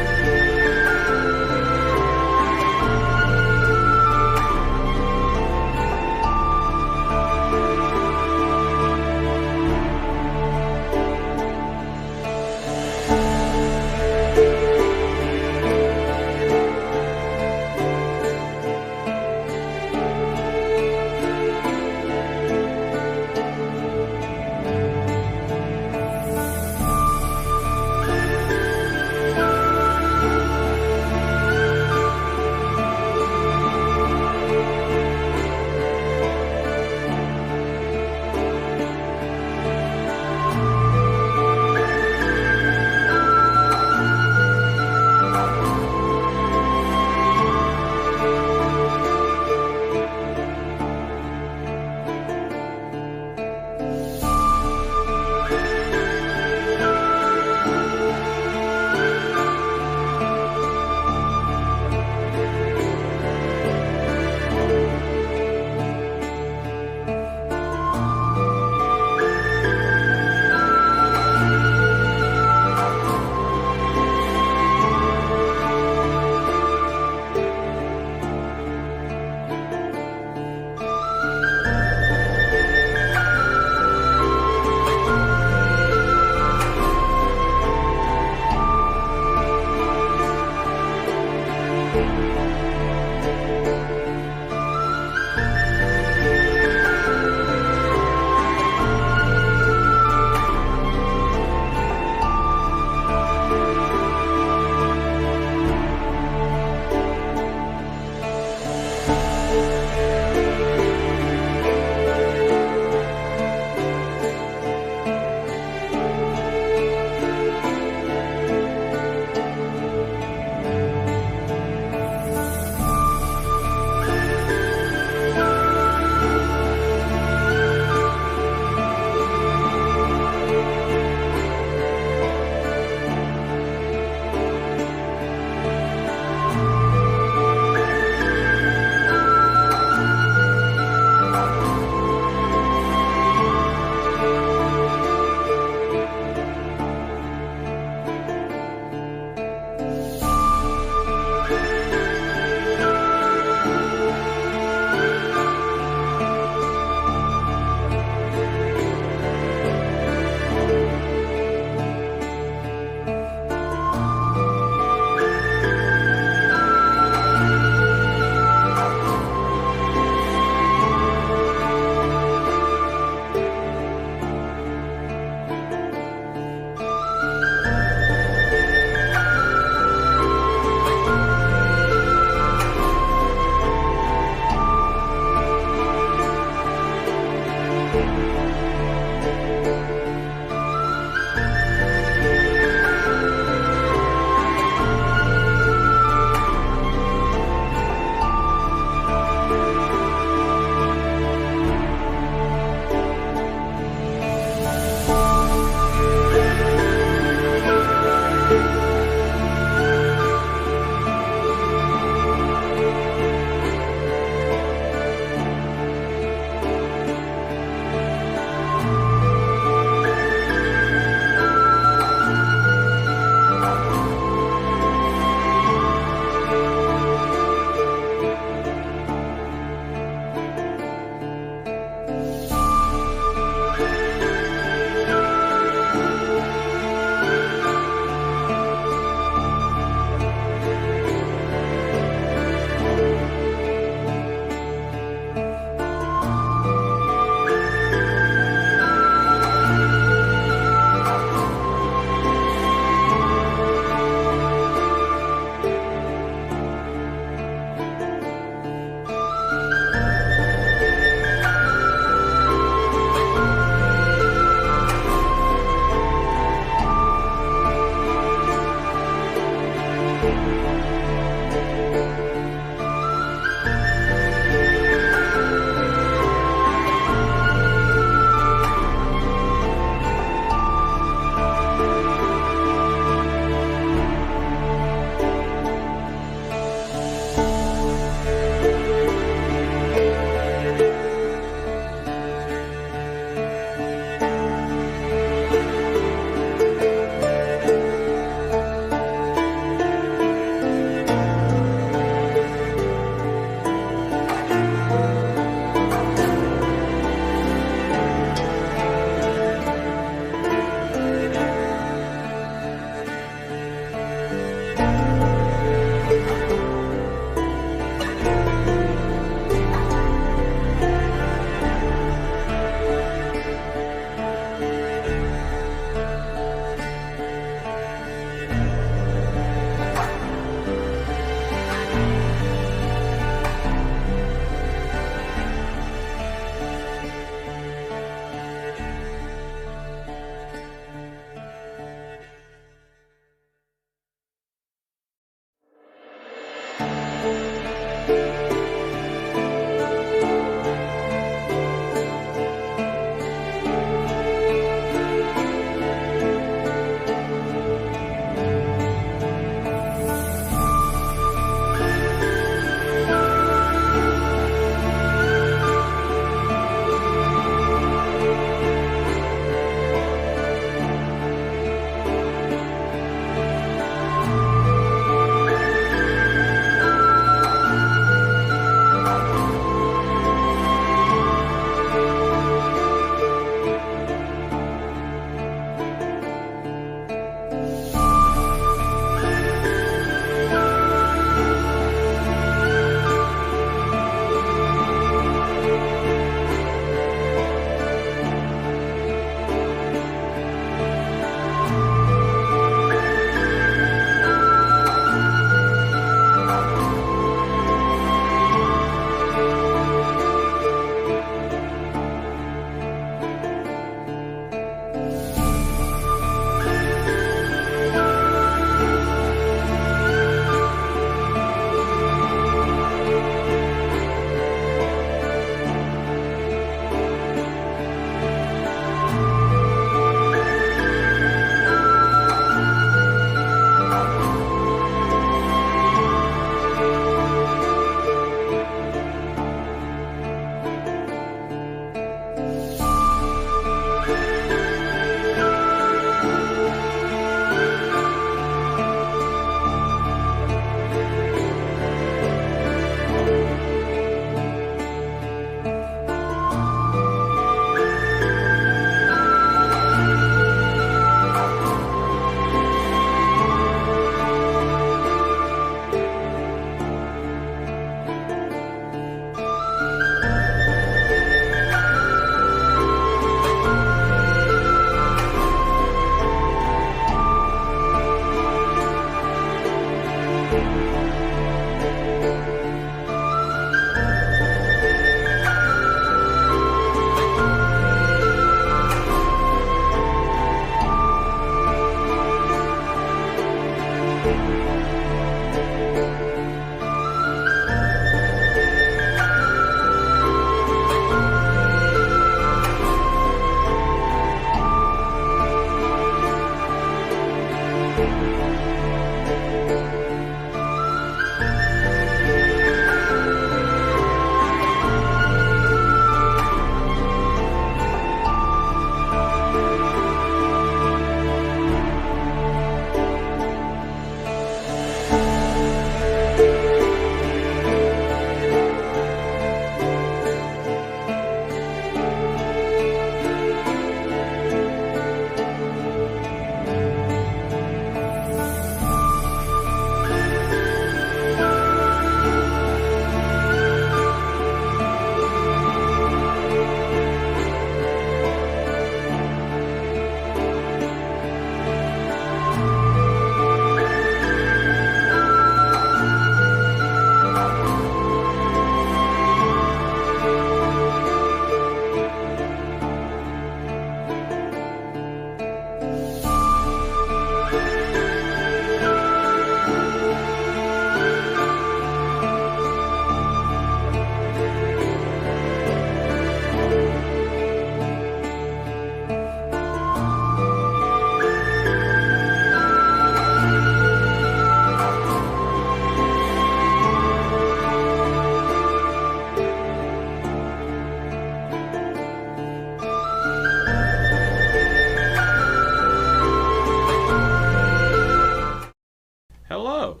Hello.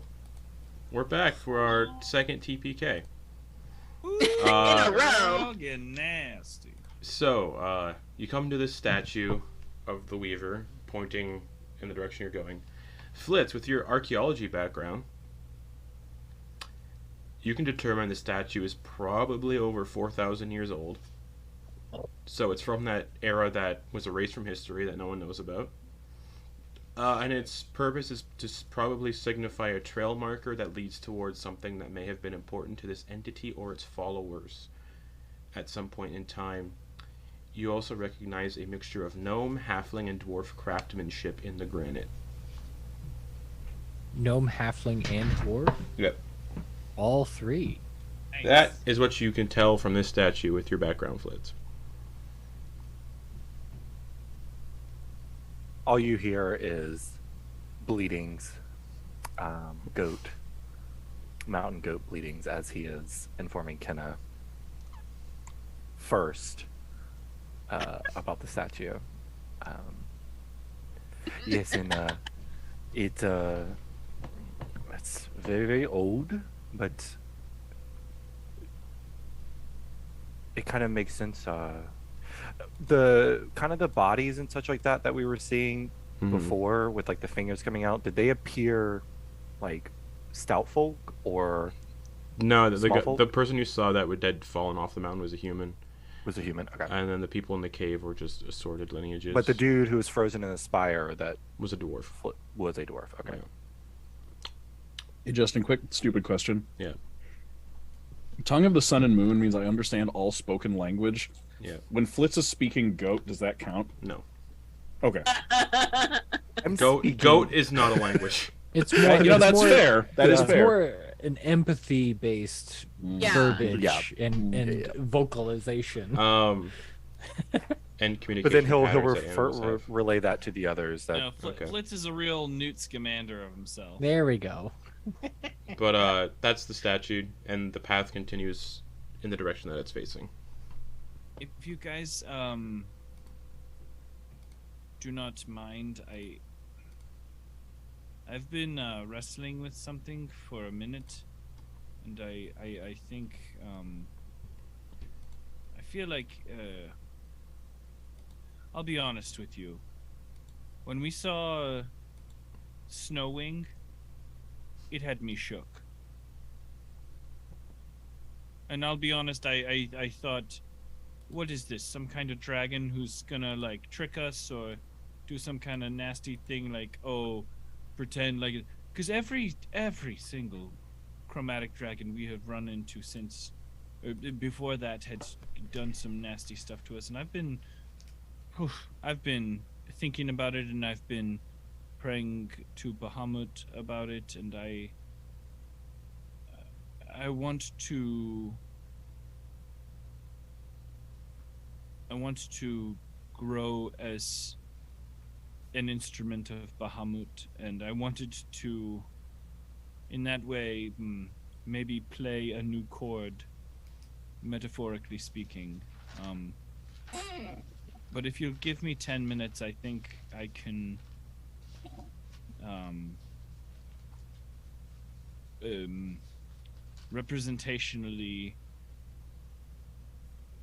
We're back for our second TPK. In a row. Getting nasty. So, you come to this statue of the Weaver, pointing in the direction you're going. Flitz, with your archaeology background, you can determine the statue is probably over 4,000 years old. So it's from that era that was erased from history that no one knows about. And its purpose is to probably signify a trail marker that leads towards something that may have been important to this entity or its followers at some point in time. You also recognize a mixture of gnome, halfling, and dwarf craftsmanship in the granite. Gnome, halfling, and dwarf? Yep. All three. Nice. That is what you can tell from this statue with your background, Flitz. All you hear is bleedings, mountain goat bleedings, as he is informing Kenna first about the statue. Yes, and it's very, very old, but it kind of makes sense. The kind of the bodies and such like that we were seeing before, with like the fingers coming out, did they appear like stout folk or No, small folk? the person you saw that had fallen off the mountain was a human. Was a human? Okay. And then the people in the cave were just assorted lineages. But the dude who was frozen in the spire that was a dwarf. was a dwarf. Okay. Yeah. Hey, Justin, quick stupid question. Yeah. Tongue of the Sun and Moon means I understand all spoken language. Yeah. When Flitz is speaking goat, does that count? No. Okay. Goat is not a language. It's more. That's more, fair. That is it's fair. more an empathy-based Yeah. verbiage and vocalization. And communication. But then he'll patterns that animals have. relay that to the others. That No, okay. Flitz is a real Newt Scamander of himself. There we go. But that's the statue, and the path continues in the direction that it's facing. If you guys do not mind, I've been wrestling with something for a minute, and I think I feel like I'll be honest with you. When we saw Snowwing, it had me shook. And I'll be honest, I thought, what is this? Some kind of dragon who's gonna like trick us or do some kind of nasty thing like, oh, pretend like, because every single chromatic dragon we have run into since before that had done some nasty stuff to us, and I've been thinking about it, and I've been praying to Bahamut about it, and I want to grow as an instrument of Bahamut, and I wanted to, in that way, maybe play a new chord, metaphorically speaking. But if you'll give me 10 minutes, I think I can representationally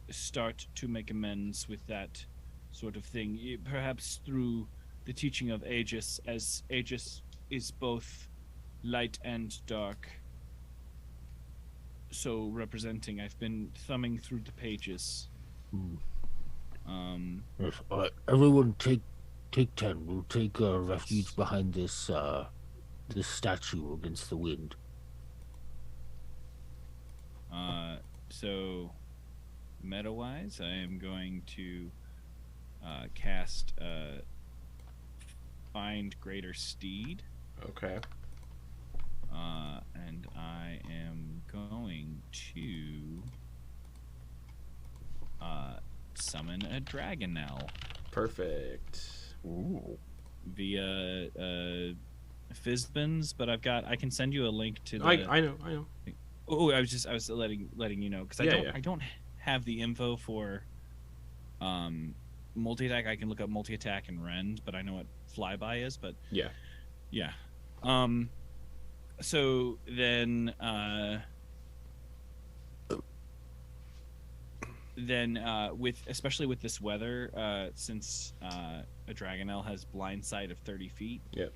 start to make amends with that sort of thing, perhaps through the teaching of Aegis, as Aegis is both light and dark. So representing, I've been thumbing through the pages. Yes, everyone take 10. We'll take refuge behind this statue against the wind. So meta-wise, I am going to cast Find Greater Steed. Okay. And I am going to summon a Dragonel Perfect. Ooh. via Fizbins, but I can send you a link to the I know. Oh, I was letting you know, because I don't have the info for multi-attack. I can look up multi-attack and rend, but I know what flyby is. But Yeah. yeah. So then, especially with this weather, since a Dragonel has blind sight of 30 feet, Yep.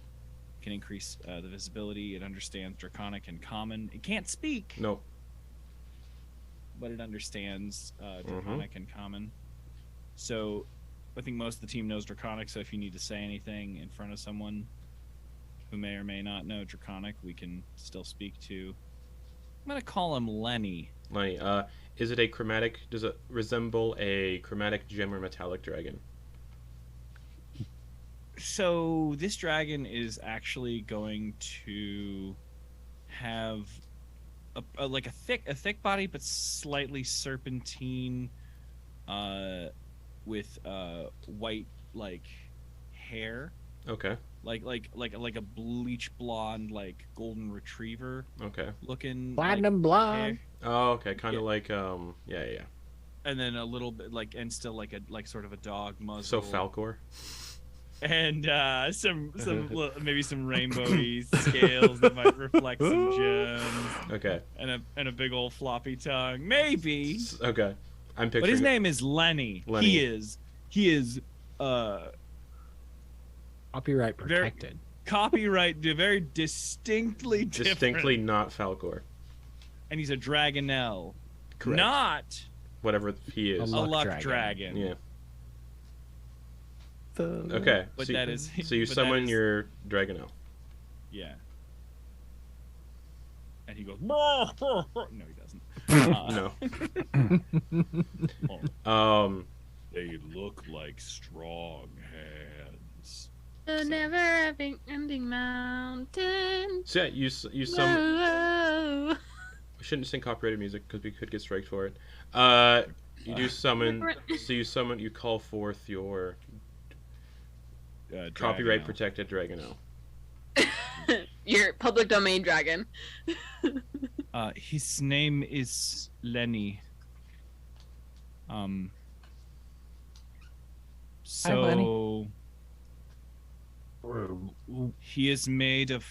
can increase the visibility. It understands Draconic and Common. It can't speak, No. but it understands Draconic and Common. So I think most of the team knows Draconic, so if you need to say anything in front of someone who may or may not know Draconic, we can still speak to... I'm going to call him Lenny. Lenny, is it a chromatic... Does it resemble a chromatic gem or metallic dragon? So this dragon is actually going to have a thick body, but slightly serpentine, with white hair, Okay. like a bleach blonde, like golden retriever Okay. looking Platinum blonde. hair. Oh, okay. Kind of Yeah. like, yeah. And then a little bit and still like sort of a dog muzzle. So Falcor? And maybe some rainbowy scales that might reflect some gems, Okay. and a big old floppy tongue, maybe. Okay. I'm picturing But his it. name is Lenny. Lenny. He is Copyright protected. copyright very distinctly different. Distinctly not Falcor. And he's a Dragonel, Correct. not Whatever he is. a Luck luck dragon. Yeah. Okay. But so that is So you but that summon is- your Dragonel. Yeah. And he goes. No, he doesn't. No. They look like strong hands. The never ending mountain. So yeah, you summon. Whoa. We shouldn't sing copyrighted music because we could get striked for it. You do summon. So you summon. You call forth your copyright Dragonel. protected Dragonel. Your public domain dragon. His name is Lenny. Hi, Lenny. So he is made of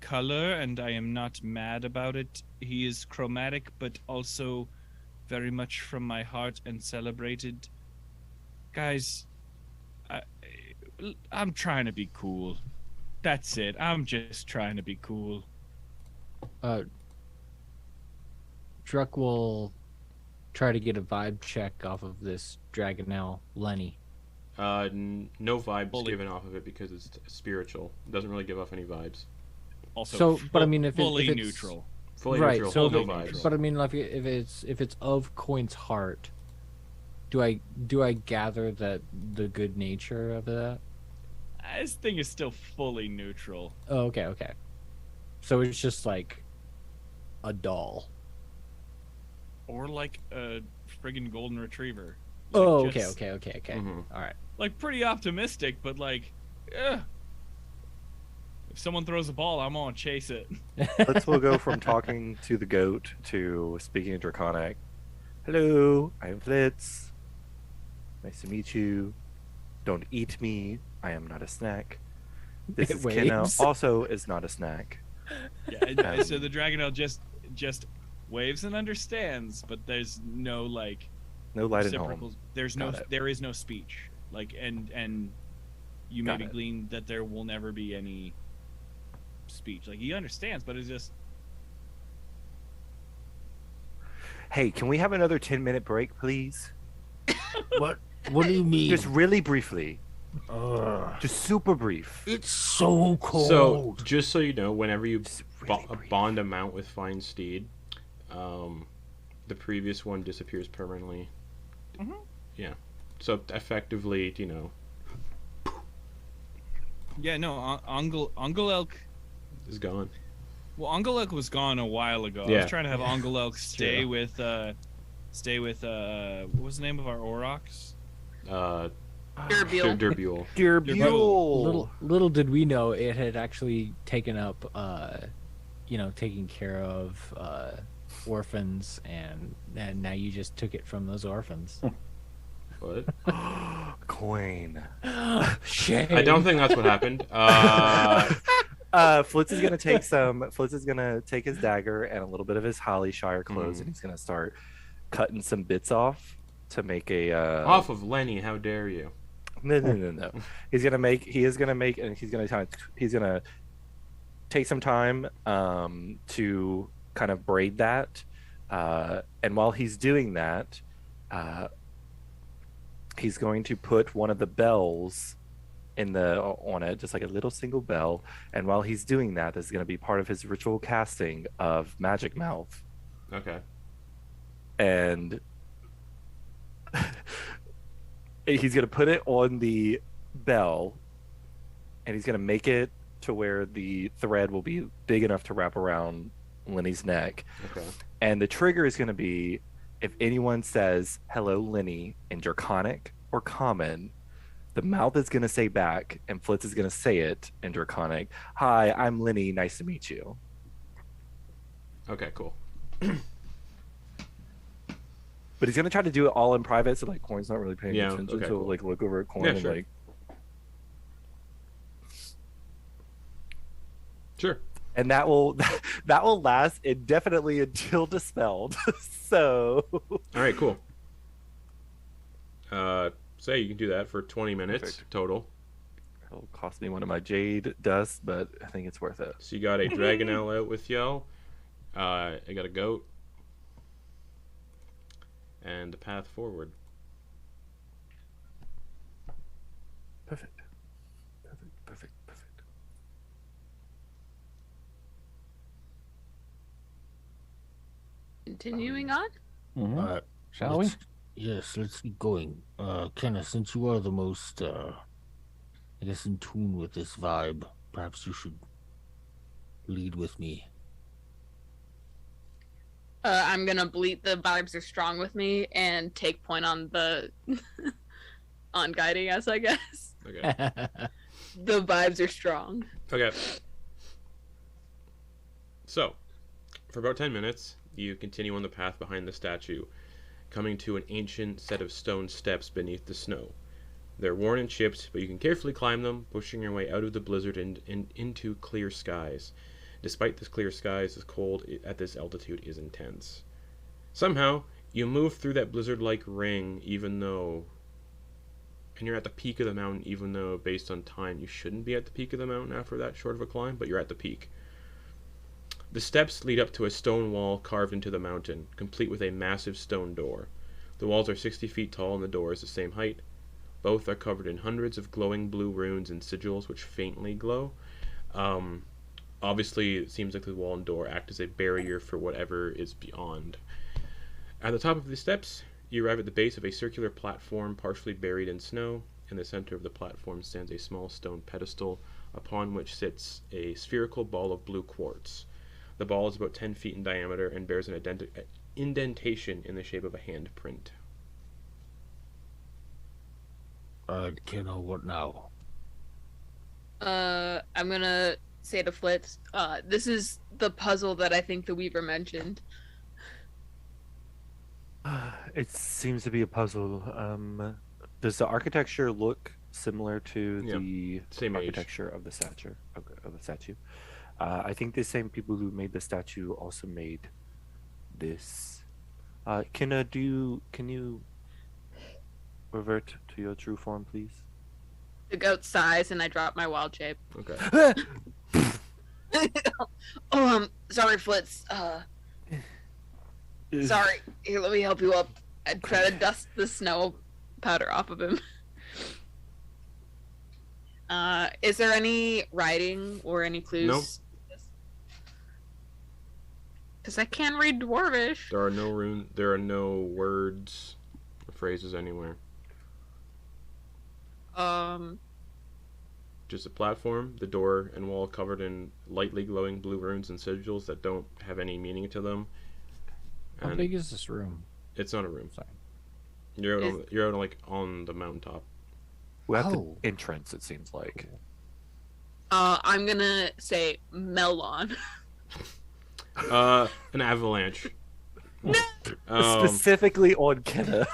color, and I am not mad about it. He is chromatic, but also very much from my heart and celebrated. Guys, I'm trying to be cool. That's it. I'm just trying to be cool. Druck will try to get a vibe check off of this Dragonel Lenny. No vibes Fully. given off of it because it's spiritual. It doesn't really give off any vibes. Also, So, but I mean, if fully it's neutral. Fully right, neutral. so no if it- vibes. but I mean, like if it's of Quoin's heart, do I gather that the good nature of that? This thing is still fully neutral. Oh, okay. So it's just like a doll. Or like a friggin' golden retriever. Oh, Like, okay. just, Mhm. All right. Like pretty optimistic, but like, if someone throws a ball, I'm gonna chase it. Let's will go from talking to the goat to speaking in Draconic. Hello, I am Flitz. Nice to meet you. Don't eat me. I am not a snack. This It is Kenna, waves. also is not a snack. Yeah, and so the Dragonel just waves and understands, but there's no like No light at reciprocal. home. There is no speech. Like and you Got maybe it. glean that there will never be any speech. Like he understands, but it's just Hey, can we have another 10-minute break, please? What do you mean? Just really briefly. Ugh. Just super brief. It's so cold. So, just so you know, whenever you Just really brief. bond a mount with Fine Steed, the previous one disappears permanently. Mhm. Yeah. So effectively, you know, yeah. No, Ungle is gone. Well, Ungle was gone a while ago. I Yeah. was trying to have Ungle stay true. with what was the name of our Aurochs? Durbuel. Durbuel. Dear Dear Buell. Little did we know it had actually taken up, taking care of orphans, and now you just took it from those orphans. What? Quoin. Shame. I don't think that's what happened. Flitz is gonna take some. Flitz is gonna take his dagger and a little bit of his Hollyshire clothes, and he's gonna start cutting some bits off to make a. Off of Lenny, how dare you? No. He's gonna make. He is gonna make, and he's gonna take some time to kind of braid that, and while he's doing that, he's going to put one of the bells on it, just like a little single bell. And while he's doing that, this is going to be part of his ritual casting of Magic Mouth. Okay. And he's going to put it on the bell, and he's going to make it to where the thread will be big enough to wrap around Lenny's neck. Okay. And the trigger is going to be if anyone says hello Lenny in Draconic or Common, the mouth is going to say back, and Flitz is going to say it in Draconic, hi, I'm Lenny, nice to meet you. Okay, cool. But he's going to try to do it all in private, so like Quoin's not really paying attention, okay, so cool. like look over at Quoin and sure. like... Sure. And that will last indefinitely until dispelled. So. All right, cool. Say you can do that for 20 minutes Perfect. total. It'll cost me one of my jade dust, but I think it's worth it. So you got a dragon owl out with y'all. I got a goat. And the path forward. Perfect. Continuing on? Mm-hmm. Shall we? Yes, let's keep going. Kenneth, since you are the most, I guess, in tune with this vibe, perhaps you should lead with me. I'm gonna bleat the vibes are strong with me and take point on the on guiding us, I guess. Okay. The vibes are strong. Okay. So, for about 10 minutes, you continue on the path behind the statue, coming to an ancient set of stone steps beneath the snow. They're worn and chipped, but you can carefully climb them, pushing your way out of the blizzard and into clear skies. Despite this clear skies, the cold at this altitude is intense. Somehow, you move through that blizzard-like ring, and you're at the peak of the mountain, even though, based on time, you shouldn't be at the peak of the mountain after that short of a climb, but you're at the peak. The steps lead up to a stone wall carved into the mountain, complete with a massive stone door. The walls are 60 feet tall and the door is the same height. Both are covered in hundreds of glowing blue runes and sigils which faintly glow. Obviously, it seems like the wall and door act as a barrier for whatever is beyond. At the top of the steps, you arrive at the base of a circular platform partially buried in snow. In the center of the platform stands a small stone pedestal, upon which sits a spherical ball of blue quartz. The ball is about 10 feet in diameter and bears an indentation in the shape of a handprint. Kenna, what now? I'm gonna say to Flitz, this is the puzzle that I think the Weaver mentioned. It seems to be a puzzle. Does the architecture look similar to the same architecture of the statue? I think the same people who made the statue also made this. Can you revert to your true form, please? The goat sighs and I drop my wild shape. Okay. Sorry, Flitz. Sorry. Here, let me help you up. I try to dust the snow powder off of him. Is there any writing or any clues? Nope. Because I can't read Dwarvish. There are no words or phrases anywhere. Just a platform, the door and wall covered in lightly glowing blue runes and sigils that don't have any meaning to them. How And big is this room? it's not a room. Sorry. You're out like on the mountaintop. We're at Oh. the entrance, it seems like. I'm gonna say melon. An avalanche. Specifically on Kenna.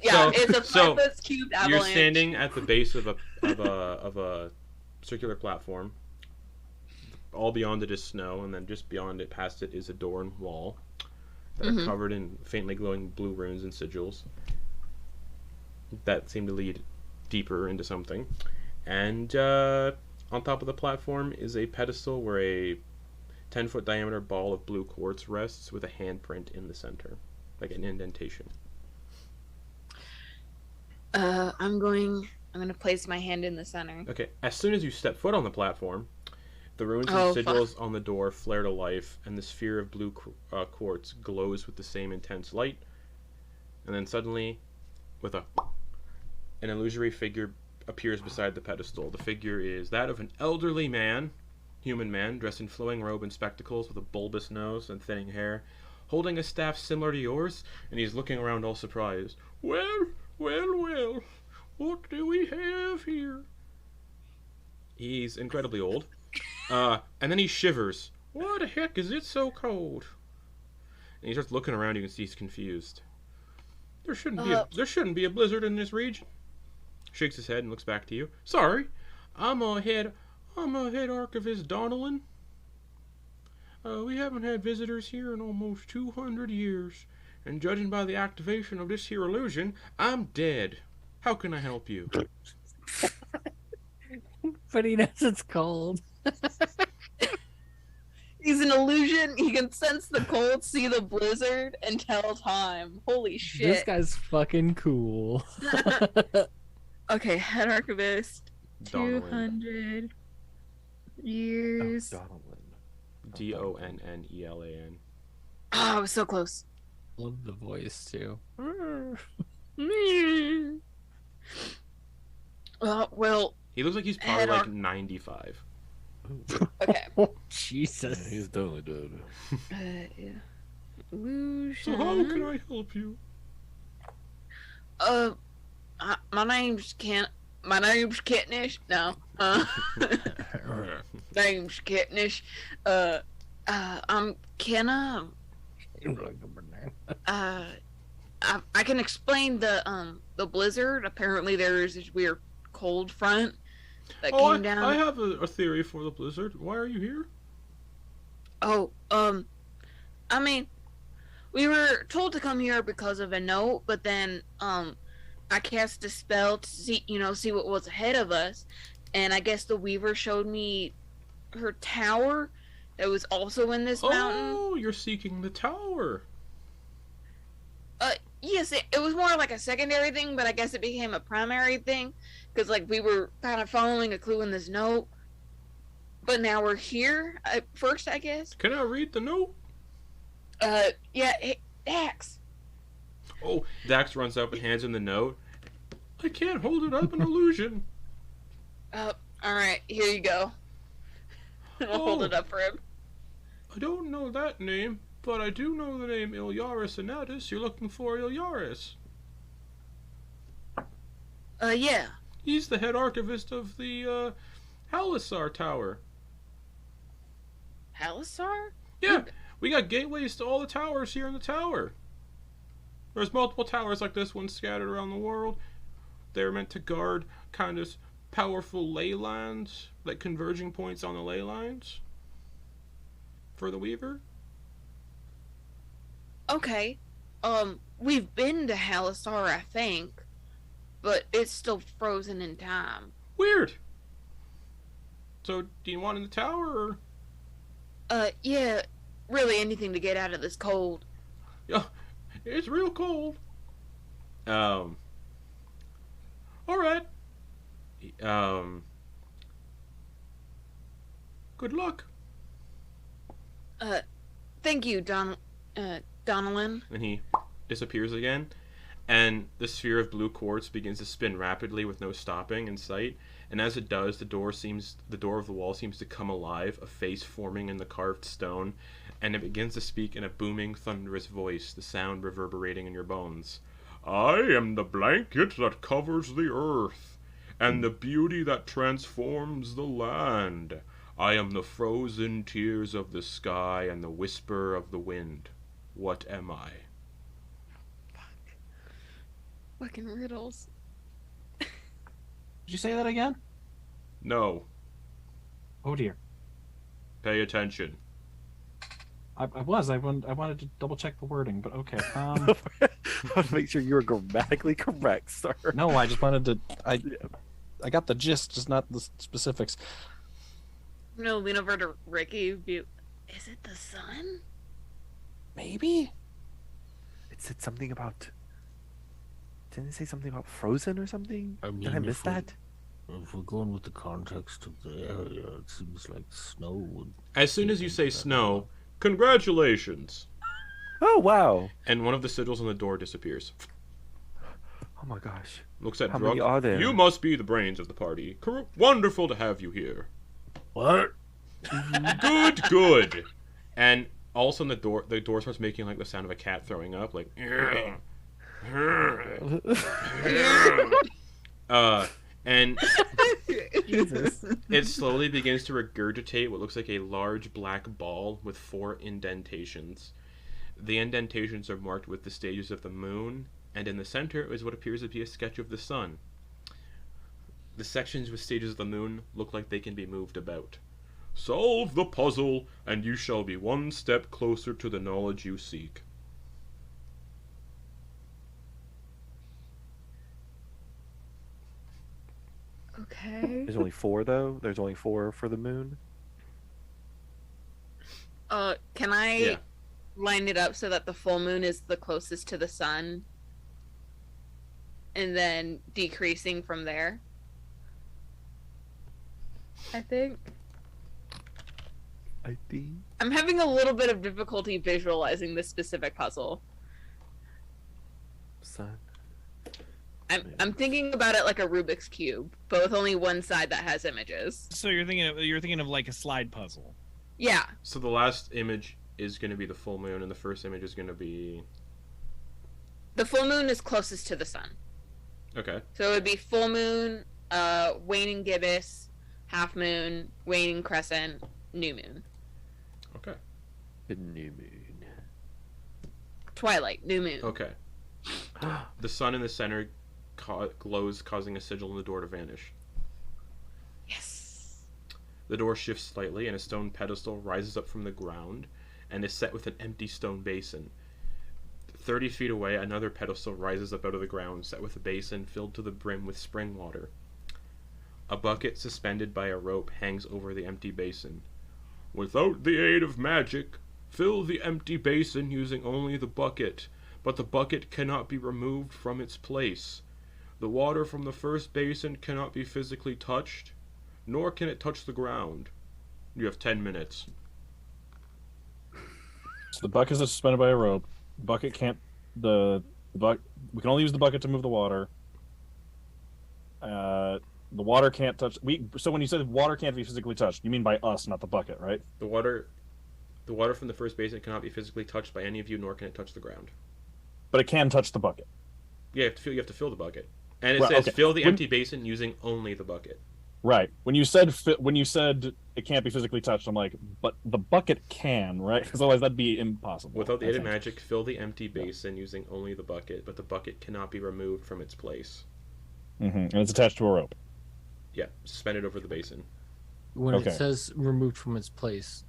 Yeah, it's a so 5 cubed avalanche. You're standing at the base of a circular platform. all beyond it is snow, and then just beyond it, past it, is a door and wall that are covered in faintly glowing blue runes and sigils that seem to lead deeper into something. And on top of the platform is a pedestal where a 10-foot diameter ball of blue quartz rests with a handprint in the center, like an indentation. I'm gonna place my hand in the center. Okay, as soon as you step foot on the platform, the runes and sigils on the door flare to life, and the sphere of blue quartz glows with the same intense light. And then suddenly, with an illusory figure appears beside the pedestal. The figure is that of an elderly man, human man, dressed in flowing robe and spectacles with a bulbous nose and thinning hair, holding a staff similar to yours, and he's looking around all surprised. Well, what do we have here? He's incredibly old. And then he shivers. Why the heck is it so cold? And he starts looking around. You can see he's confused. There shouldn't be a blizzard in this region. Shakes his head and looks back to you. Sorry, I'm a head archivist, Deighlan. We haven't had visitors here in almost 200 years, and judging by the activation of this here illusion, I'm dead. How can I help you? But he knows it's cold. He's an illusion. He can sense the cold, see the blizzard, and tell time. Holy shit. This guy's fucking cool. Okay, head archivist. Deighlan. 200 years. Donnelan. Oh, I was so close. Love the voice too. Well. He looks like he's probably like 95. Okay. Oh, Jesus. Yeah, he's totally dead. Yeah. Illusion. So how can I help you? My name's Kitnish. No. Name's Kitnish. I'm Kenna. I can explain the blizzard. Apparently there is this weird cold front that came down. I have a theory for the blizzard. Why are you here? I mean, we were told to come here because of a note, but then I cast a spell to see what was ahead of us, and I guess the Weaver showed me her tower that was also in this mountain. Oh, you're seeking the tower. Yes, it was more like a secondary thing, but I guess it became a primary thing, because like we were kind of following a clue in this note, but now we're here first, I guess. Can I read the note? Yeah, Dax. Oh, Dax runs up and hands him the note. I can't hold it up, an illusion. Alright, here you go. I'll hold it up for him. I don't know that name, but I do know the name Ilyaris Anatus. You're looking for Ilyaris. Yeah. He's the head archivist of the, Halisar Tower. Halisar? Yeah, we got gateways to all the towers here in the tower. There's multiple towers like this one scattered around the world. They're meant to guard kind of powerful ley lines, like converging points on the ley lines for the Weaver. Okay. We've been to Halisar, I think, but it's still frozen in time. Weird. So, do you want in the tower, or? Yeah, really anything to get out of this cold. Yeah, it's real cold. Alright. Good luck. Thank you, Deighlan. And he disappears again, and the sphere of blue quartz begins to spin rapidly with no stopping in sight. And as it does, the door of the wall seems to come alive, a face forming in the carved stone, and it begins to speak in a booming, thunderous voice, the sound reverberating in your bones. I am the blanket that covers the earth, and the beauty that transforms the land. I am the frozen tears of the sky and the whisper of the wind. What am I? Fucking riddles. Did you say that again? No. Oh dear. Pay attention. I wanted to double check the wording, but okay. I want to make sure you were grammatically correct, sir. No, I just wanted to. I got the gist, just not the specifics. I'm gonna lean over to Ricky. Is it the sun? Maybe. It said something about. Didn't it say something about frozen or something? I mean, Did I miss that? If we're going with the context of the area, it seems like snow would... As soon as you say snow, congratulations! Oh, wow. And one of the sigils on the door disappears. Oh my gosh. Looks at How Drunk. many are there? You must be the brains of the party. Wonderful to have you here. What? Good. And all of a sudden the door starts making like the sound of a cat throwing up, like and Jesus. it slowly begins to regurgitate what looks like a large black ball with 4 indentations. The indentations are marked with the stages of the moon, and in the center is what appears to be a sketch of the sun. The sections with stages of the moon look like they can be moved about. Solve the puzzle, and you shall be one step closer to the knowledge you seek. Okay. There's only 4, though? There's only 4 for the moon? Can I Yeah. line it up so that the full moon is the closest to the sun? And then decreasing from there? I think. I think. I'm having a little bit of difficulty visualizing this specific puzzle. Sun. I'm thinking about it like a Rubik's Cube, but with only one side that has images. So you're thinking of like a slide puzzle. Yeah. So the last image is going to be the full moon, and the first image is going to be... The full moon is closest to the sun. Okay. So it would be full moon, waning gibbous, half moon, waning crescent, new moon. Okay. The new moon. Twilight, new moon. Okay. The sun in the center glows, causing a sigil in the door to vanish. Yes. The door shifts slightly, and a stone pedestal rises up from the ground and is set with an empty stone basin. 30 feet away, another pedestal rises up out of the ground, set with a basin filled to the brim with spring water. A bucket suspended by a rope hangs over the empty basin. Without the aid of magic, fill the empty basin using only the bucket, but the bucket cannot be removed from its place. The water from the first basin cannot be physically touched, nor can it touch the ground. You have 10 minutes. So the bucket is suspended by a rope. The bucket can't. We can only use the bucket to move the water. The water can't touch. So when you said water can't be physically touched, you mean by us, not the bucket, right? The water from the first basin cannot be physically touched by any of you, nor can it touch the ground. But it can touch the bucket. Yeah, you have to fill the bucket. And it Well, says okay. fill the empty basin using only the bucket. Right. When you said it can't be physically touched, I'm like, but the bucket can, right? Because otherwise that'd be impossible. Without the I aid of think. magic, fill the empty basin using only the bucket, but the bucket cannot be removed from its place. And it's attached to a rope. Yeah, suspended over the basin. When Okay. it says removed from its place,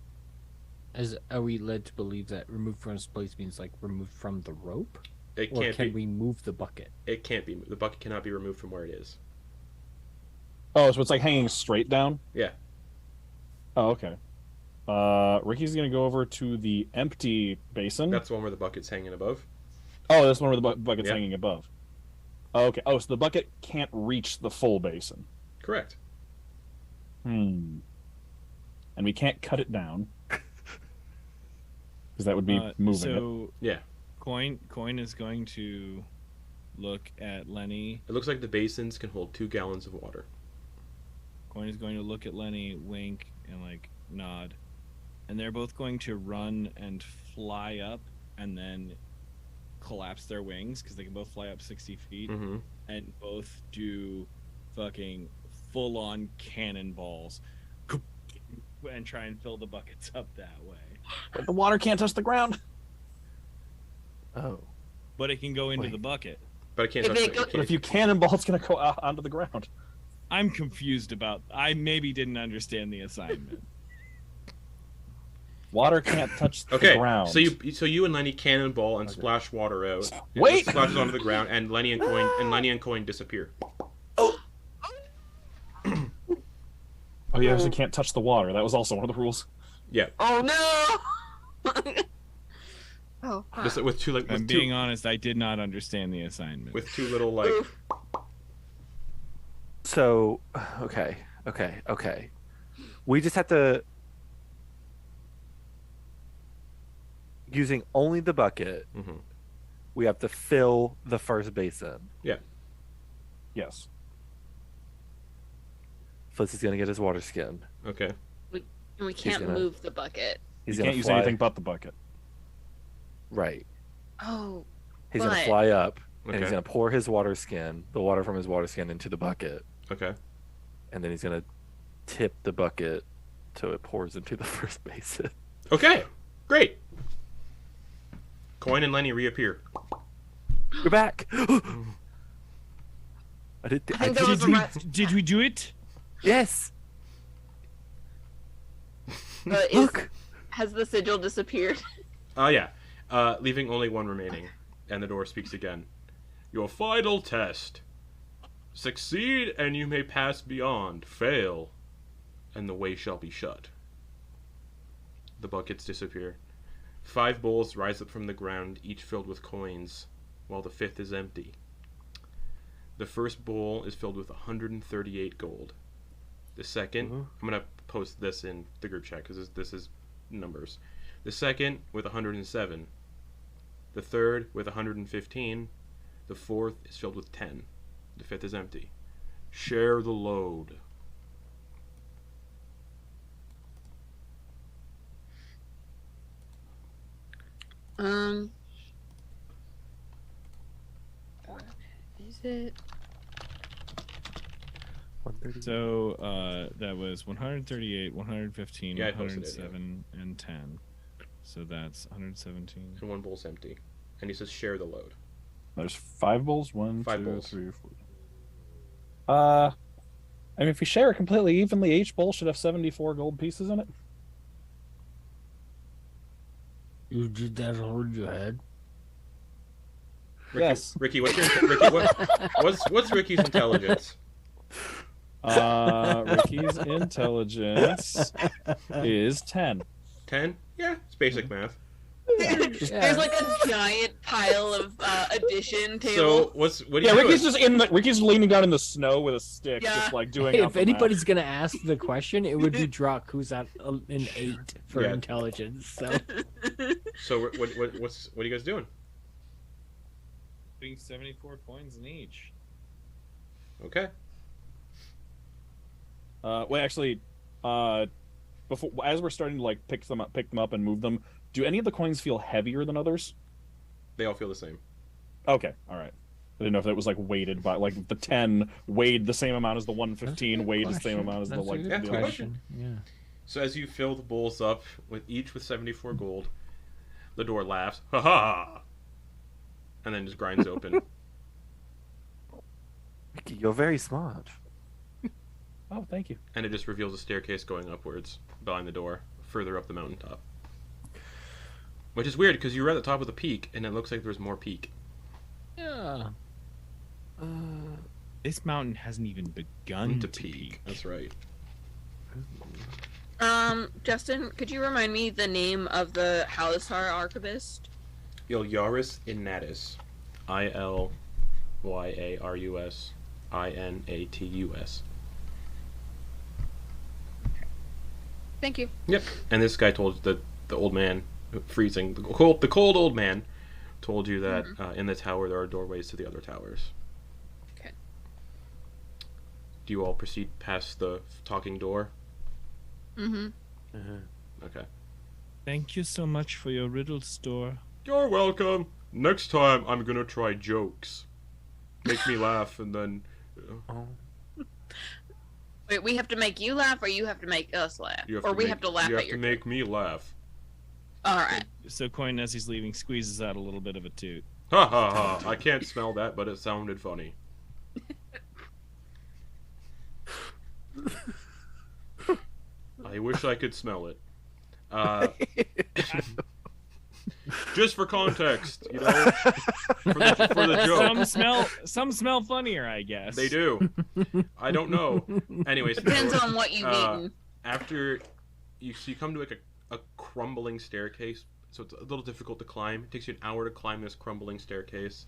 are we led to believe that removed from its place means like removed from the rope? It Or can't can be. we move the bucket? It can't be. The bucket cannot be removed from where it is. Oh, so it's like hanging straight down? Yeah. Oh, okay. Ricky's gonna go over to the empty basin. That's the one where the bucket's hanging above. Oh, that's the one where the bucket's Yeah. hanging above. Oh, okay. Oh, so the bucket can't reach the full basin. Correct. And we can't cut it down. Because that would be moving it. So Yeah. Quoin is going to look at Lenny. It looks like the basins can hold 2 gallons of water. Quoin is going to look at Lenny, wink, and like nod. And they're both going to run and fly up and then collapse their wings because they can both fly up 60 feet Mm-hmm. and both do fucking full-on cannonballs and try and fill the buckets up that way. But the water can't touch the ground. Oh. But it can go into Wait. the bucket. But I can't If touch they it. go- But if you cannonball, it's going to go out onto the ground. I'm confused about. I maybe didn't understand the assignment. Water can't touch the Okay, ground. so you and Lenny cannonball and splash water out. Wait! It splashes onto the ground, and Lenny and Quoin disappear. Oh yeah, you actually can't touch the water. That was also one of the rules. Yeah. Oh no! Oh. Just with two I'm being honest, I did not understand the assignment. with two little like. So, okay. We just have to, using only the bucket, Mhm. we have to fill the first basin. Yes. Flitz is gonna get his water skin. Okay. We can't gonna- move the bucket. He's You gonna can't use fly, anything but the bucket. Right. Oh. He's gonna But- fly up, and he's Okay. gonna pour his water skin, the water from his water skin, into the bucket, Okay. and then he's gonna tip the bucket so it pours into the first basin. Okay. Great. Quoin and Lenny reappear. You're back. I I think there was a Did we do it? Yes. Look. Has the sigil disappeared? Oh yeah. Leaving only one remaining, and the door speaks again. Your final test. Succeed, and you may pass beyond. Fail, and the way shall be shut. The buckets disappear. 5 bowls rise up from the ground, each filled with coins, while the 5th is empty. The first bowl is filled with 138 gold. The second, I'm going to post this in the group chat because this is numbers. The second with 107. The third with 115. The fourth is filled with 10. The 5th is empty. Share the load. Is it? 130. So that was 138, 115, Yeah, I posted it, 107, and 10. So that's 117. And one bowl's empty. And he says share the load. There's 5 bowls. 1, 5 2, bowls. 3, 4. I mean, if we share it completely evenly, each bowl should have 74 gold pieces in it. You did that over your head? Ricky, Yes. Ricky, what's what's Ricky's intelligence? Ricky's intelligence is 10. 10? Yeah, it's basic math. There's like a giant pile of addition table. So what do you Yeah, do? Ricky's leaning down in the snow with a stick, Yeah. just like doing. Hey, up if the math. anybody's gonna ask the question, it would be Druck, who's at an 8 for Yeah. intelligence. So So what are you guys doing? Putting 74 coins in each. Okay. Well, actually, before as we're starting to like pick them up and move them, do any of the coins feel heavier than others? They all feel the same. Okay, all right. I didn't know if that was like weighted by like the 10 weighed the same amount as the 115 weighed the same amount as the like. good the question. question. Yeah. So as you fill the bowls up with 74 gold, the door laughs, ha ha, and then just grinds open. Ricky, you're very smart. Oh, thank you. And it just reveals a staircase going upwards behind the door, further up the mountaintop. Which is weird because you were at the top of the peak, and it looks like there's more peak. Yeah. This mountain hasn't even begun To to peak. peak. That's right. Justin, could you remind me the name of the Halisar archivist? Ilyaris Inatus. Ilyarus Inatus. Thank you. Yep. And this guy told the old man, freezing, the cold old man, told you that in the tower there are doorways to the other towers. Okay. Do you all proceed past the talking door? Mm-hmm. Okay. Thank you so much for your riddle store. You're welcome. Next time I'm gonna try jokes. Make me laugh and then. Wait, we have to make you laugh, or you have to make us laugh, or we have to laugh You at have your. to make me laugh. All right. So Quoin, as he's leaving, squeezes out a little bit of a toot. Ha ha ha! I can't smell that, but it sounded funny. I wish I could smell it. Just for context, you know, for the joke. Some smell funnier, I guess. They do. I don't know. Anyways, Depends on what you've eaten. After you come to like a crumbling staircase, so it's a little difficult to climb. It takes you an hour to climb this crumbling staircase.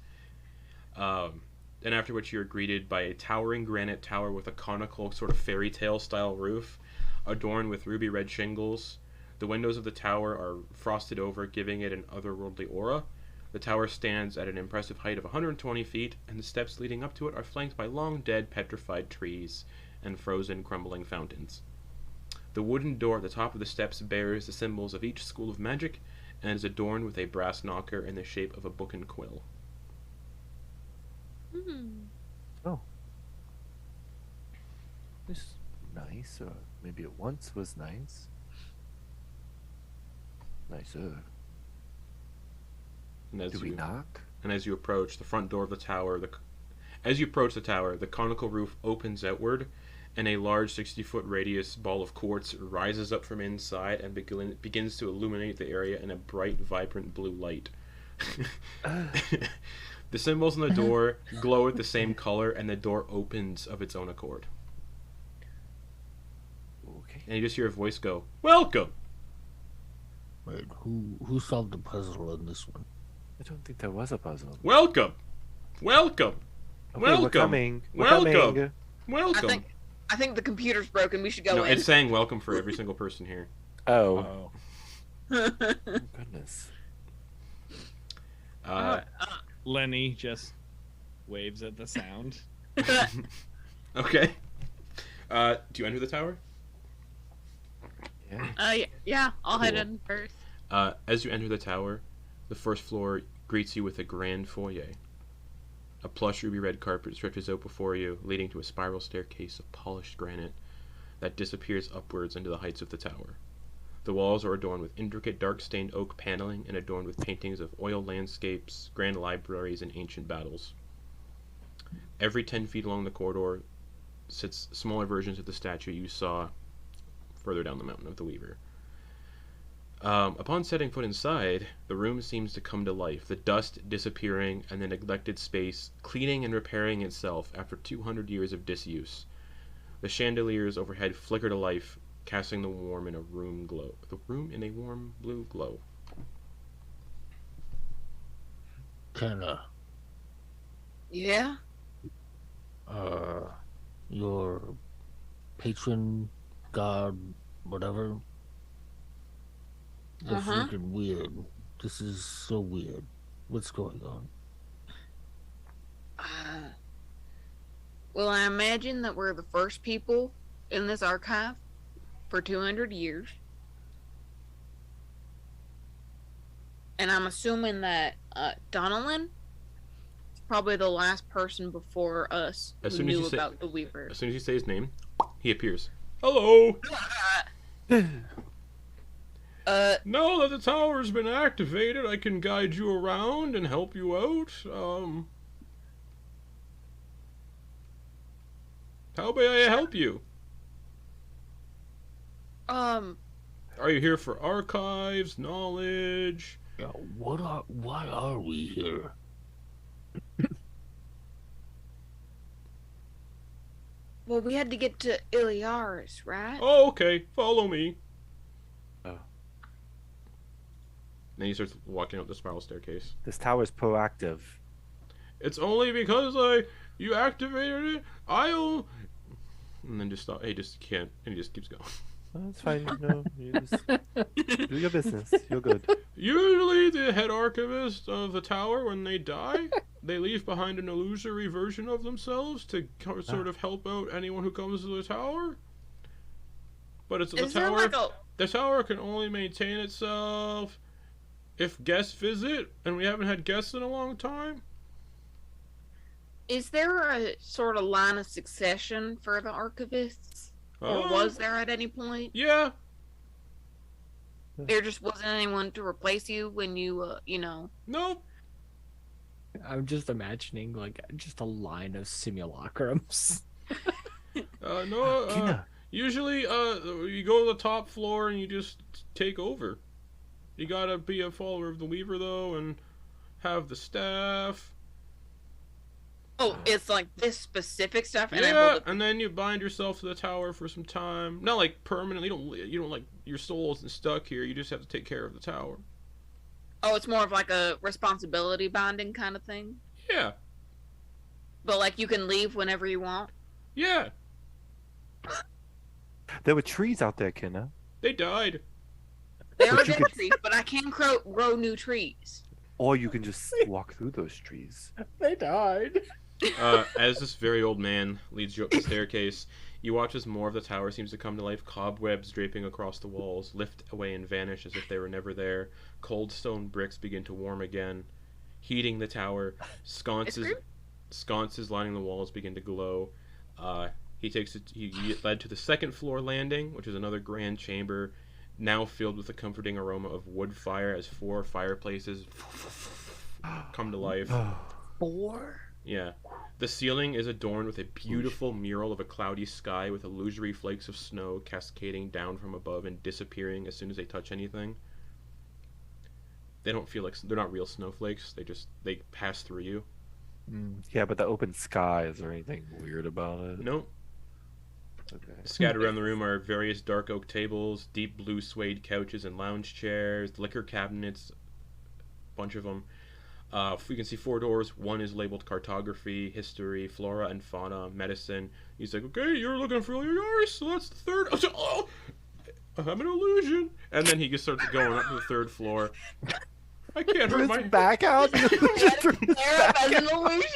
And after which you're greeted by a towering granite tower with a conical sort of fairy tale style roof, adorned with ruby red shingles. The windows of the tower are frosted over, giving it an otherworldly aura. The tower stands at an impressive height of 120 feet, and the steps leading up to it are flanked by long dead petrified trees and frozen crumbling fountains. The wooden door at the top of the steps bears the symbols of each school of magic and is adorned with a brass knocker in the shape of a book and quill. Oh. It's nice, or maybe it once was nice. Nicer. And as Do we knock? And as you approach the front door of the tower, the conical roof opens outward, and a large 60-foot radius ball of quartz rises up from inside and begins to illuminate the area in a bright, vibrant blue light. The symbols on the door glow with the same color, and the door opens of its own accord. Okay. And you just hear a voice go, "Welcome!" Wait, who solved the puzzle in this one? I don't think there was a puzzle. Welcome! Welcome! Okay, Welcome! We're coming. We're Welcome! coming. Welcome! I think the computer's broken. We should go No, in. it's saying welcome for every single person here. Oh. Goodness. Lenny just waves at the sound. Okay. Do you enter the tower? Yeah. Yeah, I'll head Cool. in first. As you enter the tower, the first floor greets you with a grand foyer. A plush ruby red carpet stretches out before you, leading to a spiral staircase of polished granite that disappears upwards into the heights of the tower. The walls are adorned with intricate dark-stained oak paneling and adorned with paintings of oil landscapes, grand libraries, and ancient battles. Every 10 feet along the corridor sits smaller versions of the statue you saw further down the mountain of the Weaver. Upon setting foot inside, the room seems to come to life, the dust disappearing and the neglected space cleaning and repairing itself after 200 years of disuse. The chandeliers overhead flicker to life, casting the room in a warm blue glow. Kenna, Yeah? your patron, god, whatever, they're freaking weird. This is so weird. What's going on? Well, I imagine that we're the first people in this archive for 200 years. And I'm assuming that Deighlan is probably the last person before us who knew about the Weaver. As soon as you say his name, he appears. Hello! Now that the tower's been activated, I can guide you around and help you out. How may I help you? Are you here for archives, knowledge? Yeah, why are we here? Well, we had to get to Iliaris, right? Oh, okay. Follow me. Oh. Then he starts walking up the spiral staircase. This tower's proactive. It's only because you activated it. I'll... And then just stop. He just can't. And he just keeps going. Oh, it's fine. No, you just do your business. You're good. Usually the head archivist of the tower, when they die, they leave behind an illusory version of themselves to sort of help out anyone who comes to the tower. But it's the tower. The tower can only maintain itself if guests visit, and we haven't had guests in a long time. Is there a sort of line of succession for the archivists? Or was there at any point? Yeah. There just wasn't anyone to replace you when you, Nope. I'm just imagining, like, just a line of simulacrums. No. Usually, you go to the top floor and you just take over. You gotta be a follower of the Weaver, though, and have the staff. Oh, it's like this specific stuff, and I Yeah, hold it. and then you bind yourself to the tower for some time. Not like permanently. You don't like your soul isn't stuck here. You just have to take care of the tower. Oh, it's more of like a responsibility bonding kind of thing. Yeah, But like you can leave whenever you want. yeah. There were trees out there, Kenna. They died. They are But you dead could- trees, but I can grow new trees. Or you can just walk through those trees. They died. As this very old man leads you up the staircase, you watch as more of the tower seems to come to life. Cobwebs draping across the walls lift away and vanish as if they were never there. Cold stone bricks begin to warm again, heating the tower. Sconces lining the walls begin to glow. He led to the second floor landing, which is another grand chamber, now filled with the comforting aroma of wood fire as 4 fireplaces come to life. 4? Yeah. The ceiling is adorned with a beautiful mural of a cloudy sky with illusory flakes of snow cascading down from above and disappearing as soon as they touch anything. They don't feel like they're not real snowflakes. They pass through you. Yeah, but the open sky, is there anything weird about it? Nope. Okay. Scattered around the room are various dark oak tables, deep blue suede couches and lounge chairs, liquor cabinets, bunch of them. You can see 4 doors. One is labeled cartography, history, flora and fauna, medicine. He's like, okay, you're looking for yours, so that's the third. Oh, I'm an illusion. And then he just starts going up to the 3rd floor. I can't hurt my back out. Flare up as an illusion.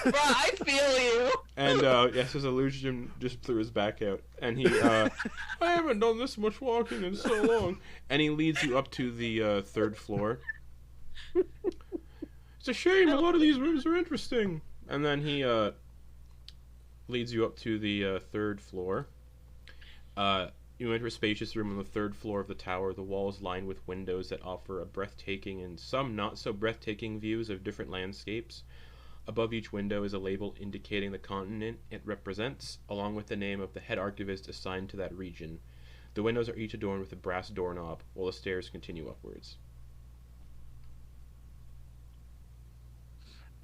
Bro, I feel you. And yes, his illusion just threw his back out, and he I haven't done this much walking in so long, and he leads you up to the 3rd floor. It's a shame, a lot of these rooms are interesting. And then he leads you up to the 3rd floor. You enter a spacious room on the 3rd floor of the tower. The walls lined with windows that offer a breathtaking and some not so breathtaking views of different landscapes. Above each window is a label indicating the continent it represents, along with the name of the head archivist assigned to that region. The windows are each adorned with a brass doorknob, while the stairs continue upwards.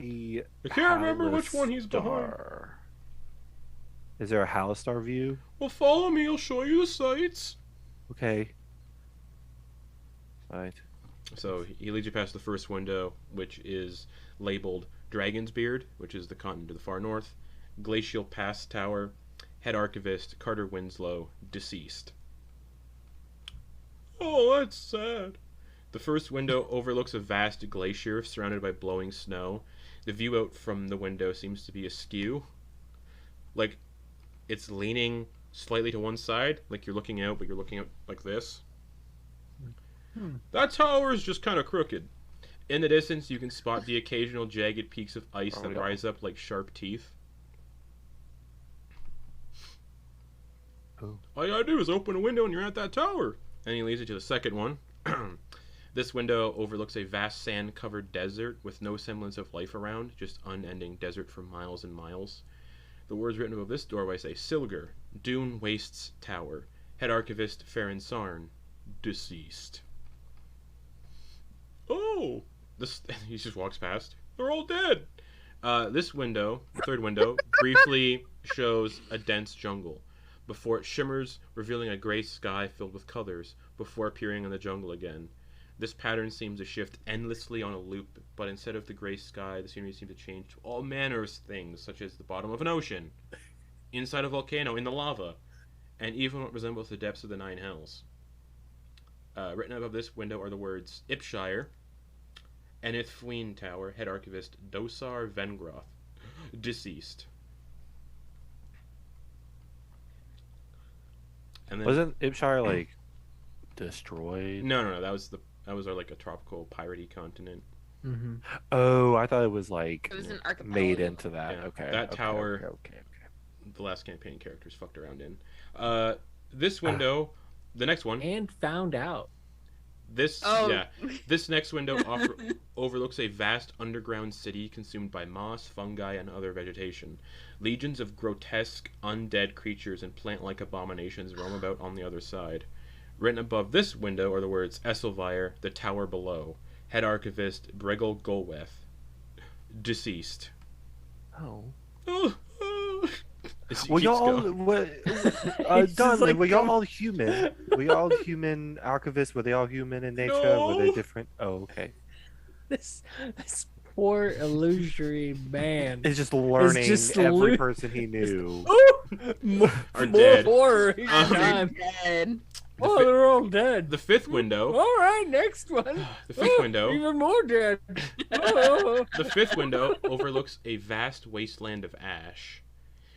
I can't remember which one he's behind. Is there a Halistar view? Well, follow me, I'll show you the sights. Okay. Right. So he leads you past the first window, which is labeled Dragon's Beard, which is the continent to the far north, Glacial Pass Tower, head archivist Carter Winslow, deceased. Oh, that's sad. The first window overlooks a vast glacier surrounded by blowing snow. The view out from the window seems to be askew. Like, it's leaning slightly to one side, like you're looking out, but you're looking out like this. That tower is just kind of crooked. In the distance, you can spot the occasional jagged peaks of ice that rise up like sharp teeth. Oh. All you gotta do is open a window and you're at that tower. And he leads you to the second one. This window overlooks a vast sand-covered desert with no semblance of life around, just unending desert for miles and miles. The words written above this doorway say, Silgar, Dune Wastes Tower, head archivist Farron Sarn, deceased. Oh! He just walks past. They're all dead! This window, third window, briefly shows a dense jungle. Before it shimmers, revealing a gray sky filled with colors, before appearing in the jungle again. This pattern seems to shift endlessly on a loop, but instead of the gray sky, the scenery seems to change to all manner of things, such as the bottom of an ocean, inside a volcano, in the lava, and even what resembles the depths of the Nine Hells. Written above this window are the words Ipshire, Enith Fween Tower, head archivist Dosar Vengroth, deceased. And then, Wasn't Ipshire like destroyed? No. That was like a tropical piratey continent. Mm-hmm. Oh, I thought it was like It was an archipelago. made into that. Yeah, Okay. that okay, tower- Okay. The last campaign characters fucked around in. This window, the next one, And found out. This Oh. yeah. This next window overlooks a vast underground city consumed by moss, fungi, and other vegetation. Legions of grotesque, undead creatures and plant-like abominations roam about on the other side. Written above this window are the words Esselvire, the tower below. Head Archivist Bregel Golweth. Deceased. Oh. As Well, he y'all, keeps what, Donlin, were y'all all human? Were y'all all human archivists? Were they all human in nature? Were they No. different? Oh, okay. This poor illusory man. It's just learning just every lo- person he knew. More dead. horror each I'm time. dead. Oh, they're all dead. The fifth window. All right, next one. The fifth window. Even more dead. Oh. The fifth window overlooks a vast wasteland of ash.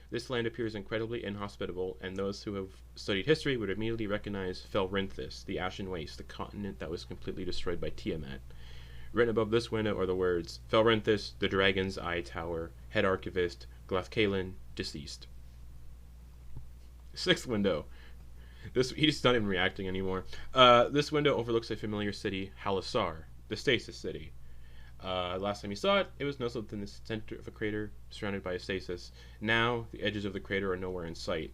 This land appears incredibly inhospitable, and those who have studied history would immediately recognize Felrinthus, the Ashen Waste, the continent that was completely destroyed by Tiamat. Written above this window are the words Felrinthus, the Dragon's Eye Tower, Head Archivist, Glathkalin, deceased. Sixth window. He's not even reacting anymore. This window overlooks a familiar city, Halasar, the Stasis City. Last time you saw it, it was nestled within the center of a crater surrounded by a stasis. Now, the edges of the crater are nowhere in sight.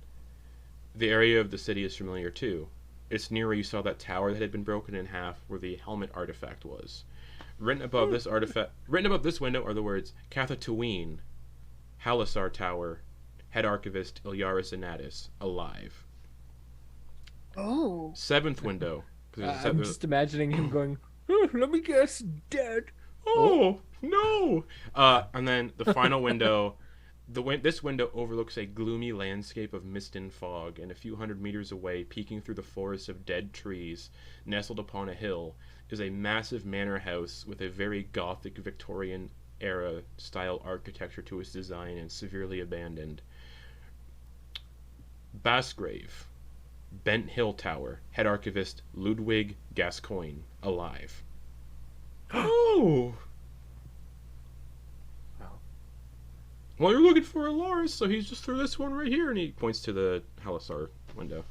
The area of the city is familiar too. It's near where you saw that tower that had been broken in half, where the helmet artifact was. Written above this window are the words Cathatouine, Halasar Tower, Head Archivist Ilyaris Inatus, alive. Oh. Seventh window. 'Cause there's a I'm just imagining him going, "Oh, let me guess, dead." Oh no! And then the final window. This window overlooks a gloomy landscape of mist and fog, and a few hundred meters away, peeking through the forest of dead trees, nestled upon a hill, is a massive manor house with a very Gothic Victorian era style architecture to its design and severely abandoned. Basgrave, Bent Hill Tower, Head Archivist Ludwig Gascoigne, alive. Oh! Well, you're looking for Alaris, so he's just through this one right here, and he points to the Halasar window.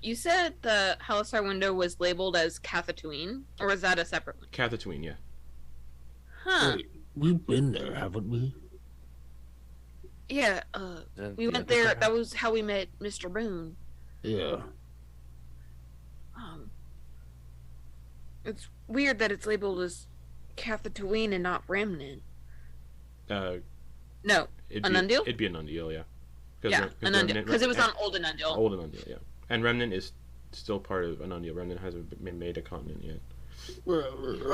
You said the Halasar window was labeled as Cathatouine, or was that a separate one? Cathatouine, yeah. Huh. Wait, we've been there, haven't we? Yeah, we went there. That was how we met Mr. Boone. Yeah. It's weird that it's labeled as Cathatouine and not Remnant. No, Anundil? It'd be Anundil, yeah. Yeah, Anundil, because it was on Old Anundil. Old Anundil, yeah. And Remnant is still part of Anundil. Remnant hasn't been made a continent yet.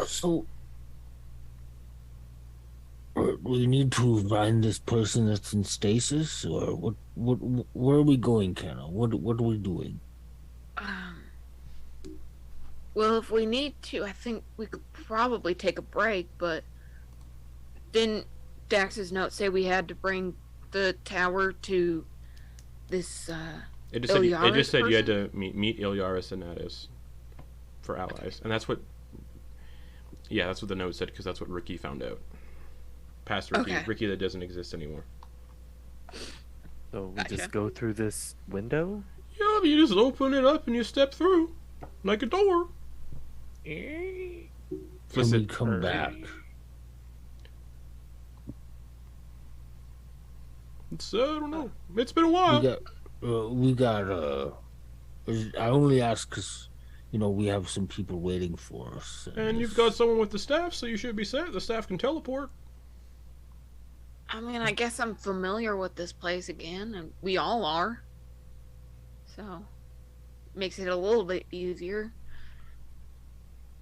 So, we need to find this person that's in stasis, or what? Where are we going, Kenna? What are we doing? Well, if we need to, I think we could probably take a break, but didn't Dax's note say we had to bring the tower to this, It just said you had to meet Ilyaris and Natus for allies. And that's what... Yeah, that's what the note said, because that's what Ricky found out. Past Ricky. Okay. Ricky that doesn't exist anymore. So we Gotcha. just go through this window? Yeah, you just open it up and you step through. Like a door. Can Flitz we it. come back? It's, I don't know. It's been a while. We got. I only ask because, we have some people waiting for us. And you've got someone with the staff, so you should be set. The staff can teleport. I mean, I guess I'm familiar with this place again, and we all are. So, makes it a little bit easier.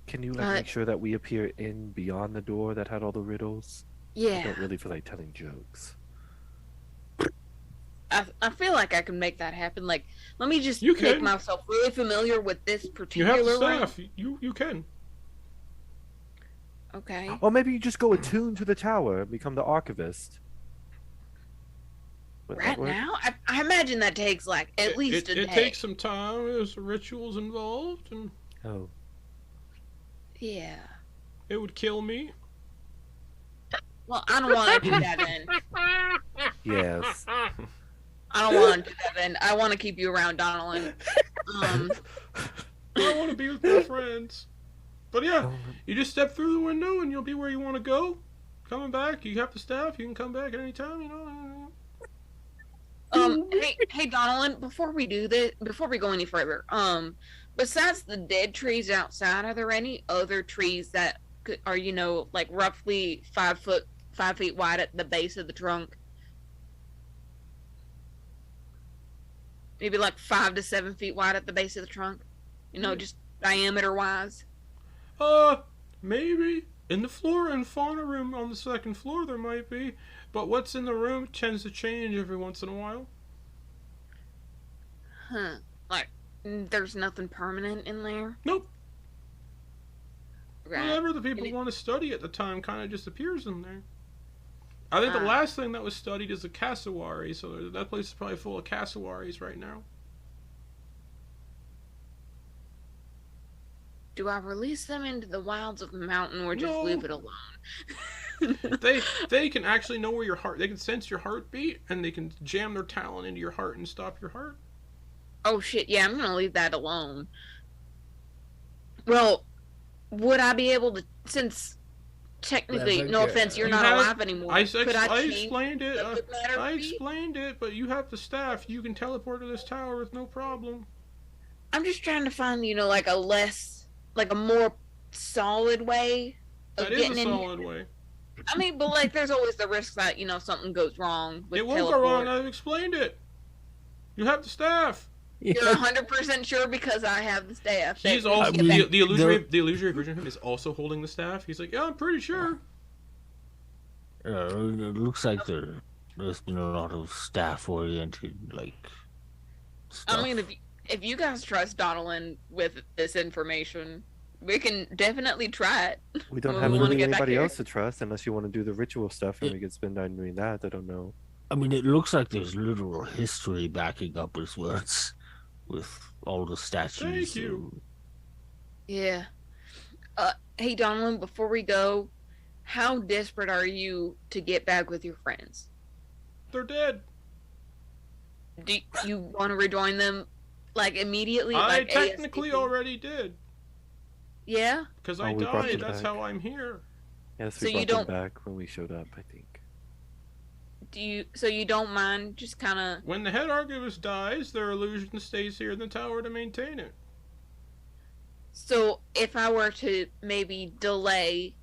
Can you make sure that we appear in beyond the door that had all the riddles? I Yeah, don't really feel like telling jokes. I feel like I can make that happen. Like, let me just You make can. myself really familiar with this You particular have the room. staff. You can. Okay. Or maybe you just go attuned to the tower and become the archivist. Would that Right work? now, I imagine that takes like at least a day. It takes some time. There's rituals involved, and Oh. Yeah. it would kill me. Well, I don't want to do that then. Yes. I don't want to do that then. I want to keep you around, Donalyn. I want to be with my friends. But yeah, you just step through the window and you'll be where you want to go. Coming back, you have the staff. You can come back at any time. You know. Hey, Donald. Before we do this, before we go any further, besides the dead trees outside, are there any other trees that are, like roughly 5 feet wide at the base of the trunk? Maybe like 5 to 7 feet wide at the base of the trunk. Just diameter wise. Maybe in the flora and fauna room on the second floor there might be, but what's in the room tends to change every once in a while. Huh? Like, there's nothing permanent in there. Nope. Right. Whatever the people want to study at the time kind of just appears in there. I think the last thing that was studied is the cassowary, so that place is probably full of cassowaries right now. Do I release them into the wilds of the mountain or just leave it alone? They can actually know where your heart. They can sense your heartbeat, and they can jam their talon into your heart and stop your heart. Oh shit! Yeah, I'm gonna leave that alone. Well, would I be able to? Since technically, no offense, you're not alive anymore. I explained it. I explained it, but you have the staff. You can teleport to this tower with no problem. I'm just trying to find, like a more solid way of getting in. That is a solid way. I mean, but there's always the risk that something goes wrong with it won't go wrong. I've explained it. You have the staff. You're 100% sure because I have the staff. He's also the illusory version of him is also holding the staff. He's like, yeah, I'm pretty sure. It looks like there's been a lot of staff-oriented stuff. I mean, if you guys trust Deighlan with this information, we can definitely try it. We don't have really anybody else to trust unless you want to do the ritual stuff and we could spend time doing that. I don't know. I mean, it looks like there's literal history backing up his words with all the statues. Thank you. Yeah. Hey, Deighlan, before we go, how desperate are you to get back with your friends? They're dead. Do you want to rejoin them? Immediately? I technically already did. Yeah? Because I died, that's how I'm here. Yes, we brought them back when we showed up, I think. So you don't mind just kind of... When the head archivist dies, their illusion stays here in the tower to maintain it. So if I were to maybe delay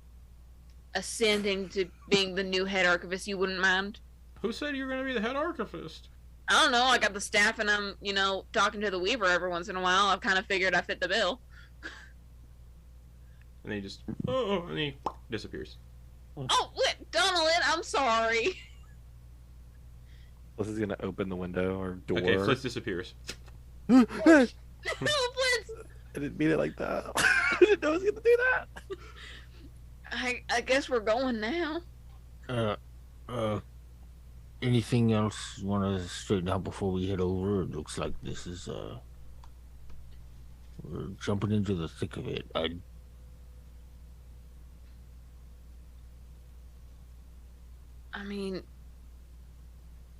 ascending to being the new head archivist, you wouldn't mind? Who said you were going to be the head archivist? I don't know. I got the staff and I'm, talking to the Weaver every once in a while. I've kind of figured I fit the bill. And he just, and he disappears. Oh, wait, Deighlan, I'm sorry. Flitz is going to open the window or door. Okay, Flitz disappears. No, Flitz! I didn't mean it like that. I didn't know I was going to do that. I guess we're going now. Anything else you want to straighten out before we head over? It looks like this is we're jumping into the thick of it. I mean,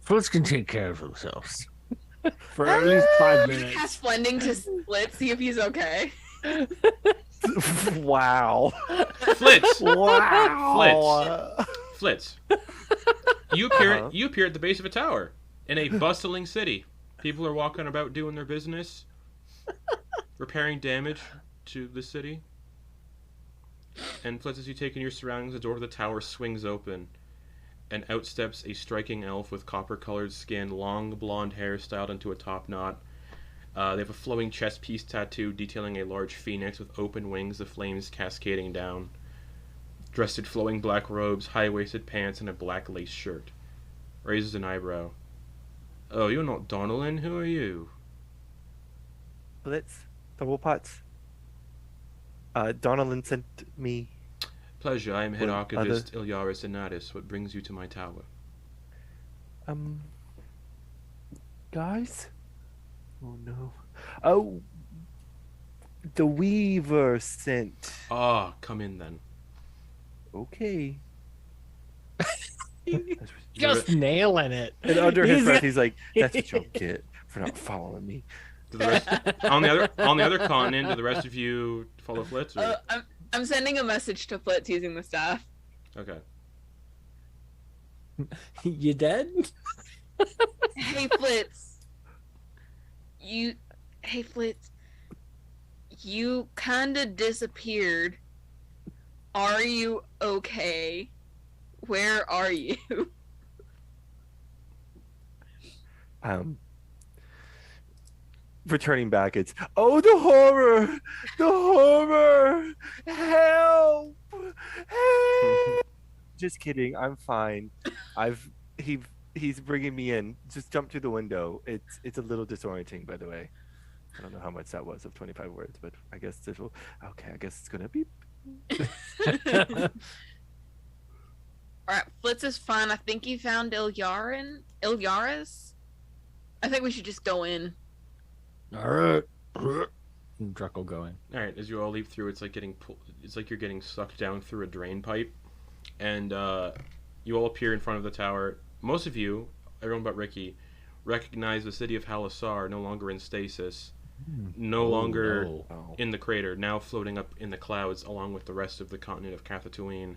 Flitz can take care of themselves for at least 5 minutes. Cast Blending to Flitz, see if he's okay. Wow. Flitz. Wow. Flitz. You appear at the base of a tower in a bustling city. People are walking about doing their business, repairing damage to the city. And Flitz, as you take in your surroundings, the door of the tower swings open, and out steps a striking elf with copper-colored skin, long blonde hair styled into a top knot. They have a flowing chest piece tattoo detailing a large phoenix with open wings, the flames cascading down. Dressed in flowing black robes, high-waisted pants, and a black lace shirt. Raises an eyebrow. Oh, you're not Deighlan. Who are you? Flitz, Tumblepots. Deighlan sent me. Pleasure. I am head archivist Ilyaris Inatis. What brings you to my tower? Guys? Oh no. Oh, the Weaver sent. Ah, come in then. Okay. Just nailing it. And under his breath, he's like, "That's what y'all get for not following me." On the other continent, do the rest of you follow Flitz? Or? I'm sending a message to Flitz using the staff. Okay. You dead? Hey Flitz. Hey Flitz. You kinda disappeared. Are you okay? Where are you? Returning back, it's the horror, help, help. Just kidding, I'm fine. He's bringing me in. Just jump through the window. It's a little disorienting, by the way. I don't know how much that was of 25 words, but I guess this will. Okay, I guess it's gonna be. Alright, Flitz is fine. I think he found Ilyaris. I think we should just go in. All right. Druck'll go in. All right. As you all leap through, it's like you're getting sucked down through a drain pipe, and you all appear in front of the tower. Most of you, everyone but Ricky, recognize the city of Halasar no longer in stasis, no longer in the crater, now floating up in the clouds along with the rest of the continent of Cathatooine.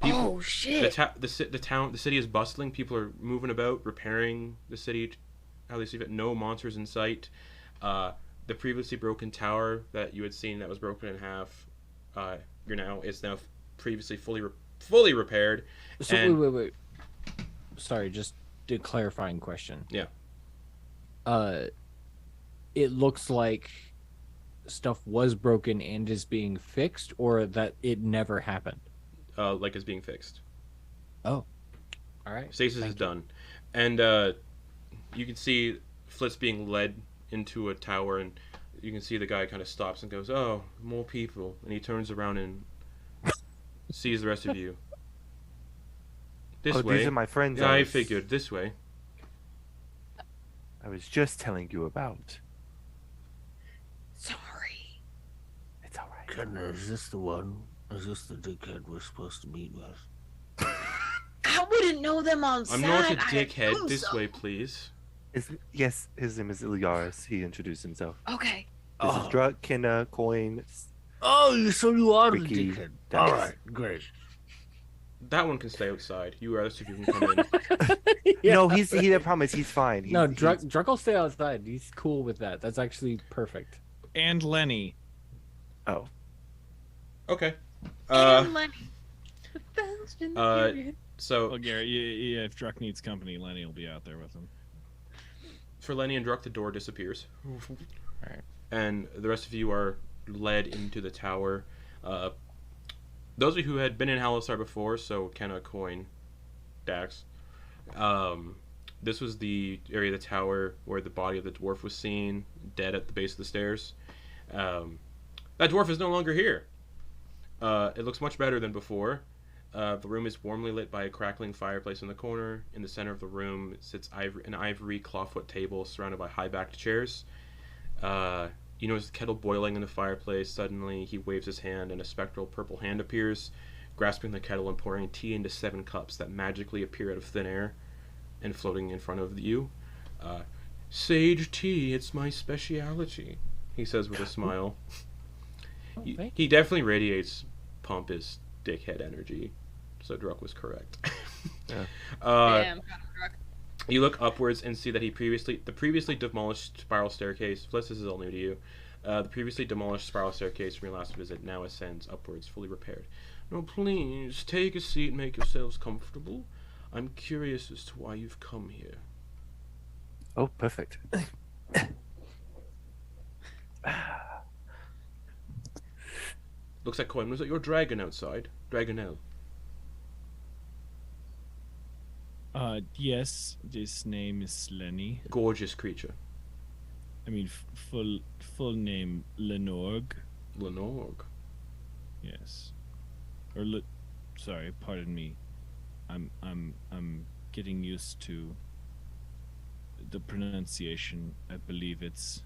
Oh shit! The city is bustling. People are moving about, repairing the city how they see fit. No monsters in sight. The previously broken tower that you had seen that was broken in half, is now previously fully repaired. So wait. Sorry, just a clarifying question. Yeah. It looks like stuff was broken and is being fixed, or that it never happened. Like it's being fixed. Oh, all right. Stasis is done, and you can see Flitz being led into a tower, and you can see the guy kind of stops and goes, "Oh, more people," and he turns around and sees the rest of you. This way. These are my friends. Yeah, I figured this way. I was just telling you about. Sorry. It's all right. Goodness, is this the one? Is this the dickhead we're supposed to meet with? I wouldn't know them on sight. I'm not a dickhead. This way, please. Yes, his name is Ilyaris. He introduced himself. Okay. This is Druck, Quoin. Oh, so you are the Ricky, dickhead. that's- All right, great. That one can stay outside. You rest of you can come in. No, I promise, he's fine. Druck will stay outside. He's cool with that. That's actually perfect. And Lenny. Oh. Okay. And Lenny. So Well, Gary, if Druck needs company, Lenny will be out there with him. for Lenny and Druck, the door disappears. Alright. And the rest of you are led into the tower. Those of you who had been in Halasar before, so Kenna, Quoin, Dax, this was the area of the tower where the body of the dwarf was seen, dead at the base of the stairs. That dwarf is no longer here. It looks much better than before. The room is warmly lit by a crackling fireplace in the corner. In the center of the room sits an ivory clawfoot table surrounded by high-backed chairs. You notice the kettle boiling in the fireplace. Suddenly, he waves his hand, and a spectral purple hand appears, grasping the kettle and pouring tea into 7 cups that magically appear out of thin air and floating in front of you. Sage tea, it's my speciality, he says with a smile. He definitely radiates pompous dickhead energy, so Druck was correct. Yeah. Damn, Druck. You look upwards and see that the previously demolished spiral staircase. Flitz, this is all new to you. The previously demolished spiral staircase from your last visit now ascends upwards, fully repaired. Now, please take a seat and make yourselves comfortable. I'm curious as to why you've come here. Oh, perfect. Looks like Quoin. Was it your dragon outside? Dragonelle. Yes, this name is Lenny. Gorgeous creature. I mean, full name Lenorg. Lenorg. Yes. Or sorry, pardon me. I'm getting used to the pronunciation. I believe it's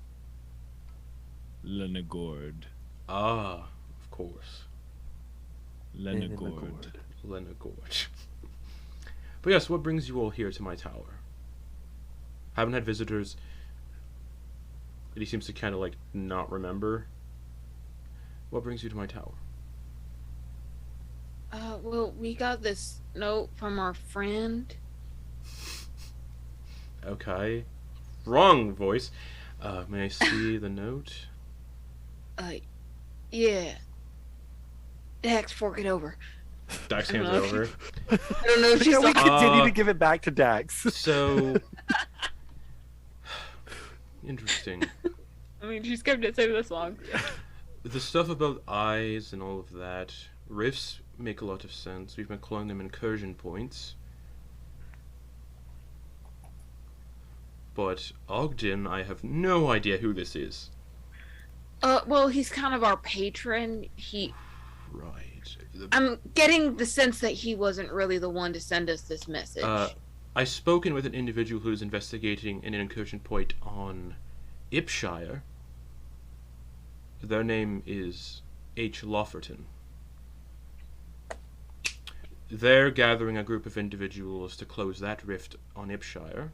Lenegord. Ah, of course. Lenegord. Lenegord. But yes, what brings you all here to my tower? Haven't had visitors He seems to kind of like not remember. What brings you to my tower? Well, we got this note from our friend. Okay. Wrong voice. May I see the note? Yeah. Dax, fork it over. Dax I don't hands it know. over. I don't know if she's Can we talking. continue to give it back to Dax? So... Interesting. I mean, she's kept it so this long. The stuff about eyes and all of that, rifts make a lot of sense. We've been calling them incursion points. But Ogden, I have no idea who this is. Well, he's kind of our patron. Right. I'm getting the sense that he wasn't really the one to send us this message. I've spoken with an individual who's investigating an incursion point on Ipshire. Their name is H. Lofferton. They're gathering a group of individuals to close that rift on Ipshire.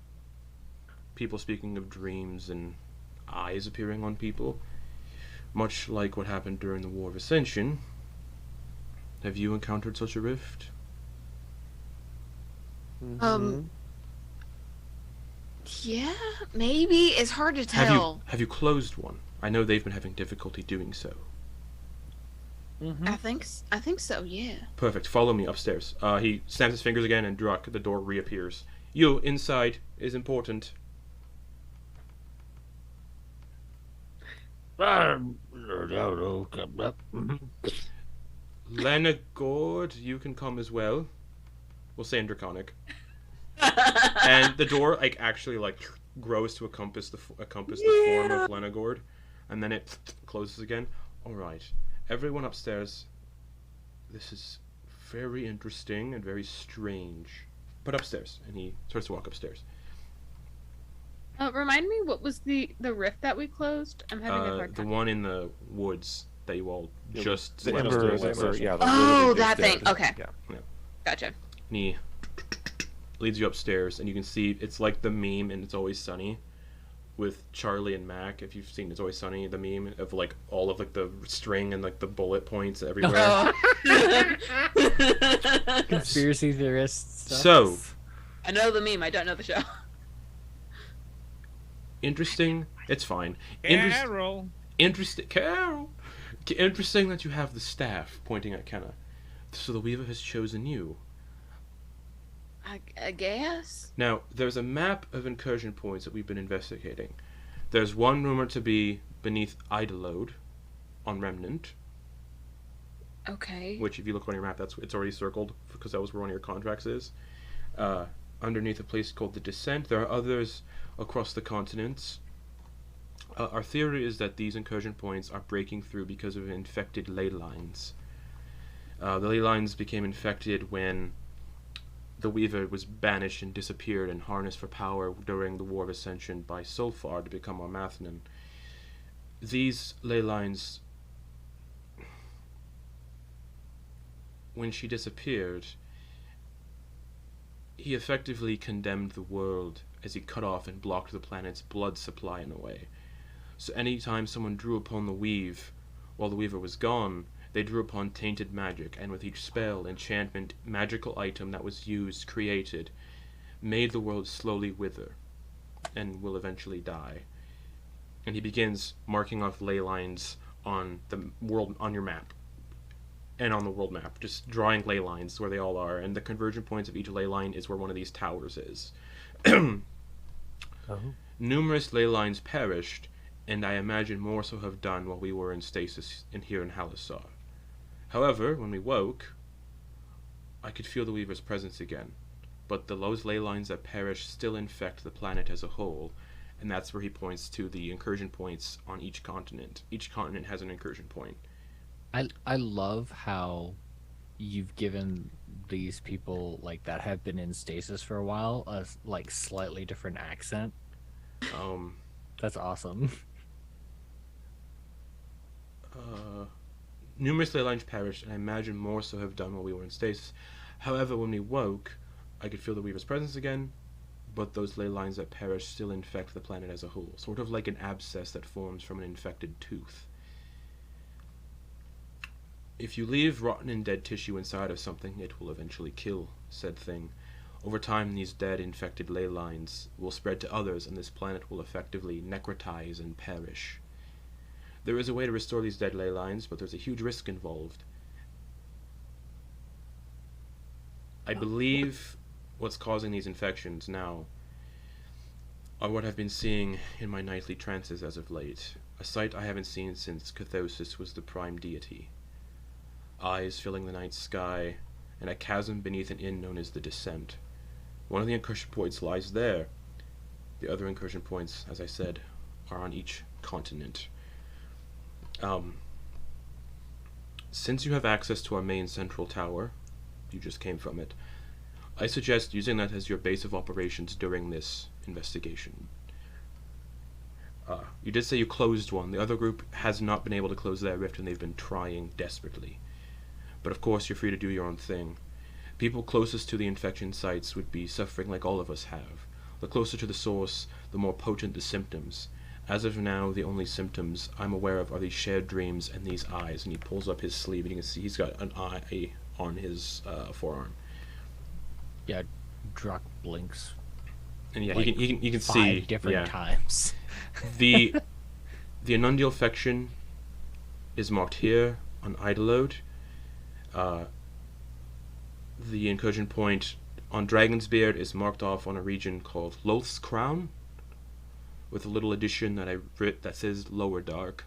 People speaking of dreams and eyes appearing on people, much like what happened during the War of Ascension. Have you encountered such a rift? Yeah, maybe. It's hard to tell. Have you closed one? I know they've been having difficulty doing so. I think so, yeah. Perfect. Follow me upstairs. He snaps his fingers again, and Druck, the door reappears. You, inside, is important. Lenagord, you can come as well. We'll say in Draconic. And the door, like, actually, like, grows to encompass the form of Lenagord, and then it closes again. All right, everyone upstairs. This is very interesting and very strange. But upstairs, and he starts to walk upstairs. Remind me, what was the rift that we closed? I'm having a hard The time. one in the woods that you all just The left. Embers, And Oh, that thing. Okay. Yeah. Gotcha. he leads you upstairs, and you can see it's like the meme and It's Always Sunny with Charlie and Mac. If you've seen It's Always Sunny, the meme of like all of like the string and like the bullet points everywhere. Conspiracy theorists. Stuff. So I know the meme. I don't know the show. interesting. It's fine. Carol. Interesting, Carol. Interesting that you have the staff pointing at Kenna. So the Weaver has chosen you. I guess. Now, there's a map of incursion points that we've been investigating. There's one rumored to be beneath Idolode on Remnant, Okay. which if you look on your map, it's already circled because that was where one of your contracts is. Underneath a place called the Descent. There are others across the continents. Our theory is that these incursion points are breaking through because of infected ley lines. The ley lines became infected when the Weaver was banished and disappeared and harnessed for power during the War of Ascension by Solfar to become Armathnan. These ley lines, when she disappeared, he effectively condemned the world as he cut off and blocked the planet's blood supply in a way. So anytime someone drew upon the Weave while the Weaver was gone, they drew upon tainted magic, and with each spell, enchantment, magical item that was used, created, made the world slowly wither, and will eventually die. And he begins marking off ley lines on the world, on your map, and on the world map, just drawing ley lines where they all are, and the conversion points of each ley line is where one of these towers is. Numerous ley lines perished, and I imagine more so have done while we were in stasis here in Halassar. However, when we woke, I could feel the Weaver's presence again, but those ley lines that perished still infect the planet as a whole, and that's where he points to the incursion points on each continent. Each continent has an incursion point. I love how you've given these people like that have been in stasis for a while a like slightly different accent. That's awesome. Numerous ley lines perished, and I imagine more so have done while we were in stasis. However, when we woke, I could feel the Weaver's presence again, but those ley lines that perish still infect the planet as a whole, sort of like an abscess that forms from an infected tooth. If you leave rotten and dead tissue inside of something, it will eventually kill said thing. Over time, these dead, infected ley lines will spread to others, and this planet will effectively necrotize and perish. There is a way to restore these dead ley lines, but there's a huge risk involved. I believe what's causing these infections now are what I've been seeing in my nightly trances as of late, a sight I haven't seen since Cathosis was the prime deity. Eyes filling the night sky, and a chasm beneath an inn known as the Descent. One of the incursion points lies there. The other incursion points, as I said, are on each continent. Since you have access to our main central tower, you just came from it, I suggest using that as your base of operations during this investigation. You did say you closed one. The other group has not been able to close their rift, and they've been trying desperately. But of course, you're free to do your own thing. People closest to the infection sites would be suffering like all of us have. The closer to the source, the more potent the symptoms. As of now, the only symptoms I'm aware of are these shared dreams and these eyes. And he pulls up his sleeve, and you can see he's got an eye on his forearm. Yeah, Druck blinks. And yeah, like you can 5 see different times. the Anundial infection is marked here on Idolode. The incursion point on Dragon's Beard is marked off on a region called Loth's Crown, with a little addition that I writ that says Lower Dark.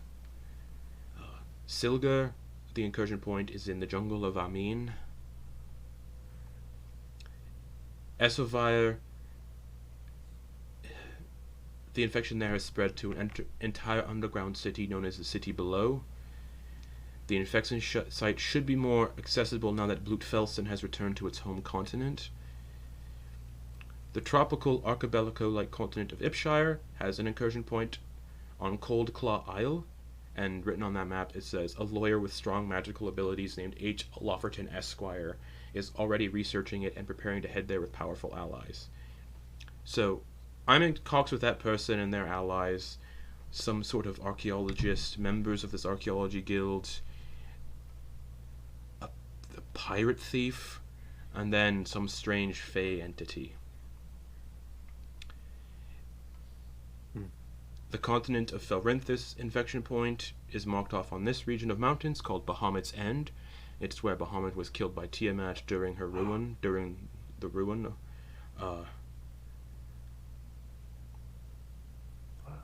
Silgar, the incursion point, is in the jungle of Amin. Esovire, the infection there has spread to an entire underground city known as the City Below. The infection site should be more accessible now that Blutfelsen has returned to its home continent. The tropical archipelago-like continent of Ipshire has an incursion point on Cold Claw Isle, and written on that map it says, a lawyer with strong magical abilities named H. Lofferton Esquire is already researching it and preparing to head there with powerful allies. So, I'm in talks with that person and their allies, some sort of archaeologist, members of this archaeology guild, a pirate thief, and then some strange fey entity. The continent of Felrinthus infection point is marked off on this region of mountains called Bahamut's End. It's where Bahamut was killed by Tiamat during the ruin.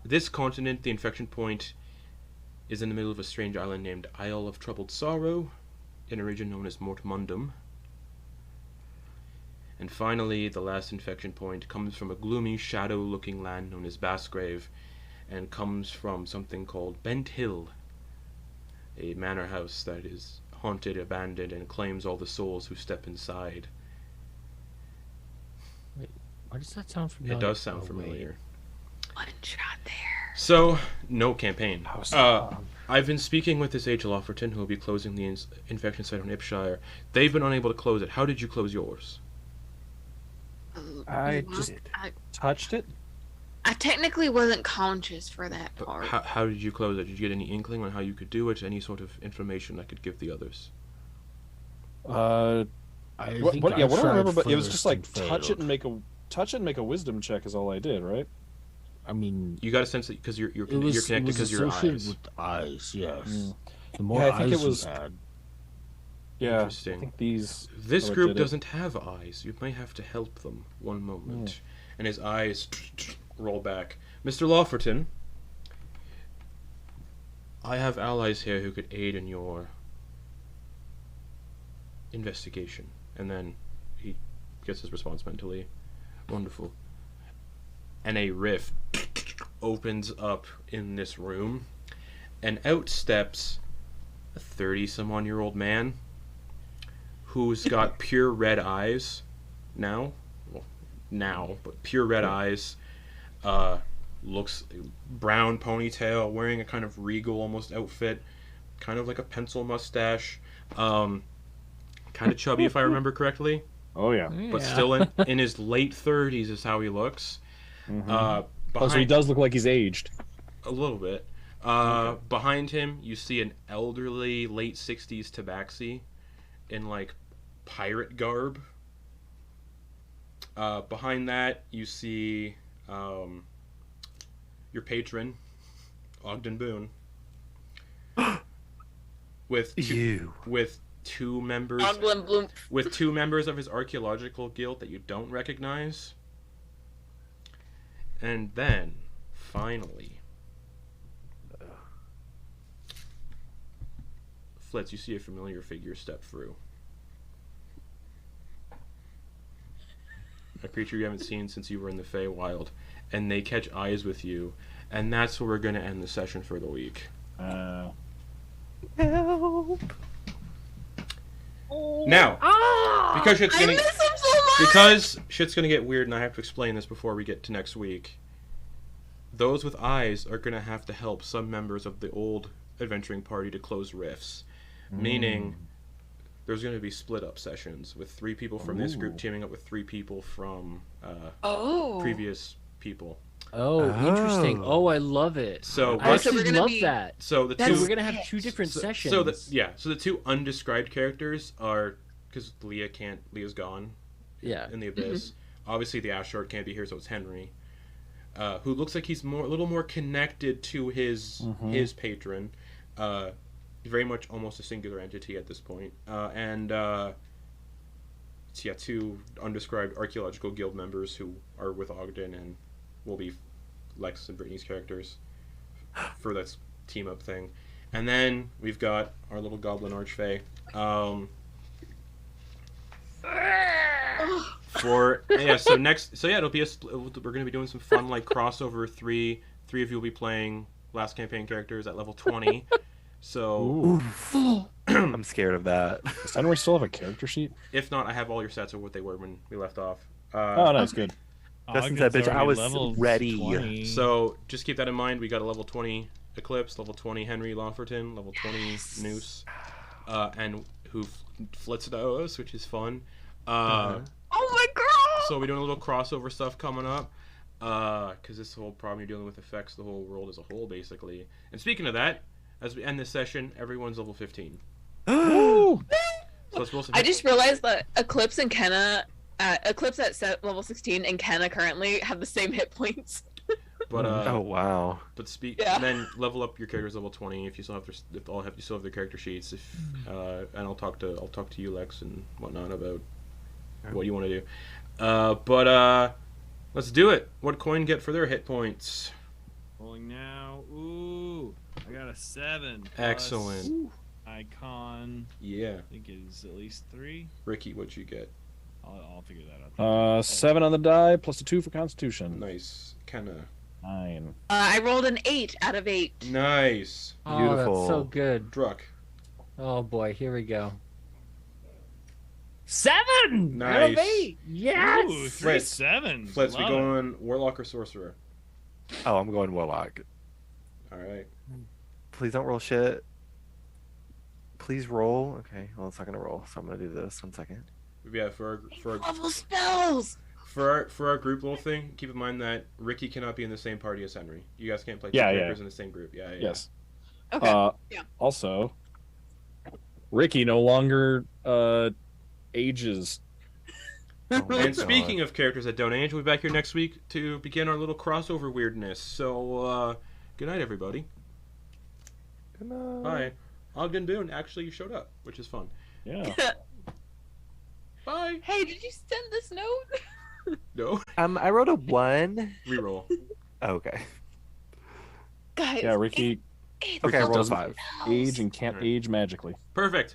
This continent, the infection point, is in the middle of a strange island named Isle of Troubled Sorrow, in a region known as Mortmundum. And finally, the last infection point comes from a gloomy, shadow-looking land known as Bassgrave, and comes from something called Bent Hill, a manor house that is haunted, abandoned, and claims all the souls who step inside. Wait, why does that sound familiar? It does sound familiar. One shot there. So, no campaign. I've been speaking with this H. Lofferton, who will be closing the infection site on Ipshire. They've been unable to close it. How did you close yours? I just touched it. I technically wasn't conscious for that But part. how did you close it? Did you get any inkling on how you could do it? Any sort of information I could give the others? What I remember, but it was just like touch it and make a wisdom check is all I did, right? I mean, You got a sense that because you're connected because your eyes. With eyes, yes. Mm. The more Yeah, I think eyes it was- you add, Yeah. Interesting. I think these. This what group did it. doesn't have eyes. You might have to help them. One moment. And his eyes roll back. Mr. Lofferton, I have allies here who could aid in your investigation. And then he gets his response mentally. Wonderful. And a rift opens up in this room, and out steps a 30-some-odd-year-old man who's got pure red eyes now, but pure red eyes, looks brown ponytail, wearing a kind of regal almost outfit, kind of like a pencil mustache, kind of chubby if I remember correctly. Oh yeah. but still in his late 30s is how he looks. So he does look like he's aged. A little bit. Behind him, you see an elderly, late 60s tabaxi in, like, pirate garb. Behind that, you see your patron, Ogden Boone. with two members of his archaeological guild that you don't recognize. And then, finally, Flitz, you see a familiar figure step through. A creature you haven't seen since you were in the Feywild, and they catch eyes with you, and that's where we're going to end the session for the week. Help. Now, because shit's I gonna miss him so much. because shit's gonna get weird, and I have to explain this before we get to next week. Those with eyes are gonna have to help some members of the old adventuring party to close rifts, meaning there's gonna be split up sessions with 3 people from this group teaming up with 3 people from previous people. Oh, interesting. Oh, I love it. So I actually we're gonna love be- that. So the So two we're gonna have 2 different sessions. So the 2 undescribed characters are, because Leah's gone. Yeah. In the abyss. Obviously the Ash Short can't be here, so it's Henry, who looks like he's a little more connected to his patron. Very much almost a singular entity at this point. And 2 undescribed archaeological guild members who are with Ogden and will be Lex and Brittany's characters for that team up thing. And then we've got our little goblin archfey. It'll be a split. We're going to be doing some fun, like, crossover. Three of you will be playing last campaign characters at level 20. So I'm scared of that. Does Henry still have a character sheet? if not, I have all your sets of what they were when we left off. Oh, nice, good. Justin said, bitch, I was ready. 20. So just keep that in mind. We got a level 20 Eclipse, level 20 Henry Longforton, level 20 Noose, and who Flitz us, which is fun. Oh my god! So we're doing a little crossover stuff coming up, because this whole problem you're dealing with affects the whole world as a whole, basically. And speaking of that, as we end this session, everyone's level 15. Woo! So let's roll some I just realized that Eclipse and Kenna, Eclipse at level 16 and Kenna currently have the same hit points. But Oh wow. But Yeah. then level up your characters level 20 if you still have their character sheets. And I'll talk to you, Lex, and whatnot about what you want to do. But let's do it. What Quoin get for their hit points? Rolling now. Ooh, I got a 7. plus Excellent. Icon. Yeah. I think it's at least 3. Ricky, what'd you get? I'll figure that out. 7 on the die plus a 2 for Constitution. Nice. Kinda. 9. I rolled an 8 out of 8. Nice. Oh, Beautiful. that's so good. Druck. Oh boy, here we go. 7 out of Nice. 8. Yes. Ooh, 3 Flitz. 7s. Flitz, we Love it. going Warlock or Sorcerer? Oh, I'm going Warlock. Alright. Please don't roll shit. Please roll. Okay, well, it's not gonna roll, so I'm gonna do this. 1 second. Yeah, for our Level spells! For our group little thing, keep in mind that Ricky cannot be in the same party as Henry. You guys can't play 2 Yeah, yeah. characters in the same group. Yeah. Yes. Okay. Yeah. Also, Ricky no longer ages. Oh my And God. speaking of characters that don't age, we'll be back here next week to begin our little crossover weirdness. So, good night, everybody. Good night. Bye. Ogden Boone actually showed up, which is fun. Yeah. Hey, did you send this note? No. I wrote a 1. Reroll. Okay. Guys, Yeah, Ricky Okay, I rolled a doesn't 5. age and can't age magically. Perfect.